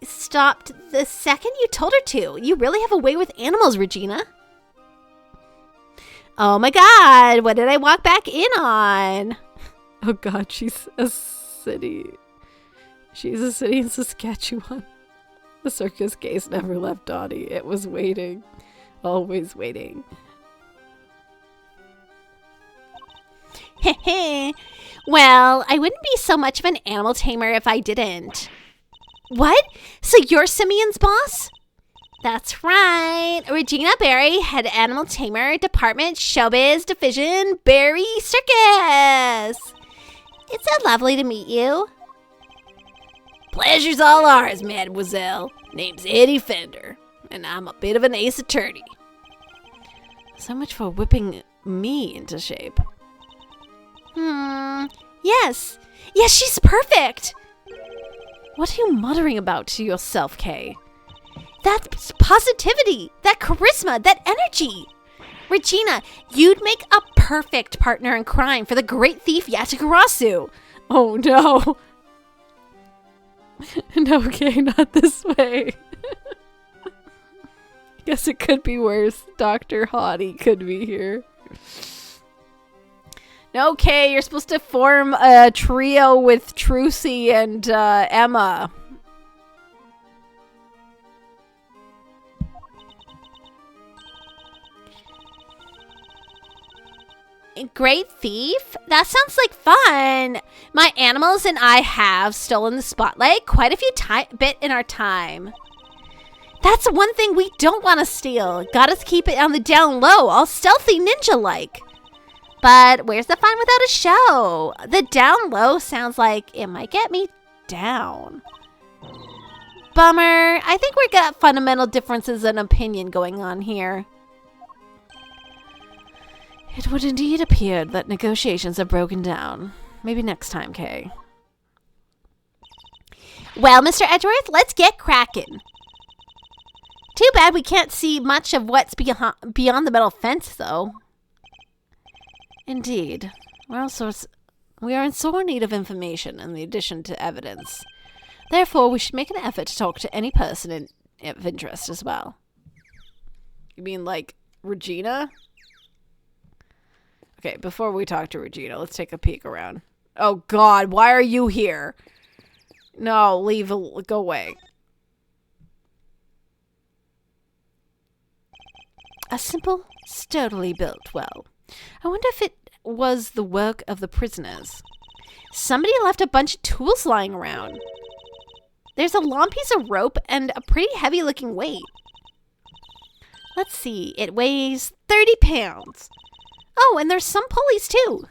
stopped the second you told her to. You really have a way with animals, Regina. Oh my god, what did I walk back in on? Oh god, she's a city. She's a city in Saskatchewan. The circus case never left Dottie. It was waiting. Always waiting. Well, I wouldn't be so much of an animal tamer if I didn't. What? So you're Simeon's boss? That's right. Regina Berry, head animal tamer, department, showbiz, division, Berry Circus. It's so lovely to meet you. Pleasure's all ours, mademoiselle. Name's Eddie Fender, and I'm a bit of an ace attorney. So much for whipping me into shape. Yes. Yes, she's perfect. What are you muttering about to yourself, Kay? That positivity, that charisma, that energy. Regina, you'd make a perfect partner in crime for the great thief Yatagarasu. Oh no. No, Kay, not this way. Guess it could be worse. Dr. Hottie could be here. No, Kay, you're supposed to form a trio with Trucy and Emma. Great thief? That sounds like fun. My animals and I have stolen the spotlight quite a few bit in our time. That's one thing we don't want to steal. Gotta keep it on the down low, all stealthy ninja-like. But where's the fun without a show? The down low sounds like it might get me down. Bummer. I think we got fundamental differences in opinion going on here. It would indeed appear that negotiations have broken down. Maybe next time, Kay. Well, Mr. Edgeworth, let's get cracking. Too bad we can't see much of what's beyond the metal fence, though. Indeed. We are in sore need of information in addition to evidence. Therefore, we should make an effort to talk to any person of interest as well. You mean like Regina? Okay, before we talk to Regina, let's take a peek around. Oh God, why are you here? No, leave, go away. A simple, sturdily built well. I wonder if it was the work of the prisoners. Somebody left a bunch of tools lying around. There's a long piece of rope and a pretty heavy-looking weight. Let's see, it weighs 30 pounds. Oh, and there's some pulleys, too.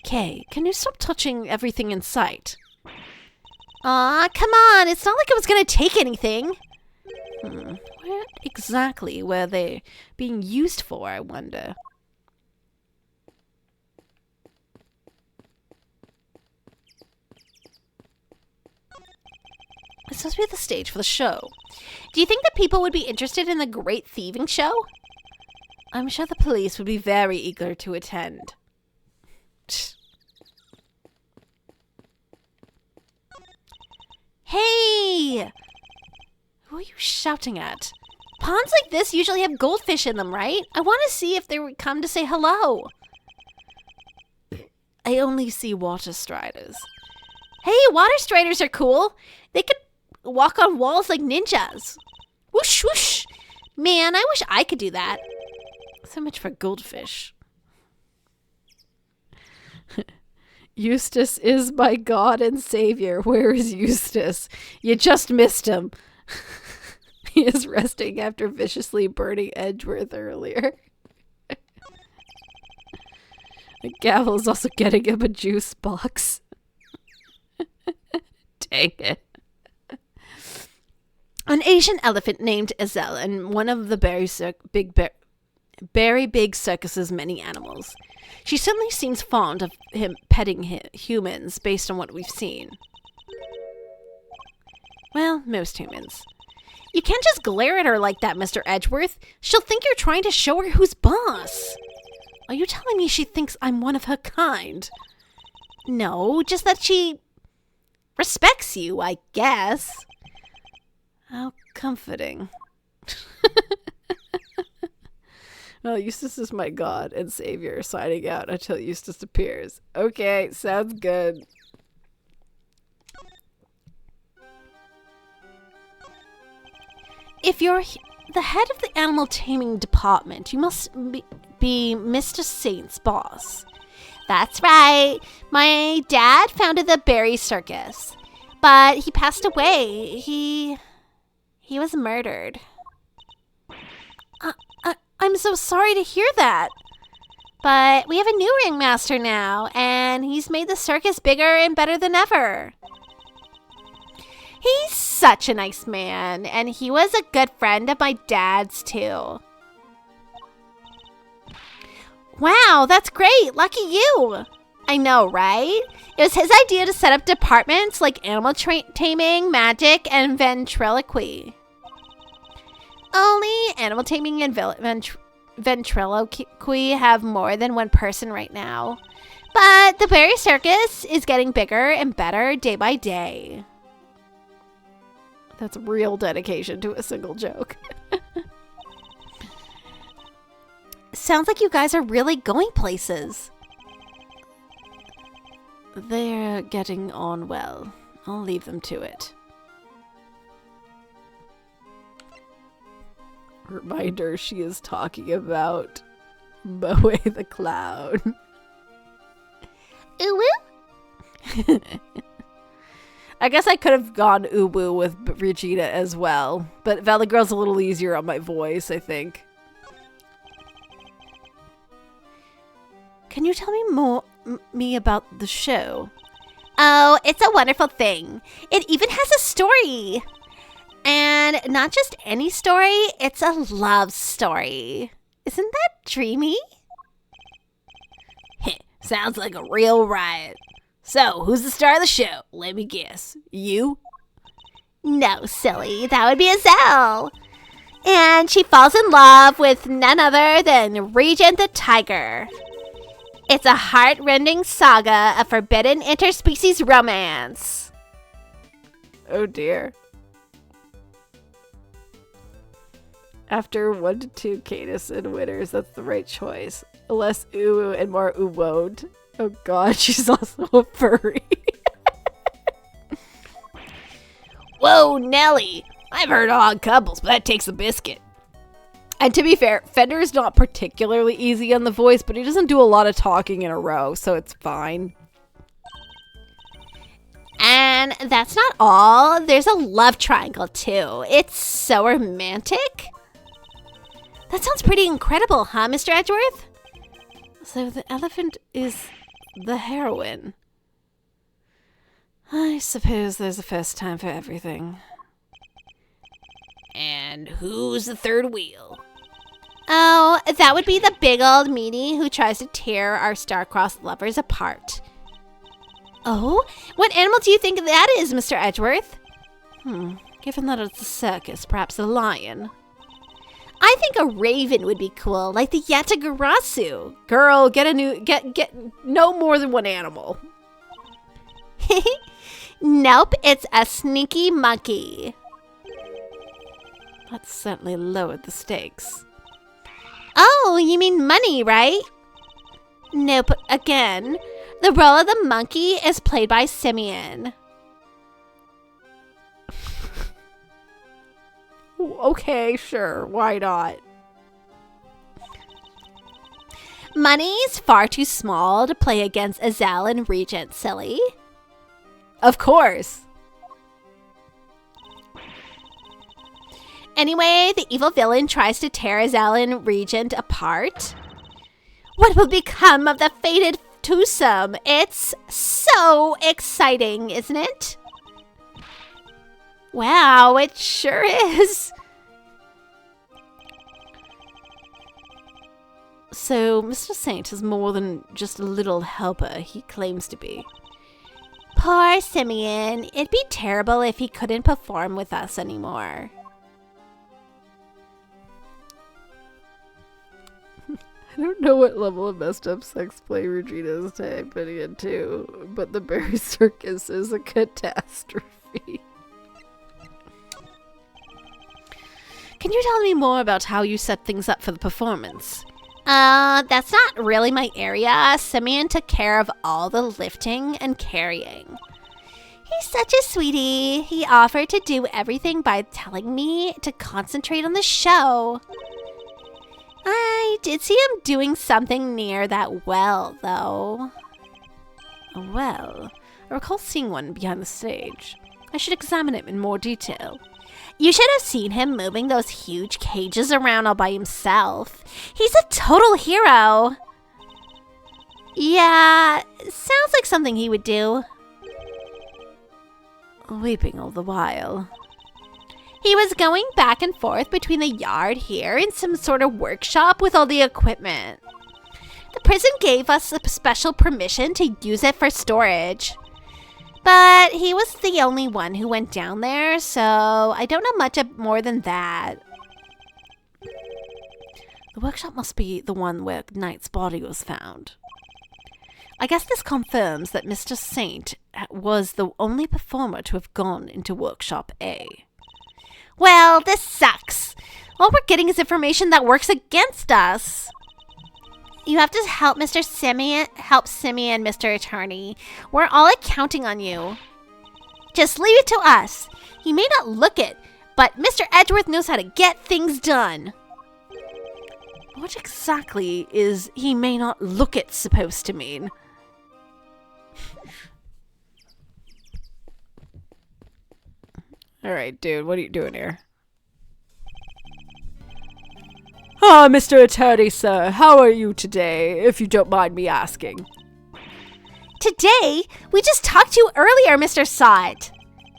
Kay, can you stop touching everything in sight? Aw, come on, it's not like it was gonna take anything. What exactly were they being used for, I wonder? This must be the stage for the show. Do you think that people would be interested in the Great Thieving Show? I'm sure the police would be very eager to attend. Hey! Who are you shouting at? Ponds like this usually have goldfish in them, right? I want to see if they would come to say hello. I only see water striders. Hey, water striders are cool. They could walk on walls like ninjas. Whoosh, whoosh. Man, I wish I could do that. So much for goldfish. Eustace is my God and Savior. Where is Eustace? You just missed him. He is resting after viciously burning Edgeworth earlier. The gavel is also getting him a juice box. Dang it. An Asian elephant named Ezel and one of the very big circus's many animals. She certainly seems fond of him petting humans based on what we've seen. Well, most humans. You can't just glare at her like that, Mr. Edgeworth. She'll think you're trying to show her who's boss. Are you telling me she thinks I'm one of her kind? No, just that she respects you, I guess. How comforting. Well, Eustace is my God and Savior, signing out until Eustace appears. Okay, sounds good. If you're the head of the animal taming department, you must be Mr. Saint's boss. That's right. My dad founded the Berry Circus, but he passed away. He was murdered. I'm so sorry to hear that. But we have a new ringmaster now, and he's made the circus bigger and better than ever. He's such a nice man, and he was a good friend of my dad's, too. Wow, that's great. Lucky you. I know, right? It was his idea to set up departments like animal taming, magic, and ventriloquy. Only animal taming and ventriloquy have more than one person right now. But the Berry Circus is getting bigger and better day by day. That's real dedication to a single joke. Sounds like you guys are really going places. They're getting on well. I'll leave them to it. Reminder, she is talking about Moe the Clown. Ooh-woo? I guess I could have gone uwu with Regina as well, but Valley Girl's a little easier on my voice, I think. Can you tell me about the show? Oh, it's a wonderful thing. It even has a story. And not just any story, it's a love story. Isn't that dreamy? Sounds like a real riot. So, who's the star of the show? Let me guess. You? No, silly, that would be Azelle. And she falls in love with none other than Regent the Tiger. It's a heart-rending saga of forbidden interspecies romance. Oh dear. After 1 to 2 Canis and winners, that's the right choice. Less uwu and more uwode. Oh god, she's also a furry. Whoa, Nelly. I've heard odd couples, but that takes a biscuit. And to be fair, Fender is not particularly easy on the voice, but he doesn't do a lot of talking in a row, so it's fine. And that's not all. There's a love triangle, too. It's so romantic. That sounds pretty incredible, huh, Mr. Edgeworth? So the elephant is the heroine. I suppose there's a first time for everything. And who's the third wheel? Oh, that would be the big old meanie who tries to tear our star-crossed lovers apart. Oh, what animal do you think that is, Mr. Edgeworth? Given that it's a circus, perhaps a lion. I think a raven would be cool, like the Yatagarasu. Girl, get no more than one animal. Nope, it's a sneaky monkey. That certainly lowered the stakes. Oh, you mean money, right? Nope, again. The role of the monkey is played by Simeon. Okay, sure, why not? Money's far too small to play against Azelle and Regent, silly. Of course. Anyway, the evil villain tries to tear Azelle and Regent apart. What will become of the fated twosome? It's so exciting, isn't it? Wow, it sure is. So, Mr. Saint is more than just a little helper he claims to be. Poor Simeon. It'd be terrible if he couldn't perform with us anymore. I don't know what level of messed up sex play Regina is putting into, but the Berry Circus is a catastrophe. Can you tell me more about how you set things up for the performance? That's not really my area. Simeon took care of all the lifting and carrying. He's such a sweetie. He offered to do everything by telling me to concentrate on the show. I did see him doing something near that well, though. A well, I recall seeing one behind the stage. I should examine it in more detail. You should have seen him moving those huge cages around all by himself. He's a total hero. Yeah, sounds like something he would do. Weeping all the while. He was going back and forth between the yard here and some sort of workshop with all the equipment. The prison gave us a special permission to use it for storage. But he was the only one who went down there, so I don't know much more than that. The workshop must be the one where Knight's body was found. I guess this confirms that Mr. Saint was the only performer to have gone into Workshop A. Well, this sucks. All we're getting is information that works against us. You have to help Simeon, Mr. Attorney. We're all counting on you. Just leave it to us. He may not look it, but Mr. Edgeworth knows how to get things done. What exactly is he may not look it supposed to mean? Alright, dude, what are you doing here? Ah, Mr. Attorney, sir, how are you today, if you don't mind me asking? Today? We just talked to you earlier, Mr. Sott.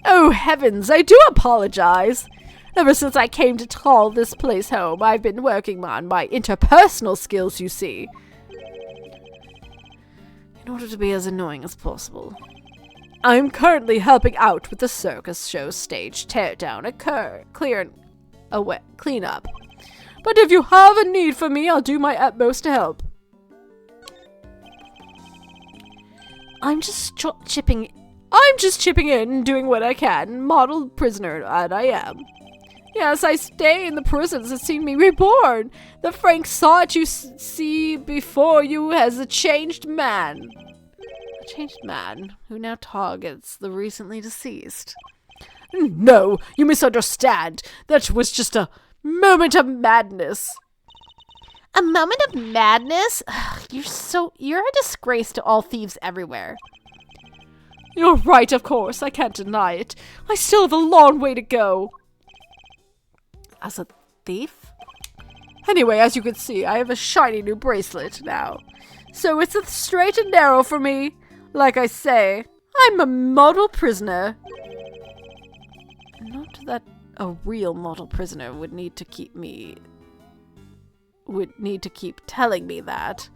Oh, heavens, I do apologize. Ever since I came to call this place home, I've been working on my interpersonal skills, you see. In order to be as annoying as possible. I'm currently helping out with the circus show stage teardown, clean up. But if you have a need for me, I'll do my utmost to help. I'm just chipping in and doing what I can. Model prisoner that I am. Yes, I stay in the prisons that seen me reborn. The Frank sought you see before you as a changed man. A changed man who now targets the recently deceased. No, you misunderstand. That was just a moment of madness. A moment of madness? Ugh, you're a disgrace to all thieves everywhere. You're right, of course. I can't deny it. I still have a long way to go. As a thief? Anyway, as you can see, I have a shiny new bracelet now. So it's a straight and narrow for me. Like I say, I'm a model prisoner. Not that a real model prisoner would need to keep telling me that.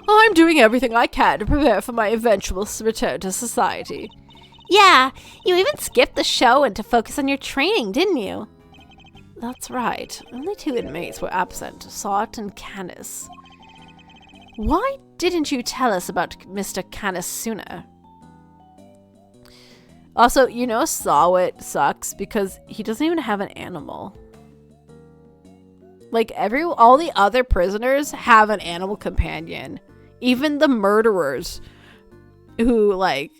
I'm doing everything I can to prepare for my eventual return to society. Yeah, you even skipped the show and to focus on your training, didn't you? That's right. Only 2 inmates were absent, Sawt and Canis. Why didn't you tell us about Mr. Canis sooner? Also, you know Sawt sucks because he doesn't even have an animal. Like, all the other prisoners have an animal companion. Even the murderers who, like,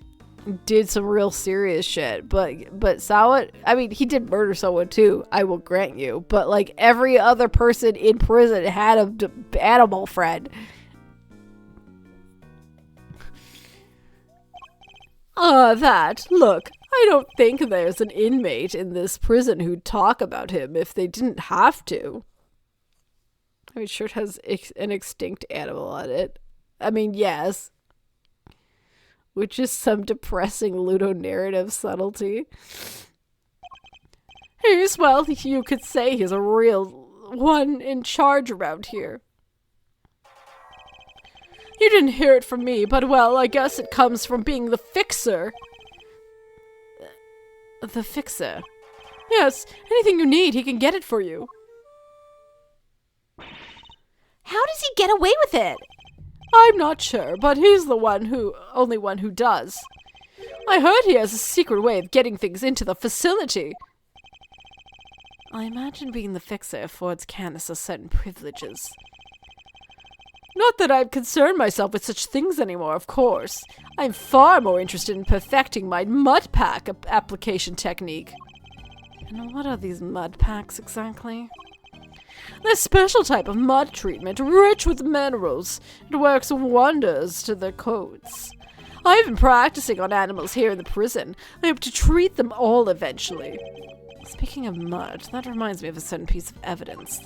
did some real serious shit. But Sawt, I mean, he did murder someone too, I will grant you. But, like, every other person in prison had an animal friend. Look, I don't think there's an inmate in this prison who'd talk about him if they didn't have to. I mean, sure, it has an extinct animal on it. I mean, yes. Which is some depressing ludonarrative subtlety. You could say he's a real one in charge around here. You didn't hear it from me, but well, I guess it comes from being the fixer. The fixer? Yes, anything you need, he can get it for you. How does he get away with it? I'm not sure, but he's the only one who does. I heard he has a secret way of getting things into the facility. I imagine being the fixer affords Canis certain privileges. Not that I've concerned myself with such things anymore, of course. I'm far more interested in perfecting my mud pack application technique. And what are these mud packs exactly? A special type of mud treatment, rich with minerals. It works wonders to their coats. I've been practicing on animals here in the prison. I hope to treat them all eventually. Speaking of mud, that reminds me of a certain piece of evidence.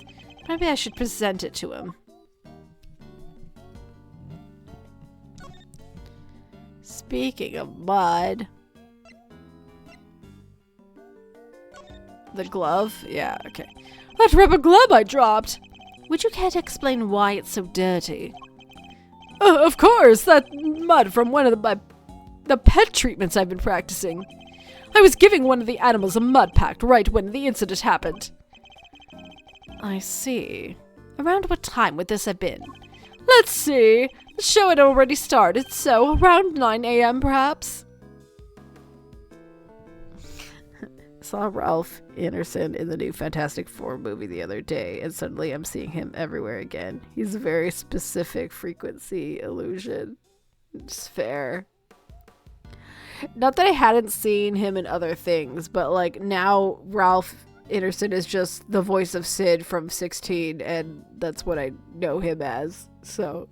Maybe I should present it to him. Speaking of mud... The glove? Yeah, okay. That rubber glove I dropped! Would you care to explain why it's so dirty? Of course! That mud from one of the pet treatments I've been practicing. I was giving one of the animals a mud pack right when the incident happened. I see. Around what time would this have been? Let's see. The show had already started, so around 9 a.m. perhaps. Saw Ralph Ineson in the new Fantastic Four movie the other day, and suddenly I'm seeing him everywhere again. He's a very specific frequency illusion. It's fair. Not that I hadn't seen him in other things, but like now Ralph Ineson is just the voice of Sid from 16, and that's what I know him as, so...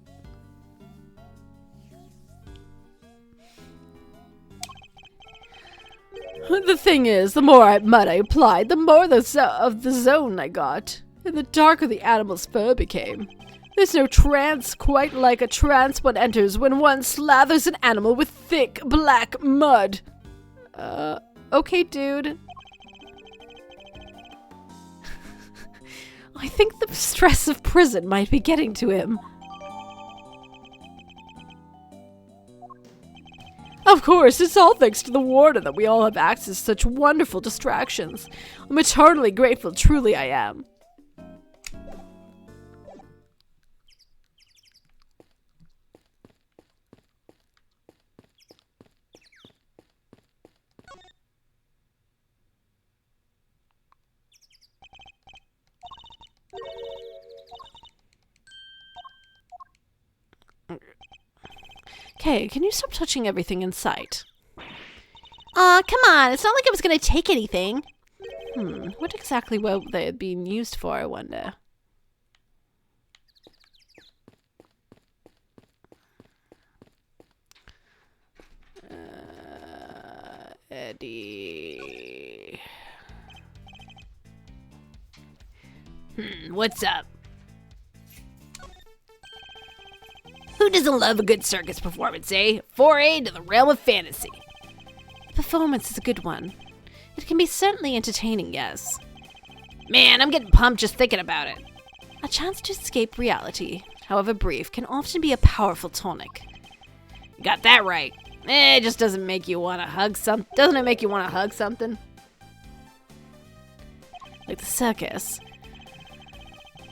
The thing is, the more mud I applied, the more of the zone I got, and the darker the animal's fur became. There's no trance quite like a trance one enters when one slathers an animal with thick, black mud. Okay, dude. I think the stress of prison might be getting to him. Of course, it's all thanks to the warden that we all have access to such wonderful distractions. I'm eternally grateful, truly I am. Okay, can you stop touching everything in sight? Aw, come on. It's not like I was going to take anything. What exactly were they being used for, I wonder? Eddie... What's up? Who doesn't love a good circus performance, eh? Foray into the realm of fantasy. The performance is a good one. It can be certainly entertaining, yes. Man, I'm getting pumped just thinking about it. A chance to escape reality, however brief, can often be a powerful tonic. You got that right. It just doesn't make you want to hug some. Doesn't it make you want to hug something? Like the circus.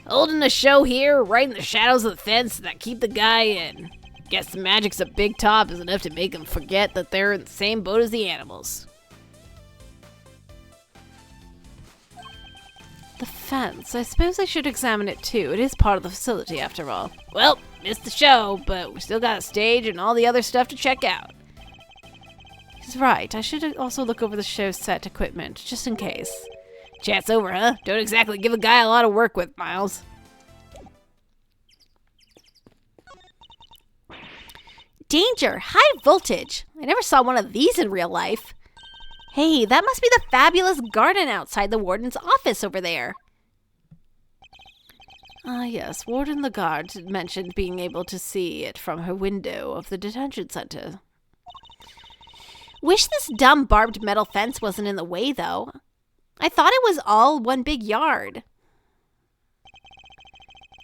Holding a show here, right in the shadows of the fence that keep the guy in. Guess the magic's a big top is enough to make him forget that they're in the same boat as the animals. The fence. I suppose I should examine it too. It is part of the facility, after all. Well, missed the show, but we still got a stage and all the other stuff to check out. He's right. I should also look over the show set equipment, just in case. Chat's over, huh? Don't exactly give a guy a lot of work with, Miles. Danger! High voltage! I never saw one of these in real life. Hey, that must be the fabulous garden outside the warden's office over there. Ah, yes. Warden Lagarde mentioned being able to see it from her window of the detention center. Wish this dumb barbed metal fence wasn't in the way, though. I thought it was all one big yard.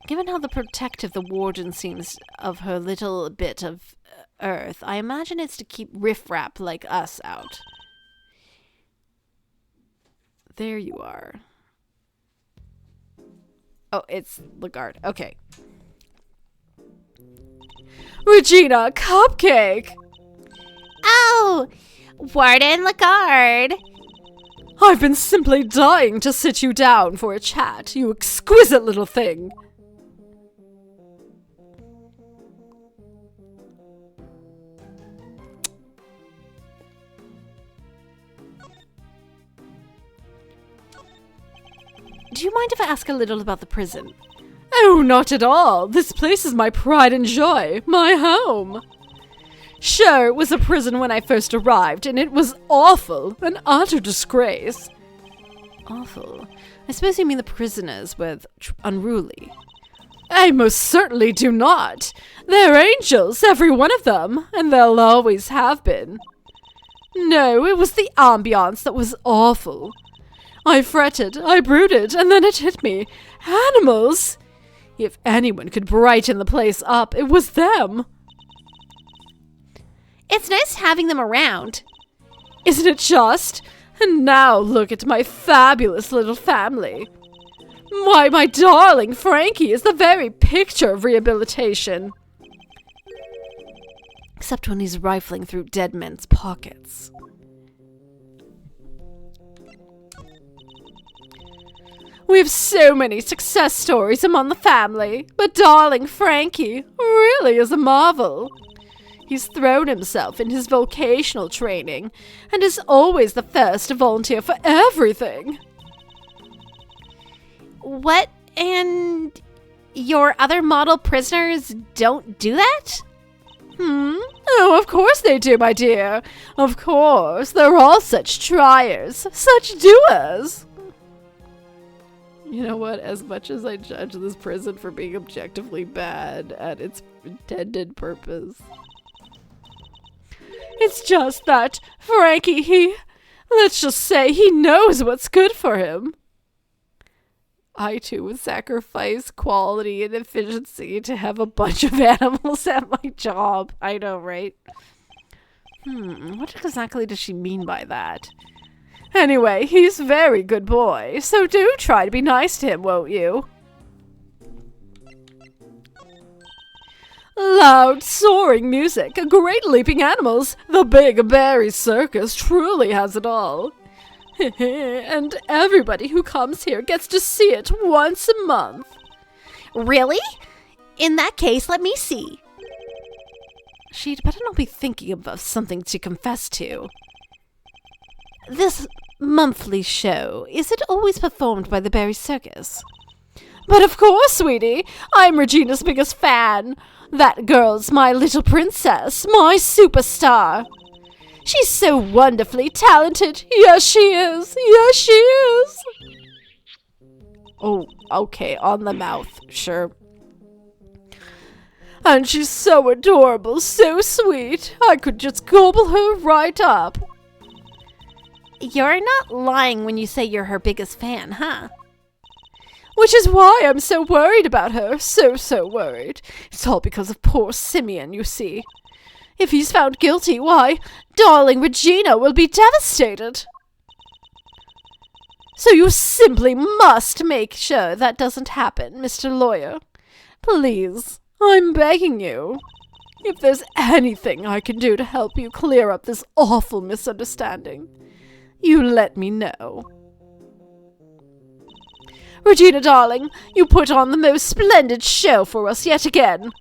Given how the protective the warden seems of her little bit of earth, I imagine it's to keep riffraff like us out. There you are. Oh, it's Lagarde. Okay. Regina, cupcake! Oh! Warden Lagarde! I've been simply dying to sit you down for a chat, you exquisite little thing. Do you mind if I ask a little about the prison? Oh, not at all. This place is my pride and joy, my home. Sure, it was a prison when I first arrived, and it was awful, an utter disgrace. Awful. I suppose you mean the prisoners were unruly. I most certainly do not. They're angels, every one of them, and they'll always have been. No, it was the ambiance that was awful. I fretted, I brooded, and then it hit me. Animals! If anyone could brighten the place up, it was them. It's nice having them around. Isn't it just? And now look at my fabulous little family. Why, my darling Frankie is the very picture of rehabilitation. Except when he's rifling through dead men's pockets. We have so many success stories among the family, but darling Frankie really is a marvel. He's thrown himself in his vocational training and is always the first to volunteer for everything. What? And your other model prisoners don't do that? Oh, of course they do, my dear. Of course. They're all such triers, such doers. You know what? As much as I judge this prison for being objectively bad at its intended purpose, it's just that Frankie, let's just say he knows what's good for him. I too would sacrifice quality and efficiency to have a bunch of animals at my job. I know, right? What exactly does she mean by that? Anyway, he's a very good boy, so do try to be nice to him, won't you? Loud, soaring music, great leaping animals. The Big Berry Circus truly has it all. And everybody who comes here gets to see it once a month. Really? In that case, let me see. She'd better not be thinking of something to confess to. This monthly show, is it always performed by the Berry Circus? But of course, sweetie. I'm Regina's biggest fan. That girl's my little princess, my superstar. She's so wonderfully talented. Yes, she is. Yes, she is. Oh, okay, on the mouth, sure. And she's so adorable, so sweet. I could just gobble her right up. You're not lying when you say you're her biggest fan, huh? Which is why I'm so worried about her. So worried. It's all because of poor Simeon, you see. If he's found guilty, why, darling Regina will be devastated. So you simply must make sure that doesn't happen, Mr. Lawyer. Please, I'm begging you. If there's anything I can do to help you clear up this awful misunderstanding, you let me know. Regina, darling, you put on the most splendid show for us yet again.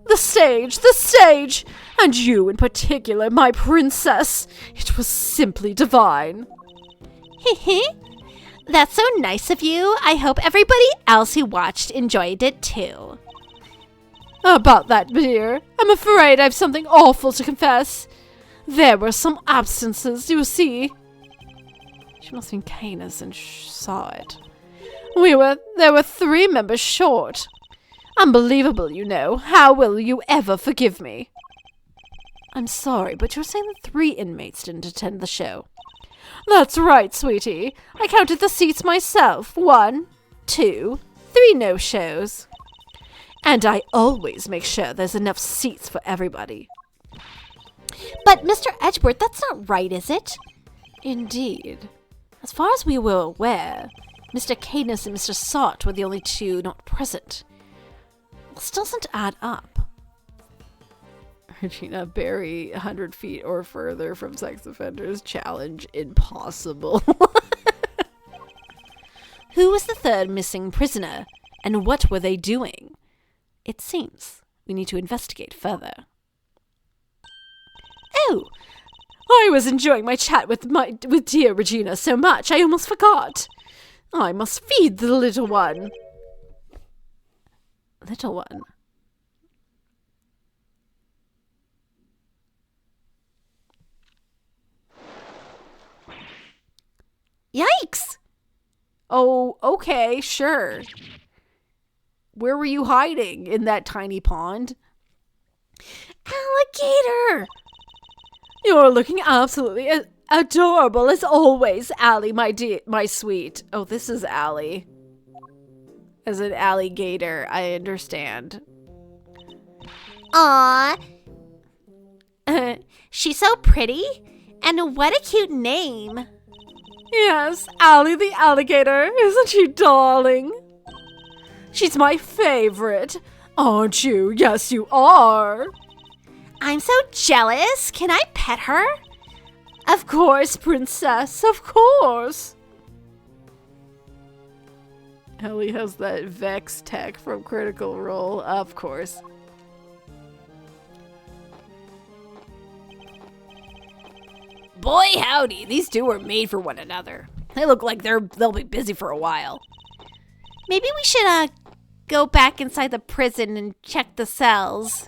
The stage, and you in particular, my princess. It was simply divine. That's so nice of you. I hope everybody else who watched enjoyed it too. About that, dear, I'm afraid I've something awful to confess. There were some absences, you see. She must have been Canis and saw it. There were 3 members short. Unbelievable, you know. How will you ever forgive me? I'm sorry, but you're saying that 3 inmates didn't attend the show. That's right, sweetie. I counted the seats myself. 1, 2, 3 no-shows. And I always make sure there's enough seats for everybody. But Mr. Edgeworth, that's not right, is it? Indeed. As far as we were aware, Mr. Canis and Mr. Sott were the only 2 not present. This doesn't add up. Regina, Barry, 100 feet or further from sex offenders. Challenge impossible. Who was the 3rd missing prisoner, and what were they doing? It seems we need to investigate further. Oh, I was enjoying my chat with dear Regina so much I almost forgot. I must feed the little one. Little one? Yikes! Oh, okay, sure. Where were you hiding? In that tiny pond? Alligator! You're looking absolutely adorable as always, Allie, my sweet. Oh, this is Allie. As an alligator, I understand. Aww. She's so pretty. And what a cute name. Yes, Allie the alligator. Isn't she darling? She's my favorite. Aren't you? Yes, you are. I'm so jealous. Can I pet her? Of course, princess. Of course. Ellie has that Vex tech from Critical Role. Of course. Boy, howdy, these 2 were made for one another. They look like they'll be busy for a while. Maybe we should go back inside the prison and check the cells.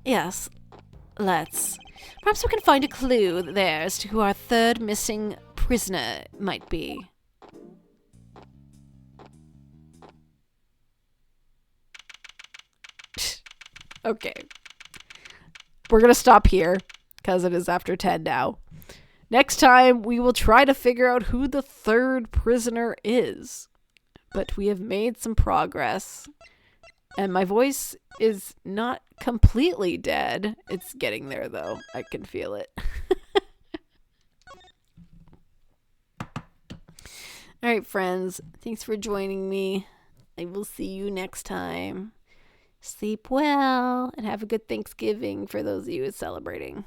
Yes, let's. Perhaps we can find a clue there as to who our 3rd missing prisoner might be. Okay. We're going to stop here because it is after 10 now. Next time, we will try to figure out who the 3rd prisoner is. But we have made some progress. And my voice is not completely dead. It's getting there, though. I can feel it. All right, friends. Thanks for joining me. I will see you next time. Sleep well and have a good Thanksgiving for those of you who are celebrating.